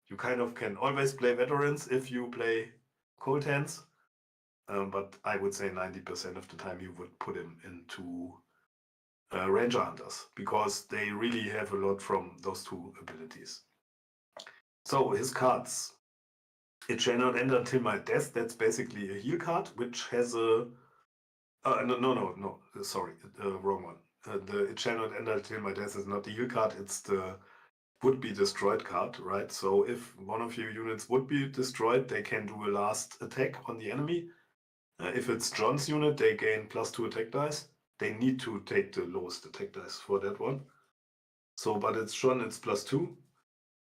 you kind of can always play Veterans if you play Cold Hands. But I would say 90% of the time you would put him into Ranger Hunters, because they really have a lot from those two abilities. So his cards. It shall not end until my death. That's basically a heal card, which has a... no, sorry, wrong one. It shall not end until my death is not the heal card, it's the would be destroyed card, right? So if one of your units would be destroyed, they can do a last attack on the enemy. If it's John's unit, they gain +2 attack dice. They need to take the lowest attack dice for that one. So, but it's John, it's +2.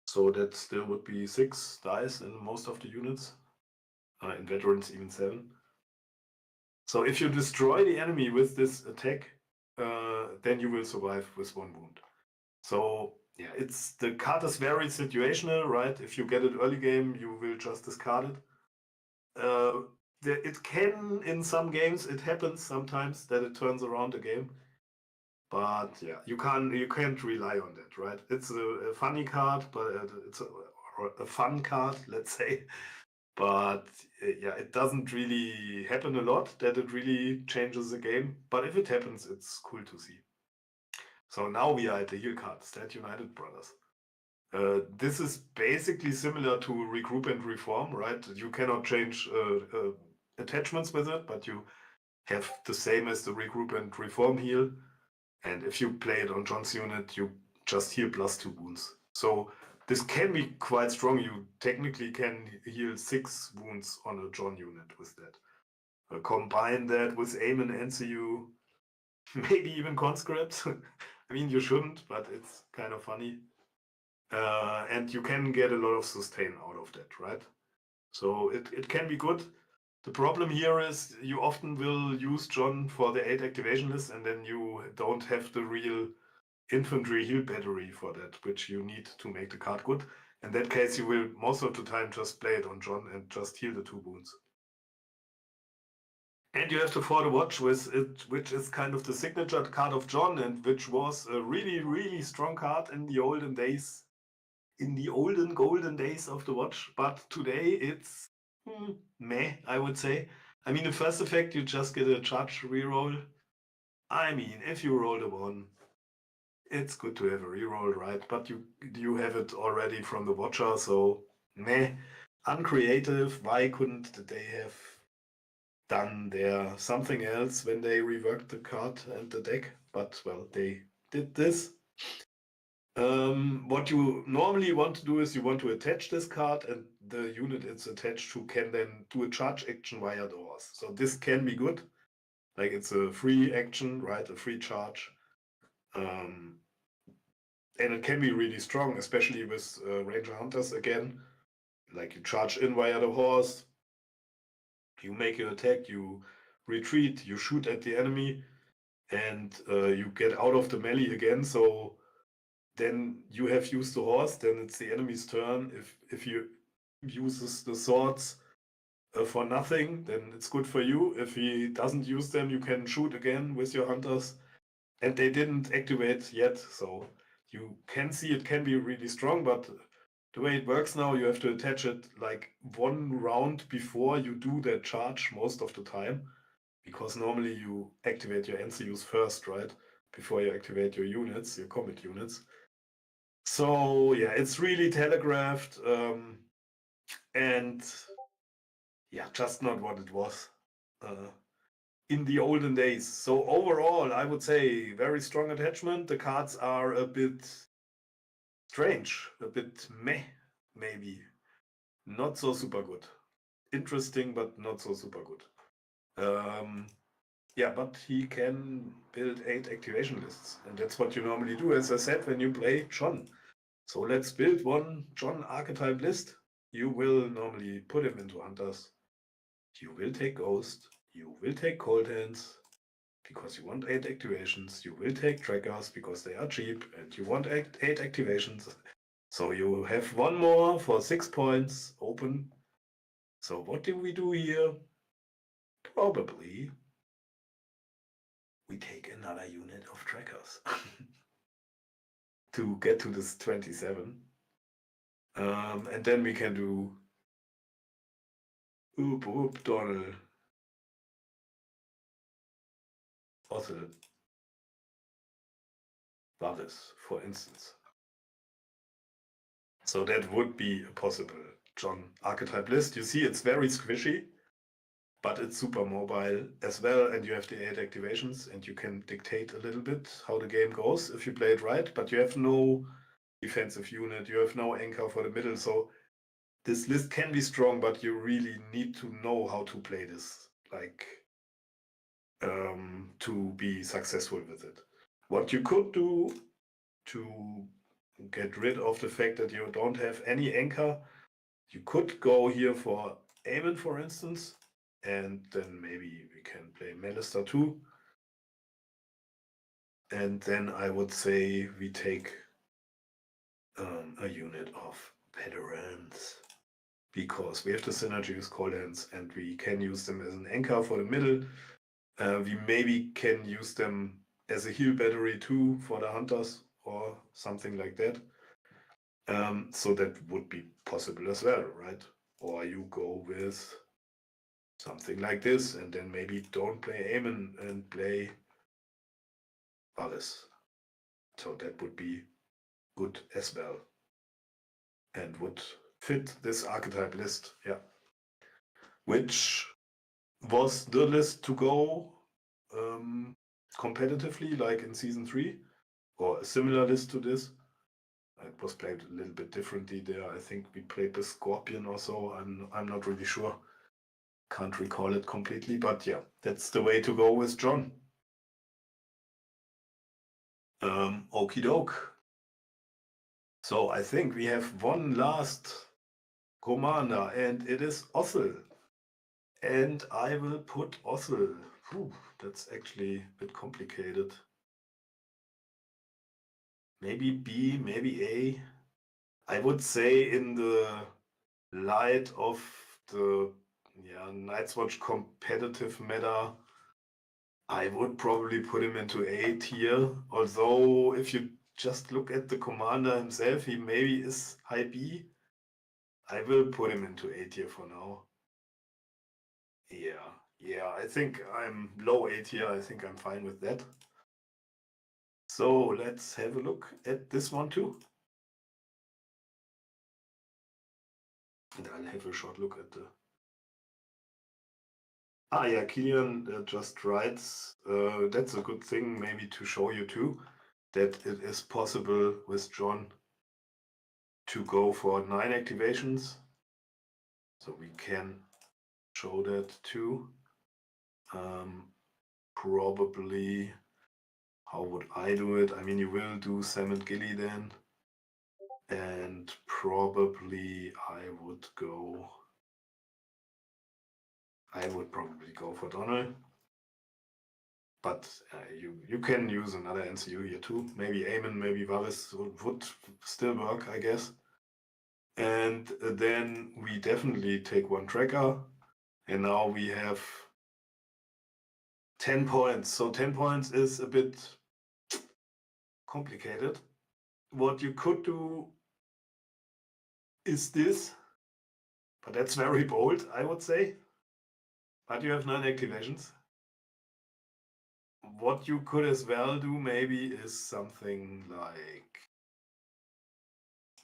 So that still would be 6 dice in most of the units. In Veterans, even 7. So if you destroy the enemy with this attack, then you will survive with 1 wound. So yeah, the card is very situational, right? If you get it early game, you will just discard it. It can, in some games, it happens sometimes that it turns around a game. But yeah, you can't rely on that, right? It's a funny card, but it's a fun card, let's say. But yeah, it doesn't really happen a lot that it really changes the game. But if it happens, it's cool to see. So now we are at the heal card, Stat United Brothers. This is basically similar to Regroup and Reform, right? You cannot change attachments with it, but you have the same as the Regroup and Reform heal. And if you play it on John's unit, you just heal +2 wounds. So this can be quite strong. You technically can heal 6 wounds on a John unit with that. Combine that with Aim and NCU, maybe even Conscript. I mean, you shouldn't, but it's kind of funny. And you can get a lot of sustain out of that, right? So it can be good. The problem here is you often will use John for the 8 activation list, and then you don't have the real infantry heal battery for that, which you need to make the card good. In that case, you will most of the time just play it on John and just heal the 2 wounds. And you have to For the Watch with it, which is kind of the signature card of John, and which was a really, really strong card in the olden days. In the golden days of the watch, but today it's meh, I would say. I mean, the first effect, you just get a charge reroll. I mean, if you roll a 1, it's good to have a reroll, right? But you have it already from the Watcher, so meh. Uncreative. Why couldn't they have done there something else when they reworked the card and the deck? But well, they did this. What you normally want to do is you want to attach this card, and the unit it's attached to can then do a charge action via the horse. So this can be good. Like, it's a free action, right? A free charge. And it can be really strong, especially with Ranger Hunters again. Like, you charge in via the horse, you make your attack, you retreat, you shoot at the enemy, and you get out of the melee again. So then you have used the horse, then it's the enemy's turn. If you uses the swords for nothing, then it's good for you. If he doesn't use them, you can shoot again with your hunters. And they didn't activate yet, so you can see it can be really strong, but the way it works now, you have to attach it like 1 round before you do that charge most of the time, because normally you activate your NCUs first, right? Before you activate your units, your combat units. So yeah, it's really telegraphed, and yeah, just not what it was in the olden days. So overall, I would say very strong attachment. The cards are a bit strange, a bit meh, maybe. Not so super good. Interesting, but not so super good. Yeah, but he can build 8 activation lists, and that's what you normally do, as I said, when you play John. So let's build 1 John archetype list. You will normally put him into Hunters. You will take Ghost. You will take Cold Hands because you want 8 activations. You will take Trackers because they are cheap and you want 8 activations. So you have one more for 6 points open. So what do we do here? Probably we take another unit of trackers to get to this 27. And then we can do oop, Donald. Othel. Vallis, for instance. So that would be a possible John archetype list. You see, it's very squishy, but it's super mobile as well, and you have the 8 activations, and you can dictate a little bit how the game goes if you play it right, but you have no defensive unit, you have no anchor for the middle, so this list can be strong, but you really need to know how to play this, like, to be successful with it. What you could do to get rid of the fact that you don't have any anchor, you could go here for Aemon, for instance, and then maybe we can play Melister too. And then I would say we take a unit of veterans, because we have the synergy with Cold Hands and we can use them as an anchor for the middle. We maybe can use them as a heal battery too for the hunters or something like that. So that would be possible as well, right? Or you go with something like this and then maybe don't play Aemon and play Vallis. So that would be good as well and would fit this archetype list, yeah. Which was the list to go competitively, like in season 3, or a similar list to this. It was played a little bit differently there. I think we played the Scorpion or so. I'm not really sure. Can't recall it completely, but yeah, that's the way to go with John. Okie doke. So I think we have one last commander, and it is Othel. And I will put Othel. That's actually a bit complicated. Maybe B, maybe A. I would say in the light of the Night's Watch competitive meta, I would probably put him into A tier. Although if you just look at the commander himself, he maybe is high B. I will put him into A tier for now. Yeah, I think I'm low A tier. I think I'm fine with that. So let's have a look at this one too. And I'll have a short look at the... Yeah, Killian just writes, that's a good thing maybe to show you too, that it is possible with John to go for 9 activations. So we can show that too. Probably, how would I do it? I mean, you will do Sam and Gilly then. And probably I would probably go for Donald. But you can use another NCU here too. Maybe Aemon, maybe Vallis would still work, I guess. And then we definitely take 1 tracker. And now we have 10 points. So 10 points is a bit complicated. What you could do is this, but that's very bold, I would say. But you have 9 activations. What you could as well do maybe is something like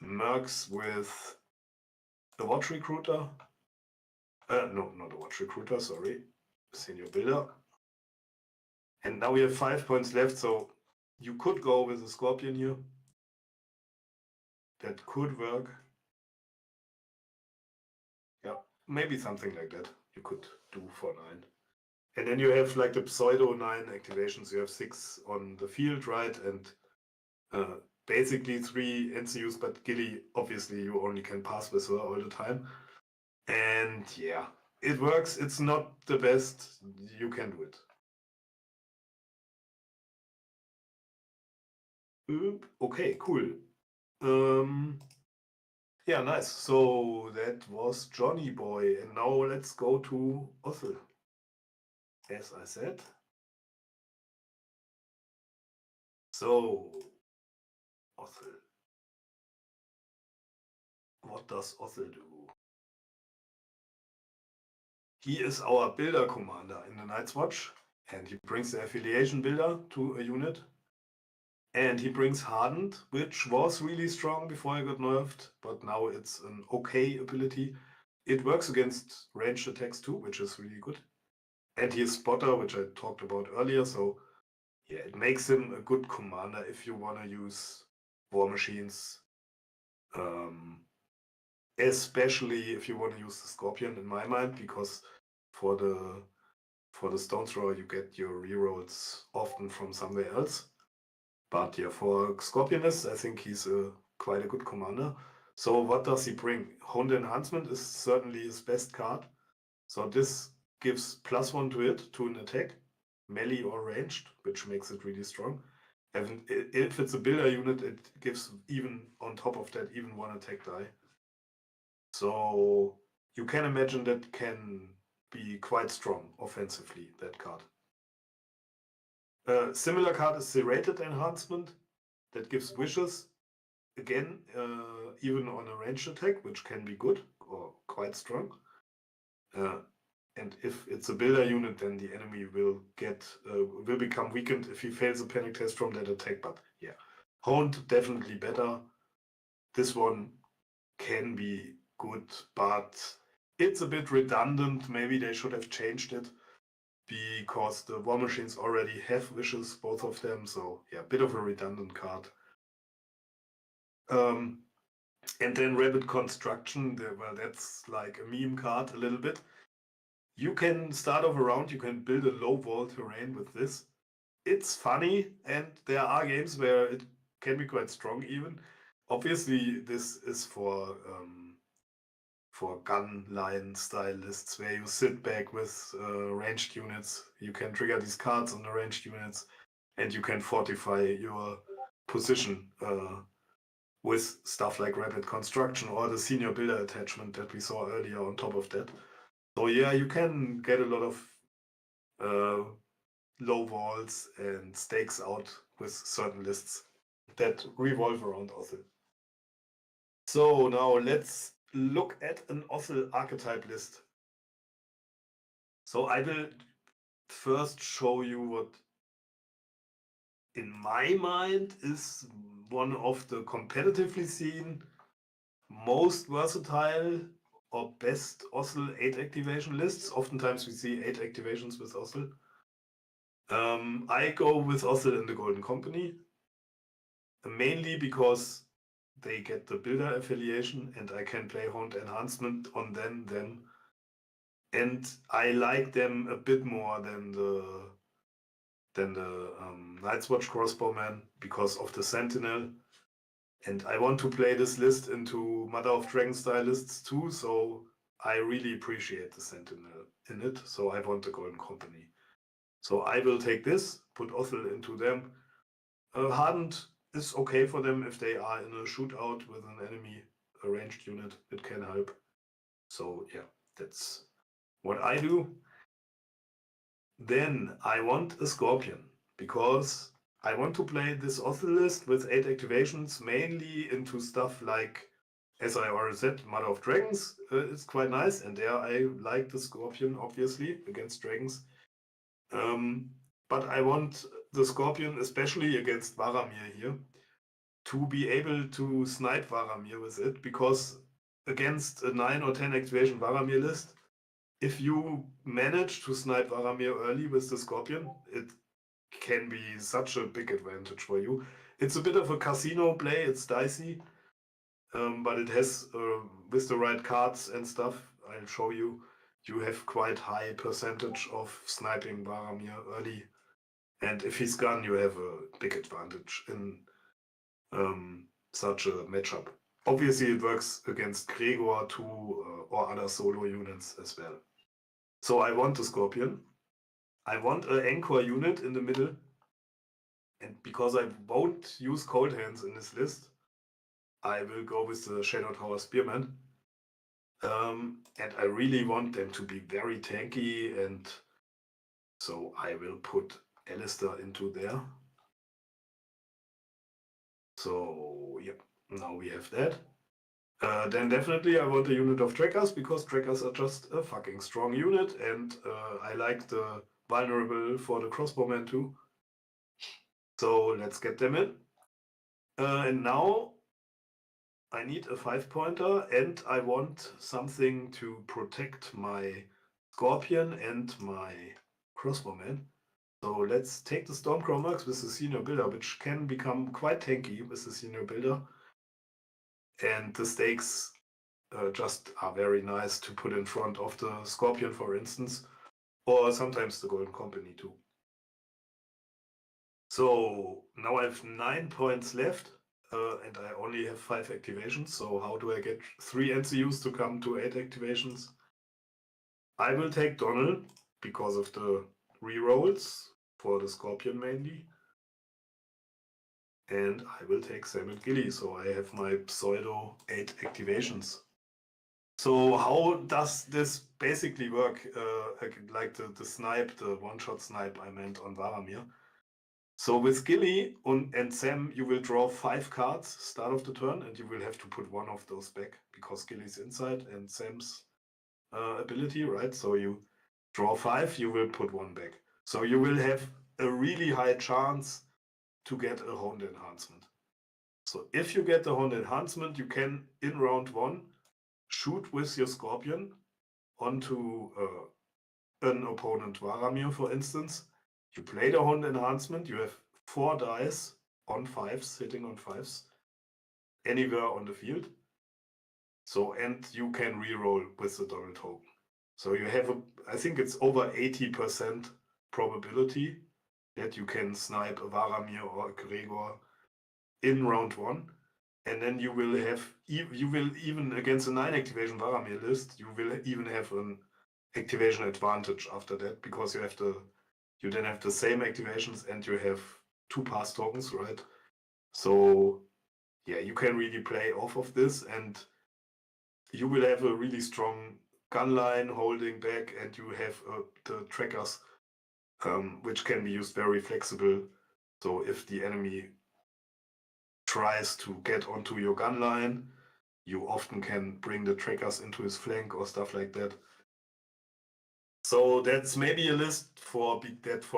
Mercs with the Watch Recruiter. No, not the Watch Recruiter, sorry. Senior Builder. And now we have 5 points left, so you could go with a Scorpion here. That could work. Yeah, maybe something like that you could do for 9. And then you have like the pseudo 9 activations. You have 6 on the field, right? And basically 3 NCUs, but Gilly, obviously, you only can pass with her all the time. And yeah, it works. It's not the best. You can do it. Okay, cool. Yeah, nice. So that was Johnny Boy, and now let's go to Othel. As I said. So, Othel. What does Othel do? He is our builder commander in the Night's Watch, and he brings the affiliation builder to a unit. And he brings Hardened, which was really strong before I got nerfed, but now it's an okay ability. It works against ranged attacks too, which is really good. And he is Spotter, which I talked about earlier, so yeah, it makes him a good commander if you want to use War Machines. Especially if you want to use the Scorpion in my mind, because for the Stone Thrower you get your rerolls often from somewhere else. But yeah, for Scorpionist, I think he's quite a good commander. So what does he bring? Honed Enhancement is certainly his best card. So this gives +1 to it, to an attack, melee or ranged, which makes it really strong. And if it's a builder unit, it gives even on top of that, even 1 attack die. So you can imagine that can be quite strong offensively, that card. Similar card is Serrated Enhancement that gives wishes. Again, even on a ranged attack, which can be good or quite strong. And if it's a builder unit, then the enemy will become weakened if he fails a panic test from that attack. But yeah, Honed definitely better. This one can be good, but it's a bit redundant. Maybe they should have changed it because the War Machines already have wishes, both of them. So yeah, a bit of a redundant card. And then Rapid Construction, well, that's like a meme card a little bit. You can start off a round, you can build a low wall terrain with this. It's funny, and there are games where it can be quite strong even. Obviously, this is for gun line style lists where you sit back with ranged units. You can trigger these cards on the ranged units, and you can fortify your position with stuff like Rapid Construction or the Senior Builder attachment that we saw earlier on top of that. So yeah, you can get a lot of low walls and stakes out with certain lists that revolve around Othel. So now let's look at an Othel archetype list. So I will first show you what in my mind is one of the competitively seen most versatile or best Othel 8 activation lists. Oftentimes we see 8 activations with Othel. I go with Othel in the Golden Company, mainly because they get the builder affiliation and I can play Honed Enhancement on them. And I like them a bit more than the Night's Watch Crossbowman because of the Sentinel. And I want to play this list into Mother of Dragon style lists too, so I really appreciate the Sentinel in it, so I want the Golden Company. So I will take this, put Othel into them. Hardened is okay for them if they are in a shootout with an enemy, a ranged unit, it can help. So yeah, that's what I do. Then I want a Scorpion, because I want to play this Othel list with 8 activations, mainly into stuff like, as I already said, Mother of Dragons is quite nice, and there I like the Scorpion, obviously, against dragons. But I want the Scorpion, especially against Varamir here, to be able to snipe Varamir with it, because against a 9 or 10 activation Varamir list, if you manage to snipe Varamir early with the Scorpion, it can be such a big advantage for you. It's a bit of a casino play, it's dicey, but it has, with the right cards and stuff, I'll show you, you have quite high percentage of sniping Varamir early. And if he's gone, you have a big advantage in such a matchup. Obviously, it works against Gregor too, or other solo units as well. So I want the Scorpion. I want an Anchor unit in the middle. And because I won't use Cold Hands in this list, I will go with the Shadow Tower Spearman. And I really want them to be very tanky, and so I will put Alistair into there. So, yep, now we have that. Then definitely I want a unit of trackers, because trackers are just a fucking strong unit, and I like the vulnerable for the crossbowman too. So let's get them in. And now I need a 5-pointer, and I want something to protect my Scorpion and my crossbowman. So let's take the Stormcrow with the senior builder, which can become quite tanky with the senior builder. And the stakes just are very nice to put in front of the Scorpion, for instance, or sometimes the Golden Company too. So now I have 9 points left, and I only have 5 activations. So how do I get 3 NCUs to come to 8 activations? I will take Donald because of the rerolls for the Scorpion mainly. And I will take Sam and Gilly, so I have my pseudo 8 activations. So how does this basically work? Like the snipe, the one-shot snipe I meant on Varamir. So with Gilly and Sam, you will draw 5 cards start of the turn, and you will have to put one of those back because Gilly's inside and Sam's ability, right? So you draw 5, you will put 1 back. So you will have a really high chance to get a Honed Enhancement. So if you get the Honed Enhancement, you can, in round 1, shoot with your Scorpion onto an opponent Varamir, for instance. You play the Honed Enhancement, you have 4 dice on 5s, hitting on 5s, anywhere on the field. So, and you can reroll with the double token. So you have, I think it's over 80% probability that you can snipe a Varamir or a Gregor in round 1. And then you will have, you will even against a 9 activation Varamir list, you will even have an activation advantage after that, because you then have the same activations and you have 2 pass tokens, right? So yeah, you can really play off of this, and you will have a really strong gun line holding back, and you have the trackers, which can be used very flexible. So if the enemy tries to get onto your gun line, you often can bring the trackers into his flank or stuff like that. So that's maybe a list for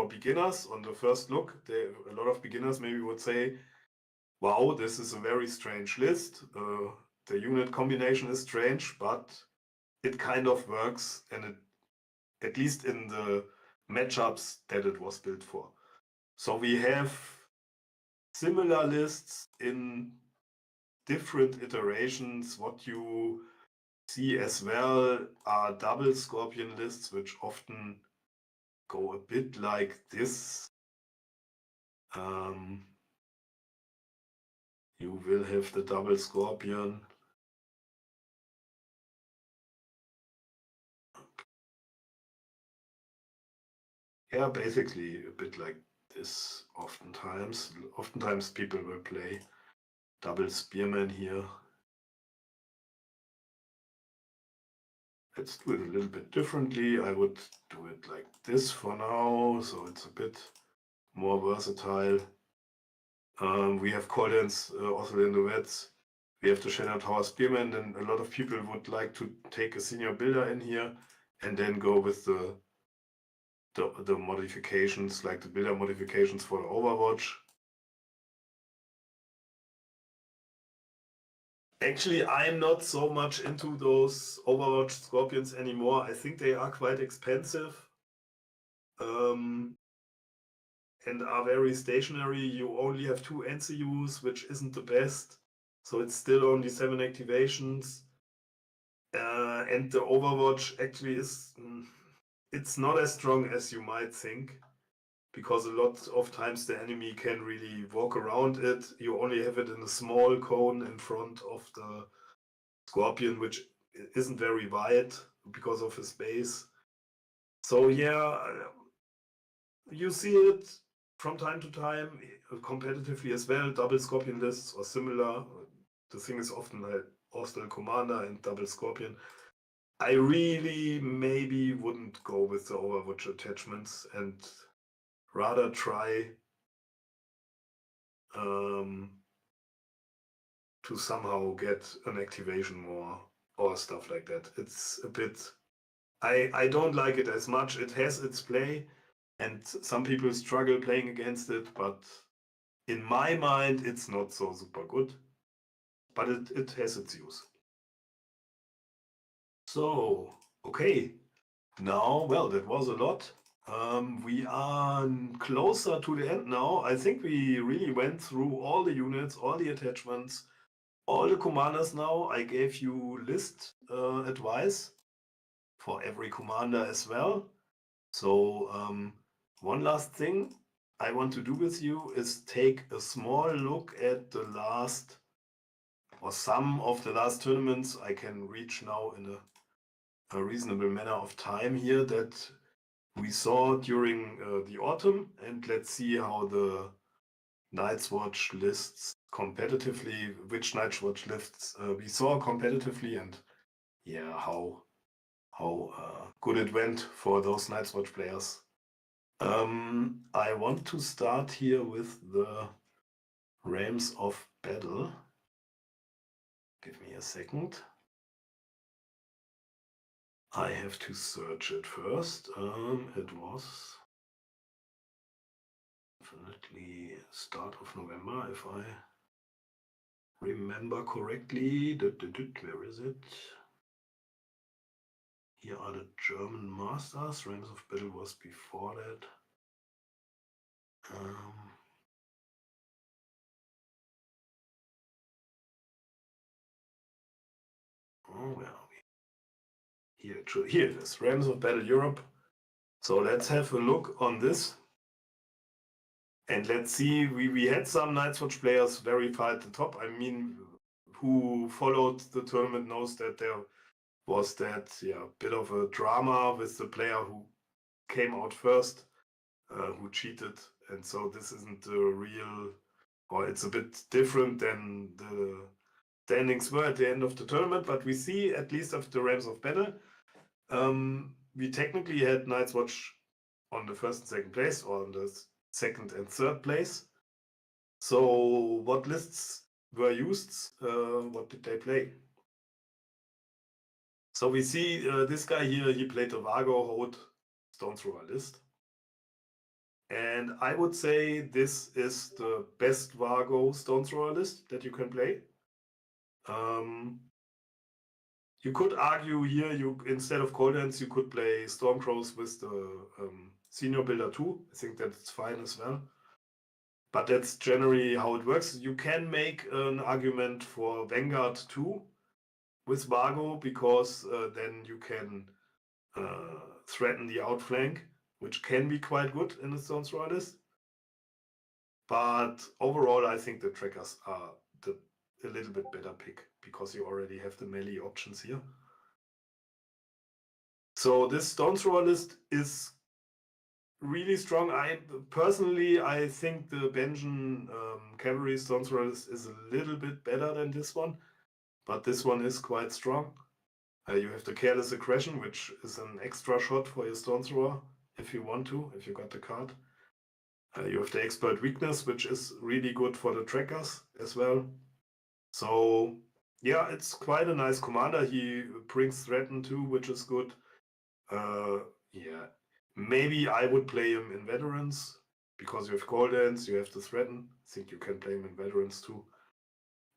beginners on the first look. A lot of beginners maybe would say, wow, this is a very strange list. The unit combination is strange, but it kind of works, and it, at least in the matchups that it was built for. So we have similar lists in different iterations. What you see as well are double Scorpion lists, which often go a bit like this. You will have the double Scorpion. Yeah, basically a bit like this oftentimes. Oftentimes people will play double Spearman here. Let's do it a little bit differently. I would do it like this for now, so it's a bit more versatile. We have Coldens also in the Reds. We have the Shadow Tower Spearman, and a lot of people would like to take a senior builder in here and then go with the modifications, like the builder modifications for the Overwatch. Actually, I'm not so much into those Overwatch Scorpions anymore. I think they are quite expensive. And are very stationary. You only have 2 NCUs, which isn't the best. So it's still only 7 activations. And the Overwatch actually is, it's not as strong as you might think, because a lot of times the enemy can really walk around it. You only have it in a small cone in front of the Scorpion, which isn't very wide because of his base. So yeah, you see it from time to time, competitively as well, double Scorpion lists or similar. the thing is often like hostile commander and double scorpion. I really maybe wouldn't go with the Overwatch attachments and rather try to somehow get an activation more or stuff like that. It's a bit... I don't like it as much. It has its play, and some people struggle playing against it, but in my mind, it's not so super good. But it has its use. So, okay. Now, well, that was a lot. We are closer to the end now. I think we really went through all the units, all the attachments, all the commanders now. I gave you list advice for every commander as well. So one last thing I want to do with you is take a small look at the last, or some of the last tournaments I can reach now in a reasonable manner of time here that we saw during the autumn, and let's see how the Night's Watch lists competitively, which Night's Watch lists we saw competitively, and yeah, how good it went for those Night's Watch players. I want to start here with the Realms of Battle. Give me a second. I have to search it first. It was definitely start of November, if I remember correctly. Where is it? Here are the German Masters. Realms of Battle was before that. Oh, where are we? Here it is. Realms of Battle Europe. So let's have a look on this. And let's see, we had some Night's Watch players very far at the top. I mean, who followed the tournament knows that there was that bit of a drama with the player who came out first, who cheated. And so this isn't the real, or it's a bit different than the standings were at the end of the tournament. But we see, at least of the Realms of Battle, we technically had Night's Watch on the first and second place, or on the second and third place. So what lists were used? What did they play? So we see this guy here, he played a Vargo Hold Stone Thrower list. And I would say this is the best Vargo Stone Thrower list that you can play. You could argue here, instead of Cold Hands, you could play Stormcrows with the Senior Builder 2. I think that's fine as well. But that's generally how it works. You can make an argument for Vanguard 2 with Vargo, because then you can threaten the outflank, which can be quite good in the Stone Thrower list. But overall, I think the trackers are a little bit better pick, because you already have the melee options here. So this Stone Thrower list is really strong. I think the Benjen Cavalry Stone Thrower list is a little bit better than this one, but this one is quite strong. You have the Careless Aggression, which is an extra shot for your Stone Thrower if you want to, if you got the card. You have the Expert Weakness, which is really good for the trackers as well. So yeah, it's quite a nice commander. He brings Threaten too, which is good. Yeah, maybe I would play him in Veterans, because you have Cold Hands, you have the Threaten. I think you can play him in Veterans too.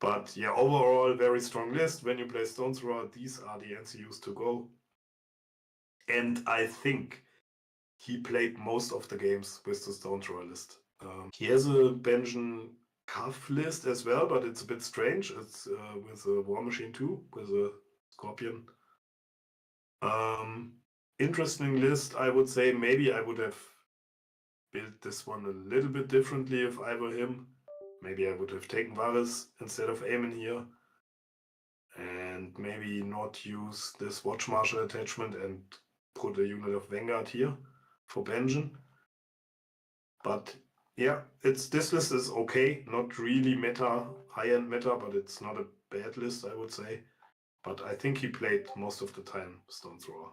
But yeah, overall, very strong list. When you play Stone Thrower, these are the NCUs to go. And I think he played most of the games with the Stone Thrower list. He has a Benjen Cuff list as well, but it's a bit strange. It's with a War Machine 2, with a Scorpion. Interesting list, I would say. Maybe I would have built this one a little bit differently if I were him. Maybe I would have taken Varys instead of Aemon here. And maybe not use this Watch Marshal attachment and put a unit of Vanguard here for Benjen. But yeah, this list is okay. Not really meta, high-end meta, but it's not a bad list, I would say. But I think he played most of the time Stone Thrower.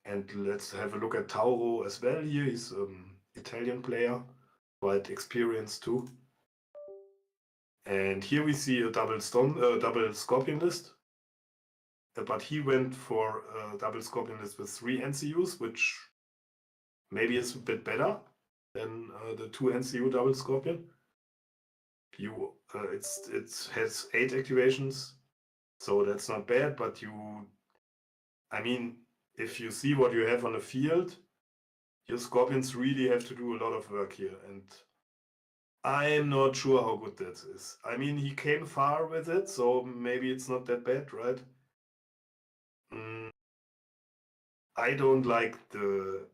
And let's have a look at Tauro as well here. He's Italian player, quite experienced too. And here we see a double Scorpion list. But he went for a double Scorpion list with 3 NCUs, which maybe is a bit better than the 2 NCU double Scorpion. It has 8 activations, so that's not bad. But I mean, if you see what you have on the field, your Scorpions really have to do a lot of work here, and I'm not sure how good that is. I mean, he came far with it, so maybe it's not that bad, right? I don't like the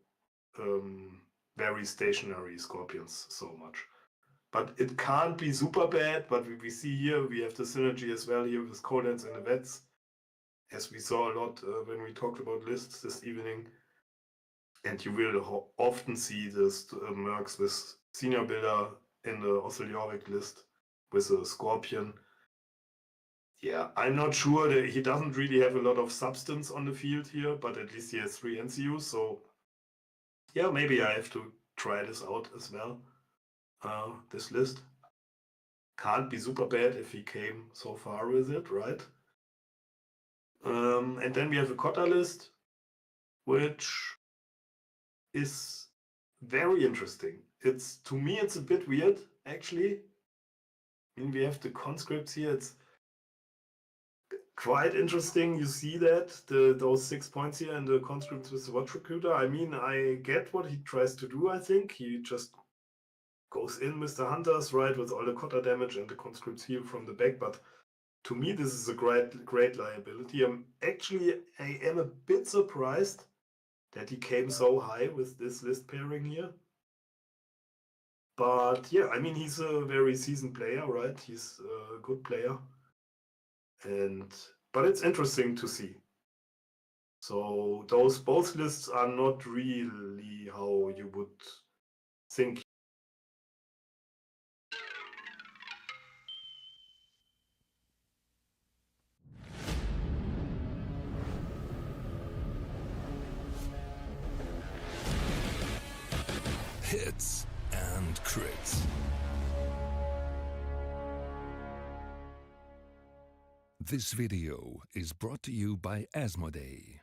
very stationary Scorpions so much. But it can't be super bad, but we see here, we have the synergy as well here with Coldlands and the Vets, as we saw a lot when we talked about lists this evening. And you will often see this Mercs with Senior Builder in the Osilioric list with a Scorpion. Yeah, I'm not sure that he doesn't really have a lot of substance on the field here, but at least he has 3 NCUs, so yeah, maybe I have to try this out as well. This list can't be super bad if he came so far with it, right? And then we have a Cotta list, which is very interesting. To me, it's a bit weird, actually. I mean, we have the conscripts here. It's quite interesting. You see that, those 6 points here and the conscripts with the Watch Recruiter. I mean, I get what he tries to do, I think. He just goes in with the Hunters, right, with all the Cotta damage and the conscripts heal from the back, but to me, this is a great liability. I am a bit surprised that he came so high with this list pairing here. But yeah, I mean, he's a very seasoned player, right? He's a good player. But it's interesting to see. So both lists are not really how you would think. Hits and crits. This video is brought to you by Asmodee.